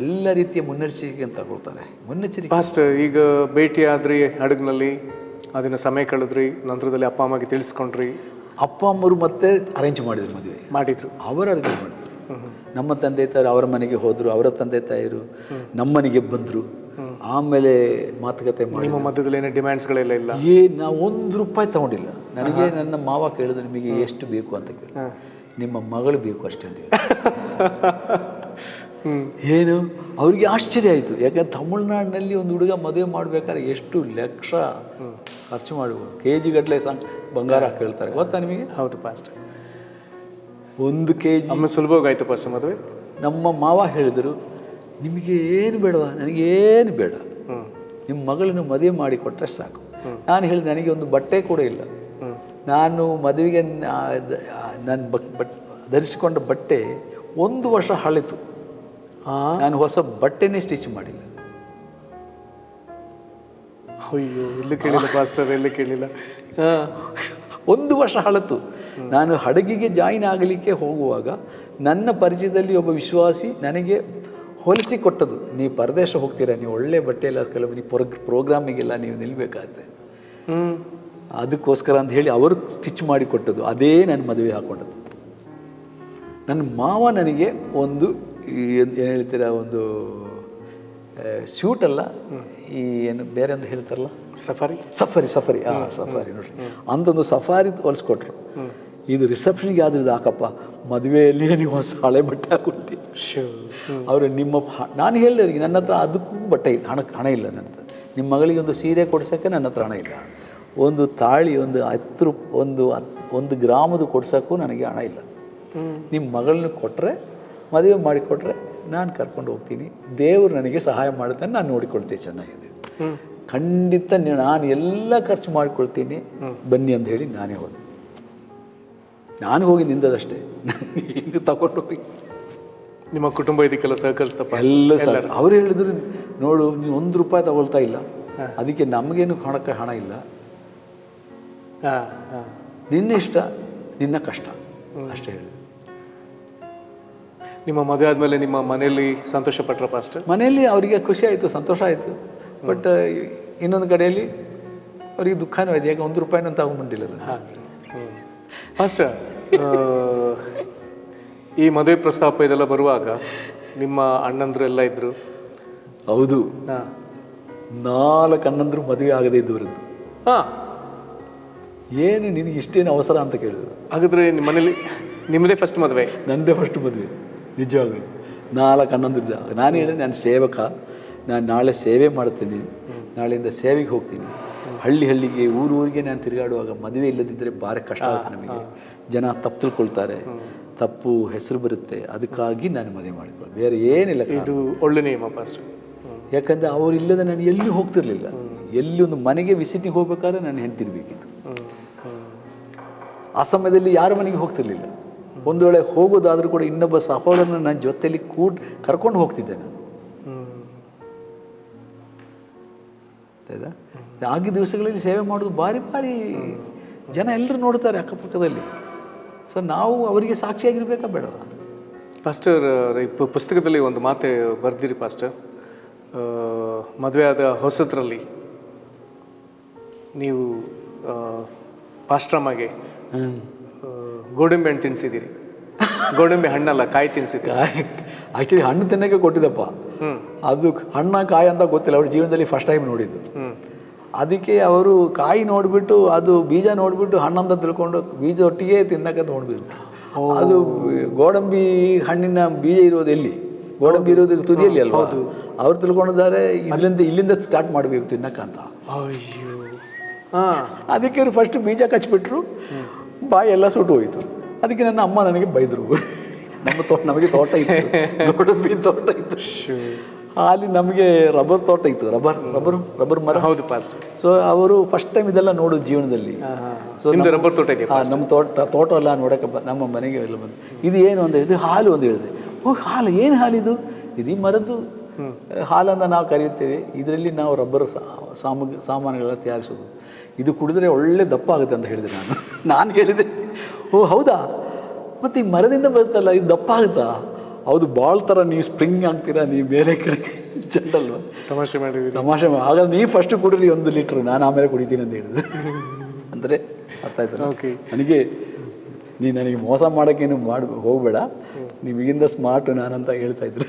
ಎಲ್ಲ ರೀತಿಯ ಮುನ್ನೆಚ್ಚರಿಕೆಯನ್ನು ತಗೊಳ್ತಾರೆ. ಮುನ್ನೆಚ್ಚರಿಕೆ ಫಾಸ್ಟ್. ಈಗ ಭೇಟಿ ಆದ್ರಿ ಹಡಗ್ನಲ್ಲಿ, ಅದನ್ನ ಸಮಯ ಕಳೆದ್ರಿ, ನಂತರದಲ್ಲಿ ಅಪ್ಪ ಅಮ್ಮಗೆ ತಿಳಿಸ್ಕೊಂಡ್ರಿ. ಅಪ್ಪ ಅಮ್ಮರು ಮತ್ತೆ ಅರೇಂಜ್ ಮಾಡಿದ್ರು, ಮದುವೆ ಮಾಡಿದ್ರು, ಅವರು ಅರೇಂಜ್ ಮಾಡಿದ್ರು. ನಮ್ಮ ತಂದೆ ತಾಯಿ ಅವರ ಮನೆಗೆ ಹೋದರು, ಅವರ ತಂದೆ ತಾಯಿರು ನಮ್ಮನೆಗೆ ಬಂದರು. ಆಮೇಲೆ ಮಾತುಕತೆ ಮಾಡಿ. ನಿಮ್ಮ ಮಧ್ಯದಲ್ಲಿ ಏನೋ ಡಿಮ್ಯಾಂಡ್ಸ್ಗಳೆಲ್ಲ ಇಲ್ಲ? ನಾವು ₹1 ತಗೊಂಡಿಲ್ಲ. ನನಗೆ ನನ್ನ ಮಾವ ಕೇಳಿದ್ರು, ನಿಮಗೆ ಎಷ್ಟು ಬೇಕು ಅಂತ ಕೇಳಿ. ನಿಮ್ಮ ಮಗಳು ಬೇಕು ಅಷ್ಟೇ ಅಂತ ಹೇಳಿ. ಏನು ಅವ್ರಿಗೆ ಆಶ್ಚರ್ಯ ಆಯಿತು. ಯಾಕಂದ್ರೆ ತಮಿಳ್ನಾಡಿನಲ್ಲಿ ಒಂದು ಹುಡುಗ ಮದುವೆ ಮಾಡಬೇಕಾದ್ರೆ ಎಷ್ಟು ಲಕ್ಷ ಖರ್ಚು ಮಾಡ್ಬೋದು, KG ಗಟ್ಟಲೆ ಬಂಗಾರ ಕೇಳ್ತಾರೆ, ಗೊತ್ತಾ ನಿಮಗೆ? ಹೌದು ಪಾಸ್ಟ್. 1 kg ಅಮ್ಮ ಸುಲಭವಾಗಾಯ್ತು ಪಾಸ್ಟ್ ಮದುವೆ. ನಮ್ಮ ಮಾವ ಹೇಳಿದರು, ನಿಮಗೆ ಏನು ಬೇಡವಾ? ನನಗೇನು ಬೇಡ, ನಿಮ್ಮ ಮಗಳನ್ನು ಮದುವೆ ಮಾಡಿ ಕೊಟ್ಟರೆ ಸಾಕು. ನಾನು ಹೇಳಿದೆ, ನನಗೆ ಒಂದು ಬಟ್ಟೆ ಕೂಡ ಇಲ್ಲ. ನಾನು ಮದುವೆಗೆ ನಾನು ಧರಿಸಿಕೊಂಡ ಬಟ್ಟೆ 1 ವರ್ಷ ಹಳಿತು. ನಾನು ಹೊಸ ಬಟ್ಟೆನೇ ಸ್ಟಿಚ್ ಮಾಡಿಲ್ಲ. ಅಯ್ಯೋ, ಎಲ್ಲೂ ಕೇಳಿಲ್ಲ ಪಾಸ್ಟರ್, ಎಲ್ಲೂ ಕೇಳಿಲ್ಲ. 1 ವರ್ಷ ಹಳತು. ನಾನು ಹಡಗಿಗೆ ಜಾಯಿನ್ ಆಗಲಿಕ್ಕೆ ಹೋಗುವಾಗ ನನ್ನ ಪರಿಚಯದಲ್ಲಿ ಒಬ್ಬ ವಿಶ್ವಾಸಿ ನನಗೆ ಹೊಲಿಸಿ ಕೊಟ್ಟದು, ನೀವು ಪರದೇಶ ಹೋಗ್ತೀರಾ, ನೀವು ಒಳ್ಳೆ ಬಟ್ಟೆ ಎಲ್ಲ ಕೆಲವು ನೀವು ಪ್ರೋಗ್ರಾಮಿಗೆಲ್ಲ ನೀವು ನಿಲ್ಲಬೇಕಾಗುತ್ತೆ, ಅದಕ್ಕೋಸ್ಕರ ಅಂತ ಹೇಳಿ ಅವರು ಸ್ಟಿಚ್ ಮಾಡಿ ಕೊಟ್ಟದ್ದು. ಅದೇ ನನ್ನ ಮದುವೆ ಹಾಕ್ಕೊಂಡದ್ದು. ನನ್ನ ಮಾವ ನನಗೆ ಒಂದು ಏನು ಹೇಳ್ತೀರಾ, ಒಂದು ಸ್ಯೂಟ್ ಅಲ್ಲ, ಈ ಏನು ಬೇರೆ ಅಂತ ಹೇಳ್ತಾರಲ್ಲ, ಸಫಾರಿ ಸಫಾರಿ ನೋಡ್ರಿ, ಅಂದೊಂದು ಸಫಾರಿ ಹೊಲಿಸ್ಕೊಟ್ರು. ಇದು ರಿಸೆಪ್ಷನ್ಗೆ ಆದ್ರೂ ಇದು ಹಾಕಪ್ಪ, ಮದುವೆಯಲ್ಲಿ ನೀವು ಹೊಸ ಹಳೆ ಬಟ್ಟೆ ಹಾಕೊಳ್ತೀವಿ. ಅವರು ನಾನು ಹೇಳಿದೆ ಅವರಿಗೆ, ನನ್ನ ಹತ್ರ ಅದಕ್ಕೂ ಬಟ್ಟೆ ಇಲ್ಲ, ಹಣ ಇಲ್ಲ ನನ್ನ ಹತ್ರ. ನಿಮ್ಮ ಮಗಳಿಗೆ ಒಂದು ಸೀರೆ ಕೊಡ್ಸೋಕ್ಕೆ ನನ್ನ ಹತ್ರ ಹಣ ಇಲ್ಲ, ಒಂದು ತಾಳಿ, ಒಂದು ಗ್ರಾಮದು ಕೊಡ್ಸೋಕ್ಕೂ ನನಗೆ ಹಣ ಇಲ್ಲ. ನಿಮ್ಮ ಮಗಳನ್ನ ಕೊಟ್ಟರೆ, ಮದುವೆ ಮಾಡಿಕೊಟ್ರೆ ನಾನು ಕರ್ಕೊಂಡು ಹೋಗ್ತೀನಿ, ದೇವರು ನನಗೆ ಸಹಾಯ ಮಾಡುತ್ತಾನೆ, ನಾನು ನೋಡಿಕೊಳ್ತೀನಿ ಚೆನ್ನಾಗಿದೆ, ಖಂಡಿತ ನಾನು ಎಲ್ಲ ಖರ್ಚು ಮಾಡಿಕೊಳ್ತೀನಿ, ಬನ್ನಿ ಅಂತ ಹೇಳಿ ನಾನೇ ಹೋದೆ. ನಾನು ಹೋಗಿ ನಿಂದದಷ್ಟೇ, ನಾನು ತಗೊಂಡು ಹೋಗಿ. ನಿಮ್ಮ ಕುಟುಂಬ ಇದಕ್ಕೆಲ್ಲ ಸಹಕರಿಸ್ತಪ್ಪ? ಎಲ್ಲ ಸರ್. ಅವ್ರು ಹೇಳಿದ್ರು, ನೋಡು ನೀವು ₹1 ತಗೊಳ್ತಾ ಇಲ್ಲ, ಅದಕ್ಕೆ ನಮಗೇನು ಹಣಕ್ಕೆ ಹಣ ಇಲ್ಲ, ನಿನ್ನ ಇಷ್ಟ, ನಿನ್ನ ಕಷ್ಟ ಅಷ್ಟೇ ಹೇಳಿದ್ರು. ನಿಮ್ಮ ಮದುವೆ ಆದಮೇಲೆ ನಿಮ್ಮ ಮನೆಯಲ್ಲಿ ಸಂತೋಷ ಪಟ್ರ ಪಾಸ್ಟರ್? ಮನೆಯಲ್ಲಿ ಅವರಿಗೆ ಖುಷಿ ಆಯಿತು, ಸಂತೋಷ ಆಯಿತು. ಬಟ್ ಇನ್ನೊಂದು ಕಡೆಯಲ್ಲಿ ಅವರಿಗೆ ದುಃಖನೂ ಇದೆ, ಯಾಕೆ ₹1 ತಗೊಂಡ್ಬಂದಿಲ್ಲ. ಪಾಸ್ಟರ್, ಈ ಮದುವೆ ಪ್ರಸ್ತಾಪ ಇದೆಲ್ಲ ಬರುವಾಗ ನಿಮ್ಮ ಅಣ್ಣಂದ್ರು ಎಲ್ಲ ಇದ್ರು? ಹೌದು, 4 ಅಣ್ಣಂದ್ರು ಮದುವೆ ಆಗದೇ ಇದ್ದವರದ್ದು. ಏನು ನಿನಗೆ ಇಷ್ಟೇನು ಅವಸರ ಅಂತ ಕೇಳಿದ್ರು. ಹಾಗಾದ್ರೆ ನಿಮ್ಮ ಮನೇಲಿ ನಿಮ್ಮದೇ ಫಸ್ಟ್ ಮದುವೆ? ನನ್ನದೇ ಫಸ್ಟ್ ಮದುವೆ, ನಿಜವಾಗ್ಲೂ. 4 ಅಣ್ಣಂದಿದ್ದ. ನಾನು ಹೇಳಿದೆ, ನಾನು ಸೇವಕ, ನಾನು ನಾಳೆ ಸೇವೆ ಮಾಡ್ತೀನಿ, ನಾಳೆಯಿಂದ ಸೇವೆಗೆ ಹೋಗ್ತೀನಿ. ಹಳ್ಳಿಗೆ ಊರಿಗೆ ನಾನು ತಿರುಗಾಡುವಾಗ ಮದುವೆ ಇಲ್ಲದಿದ್ದರೆ ಭಾರಿ ಕಷ್ಟ ಆಗುತ್ತೆ ನಮಗೆ, ಜನ ತಪ್ಪು ತಿಳ್ಕೊಳ್ತಾರೆ, ತಪ್ಪು ಹೆಸರು ಬರುತ್ತೆ, ಅದಕ್ಕಾಗಿ ನಾನು ಮದುವೆ ಮಾಡಿಕೊಳ್ಳಿ, ಬೇರೆ ಏನಿಲ್ಲ. ಇದು ಒಳ್ಳೆ ನಿಯಮ ಪಾಸ್ಟರ್. ಯಾಕಂದರೆ ಅವರಿಲ್ಲದೆ ನಾನು ಎಲ್ಲಿ ಹೋಗ್ತಿರ್ಲಿಲ್ಲ. ಎಲ್ಲಿ ಒಂದು ಮನೆಗೆ ವಿಸಿಟಿಗೆ ಹೋಗ್ಬೇಕಾದ್ರೆ ನಾನು ಹೆಂಡ್ತಿರ್ಬೇಕಿತ್ತು. ಆ ಸಮಯದಲ್ಲಿ ಯಾರ ಮನೆಗೆ ಹೋಗ್ತಿರ್ಲಿಲ್ಲ. ಒಂದು ವೇಳೆ ಹೋಗೋದಾದರೂ ಕೂಡ ಇನ್ನೊಬ್ಬ ಸಹೋದರನ ನನ್ನ ಜೊತೆಯಲ್ಲಿ ಕರ್ಕೊಂಡು ಹೋಗ್ತಿದ್ದೆ ನಾನು. ಆಗಿದ್ದ ದಿವಸಗಳಲ್ಲಿ ಸೇವೆ ಮಾಡೋದು ಭಾರಿ ಜನ ಎಲ್ಲರೂ ನೋಡ್ತಾರೆ ಅಕ್ಕಪಕ್ಕದಲ್ಲಿ. ಸೊ ನಾವು ಅವರಿಗೆ ಸಾಕ್ಷಿಯಾಗಿರ್ಬೇಕಾ ಬೇಡವಾ? ಪಾಸ್ಟರ್, ಪುಸ್ತಕದಲ್ಲಿ ಒಂದು ಮಾತೆ ಬರ್ದಿರಿ ಪಾಸ್ಟರ್, ಮದುವೆ ಆದ ಹೊಸದ್ರಲ್ಲಿ ನೀವು ಪಾಸ್ಟ್ರಮ್ಮಗೆ ಗೋಡಂಬಿ ಹಣ್ಣು ತಿನ್ಸಿದ್ದೀರಿ. ಗೋಡಂಬಿ ಹಣ್ಣಲ್ಲ, ಕಾಯಿ ತಿನ್ಸಿದ್ದೀರಿ. ಆ್ಯಕ್ಚುಲಿ ಹಣ್ಣು ತಿನ್ನೋಕ್ಕೆ ಕೊಟ್ಟಿದ್ದಪ್ಪ. ಅದು ಹಣ್ಣ ಕಾಯಿ ಅಂತ ಗೊತ್ತಿಲ್ಲ, ಅವ್ರ ಜೀವನದಲ್ಲಿ ಫಸ್ಟ್ ಟೈಮ್ ನೋಡಿದ್ದು. ಅದಕ್ಕೆ ಅವರು ಕಾಯಿ ನೋಡಿಬಿಟ್ಟು ಅದು ಬೀಜ ನೋಡಿಬಿಟ್ಟು ಹಣ್ಣಂತ ತಿಳ್ಕೊಂಡು ಬೀಜ ಒಟ್ಟಿಗೆ ತಿನ್ನಕ್ಕೆ ನೋಡ್ಬಿಟ್ಟು, ಅದು ಗೋಡಂಬಿ ಹಣ್ಣಿನ ಬೀಜ ಇರೋದು ಎಲ್ಲಿ, ಗೋಡಂಬಿ ಇರೋದು ತುದಿಯಲ್ಲಿ ಅಲ್ವಾ, ಅವ್ರು ತಿಳ್ಕೊಂಡಿದ್ದಾರೆ ಇಲ್ಲಿಂದ ಸ್ಟಾರ್ಟ್ ಮಾಡಬೇಕು ತಿನ್ನಕ್ಕಂತ. ಅದಕ್ಕೆ ಅವ್ರು ಫಸ್ಟ್ ಬೀಜ ಕಚ್ಬಿಟ್ರು, ಬಾಯಿ ಎಲ್ಲ ಸುಟ್ಟು ಹೋಯಿತು. ಅದಕ್ಕೆ ನನ್ನ ಅಮ್ಮ ನನಗೆ ಬೈದರು. ನಮಗೆ ತೋಟ ಇತ್ತು, ಗೋಡಂಬಿ ತೋಟ ಇತ್ತು, ಅಲ್ಲಿ ನಮಗೆ ರಬ್ಬರ್ ತೋಟ ಇತ್ತು, ರಬ್ಬರ್ ಮರ. ಹೌದು ಪಾಸ್ಟ್. ಸೊ ಅವರು ಫಸ್ಟ್ ಟೈಮ್ ಇದೆಲ್ಲ ನೋಡೋದು ಜೀವನದಲ್ಲಿ. ಸೊ ರಬ್ಬರ್ ತೋಟ ಇದೆ, ನಮ್ಮ ತೋಟ ಎಲ್ಲ ನೋಡೋಕೆ ನಮ್ಮ ಮನೆಗೆ ಎಲ್ಲ ಬಂದು ಇದು ಏನು ಅಂತ, ಇದು ಹಾಲು ಅಂತ ಹೇಳಿದೆ. ಹಾಲು, ಏನು ಹಾಲಿದು? ಇದು ಮರದ್ದು ಹಾಲನ್ನು ನಾವು ಕರೆಯುತ್ತೇವೆ, ಇದರಲ್ಲಿ ನಾವು ರಬ್ಬರ್ ಸಾಮಾನುಗಳೆಲ್ಲ ತಯಾರಿಸೋದು, ಇದು ಕುಡಿದ್ರೆ ಒಳ್ಳೆ ದಪ್ಪ ಆಗುತ್ತೆ ಅಂತ ಹೇಳಿದೆ ನಾನು ಹೇಳಿದೆ. ಹೌದಾ, ಮತ್ತು ಈ ಮರದಿಂದ ಬರುತ್ತಲ್ಲ ಇದು ದಪ್ಪ ಆಗುತ್ತಾ? ಹೌದು, ಬಾಲ್ ಥರ ನೀವು ಸ್ಪ್ರಿಂಗ್ ಆಗ್ತೀರಾ, ನೀವು ಬೇರೆ ಕಡೆ ಚೆಂಡಲ್ವ. ತಮಾಷೆ ಹಾಗಾದ್ರೆ ನೀವು ಫಸ್ಟ್ ಕುಡಿರಿ 1 ಲೀಟ್ರ್, ನಾನು ಆಮೇಲೆ ಕುಡಿತೀನಿ ಅಂತ ಹೇಳಿದೆ. ಅಂದರೆ ಅರ್ಥ ಆಯ್ತು ನನಗೆ, ನೀನು ನನಗೆ ಮೋಸ ಮಾಡೋಕ್ಕೇನು ಹೋಗಬೇಡ, ನೀವು ಈಗಿಂದ ಸ್ಮಾರ್ಟು ನಾನಂತ ಹೇಳ್ತಾ ಇದ್ರು.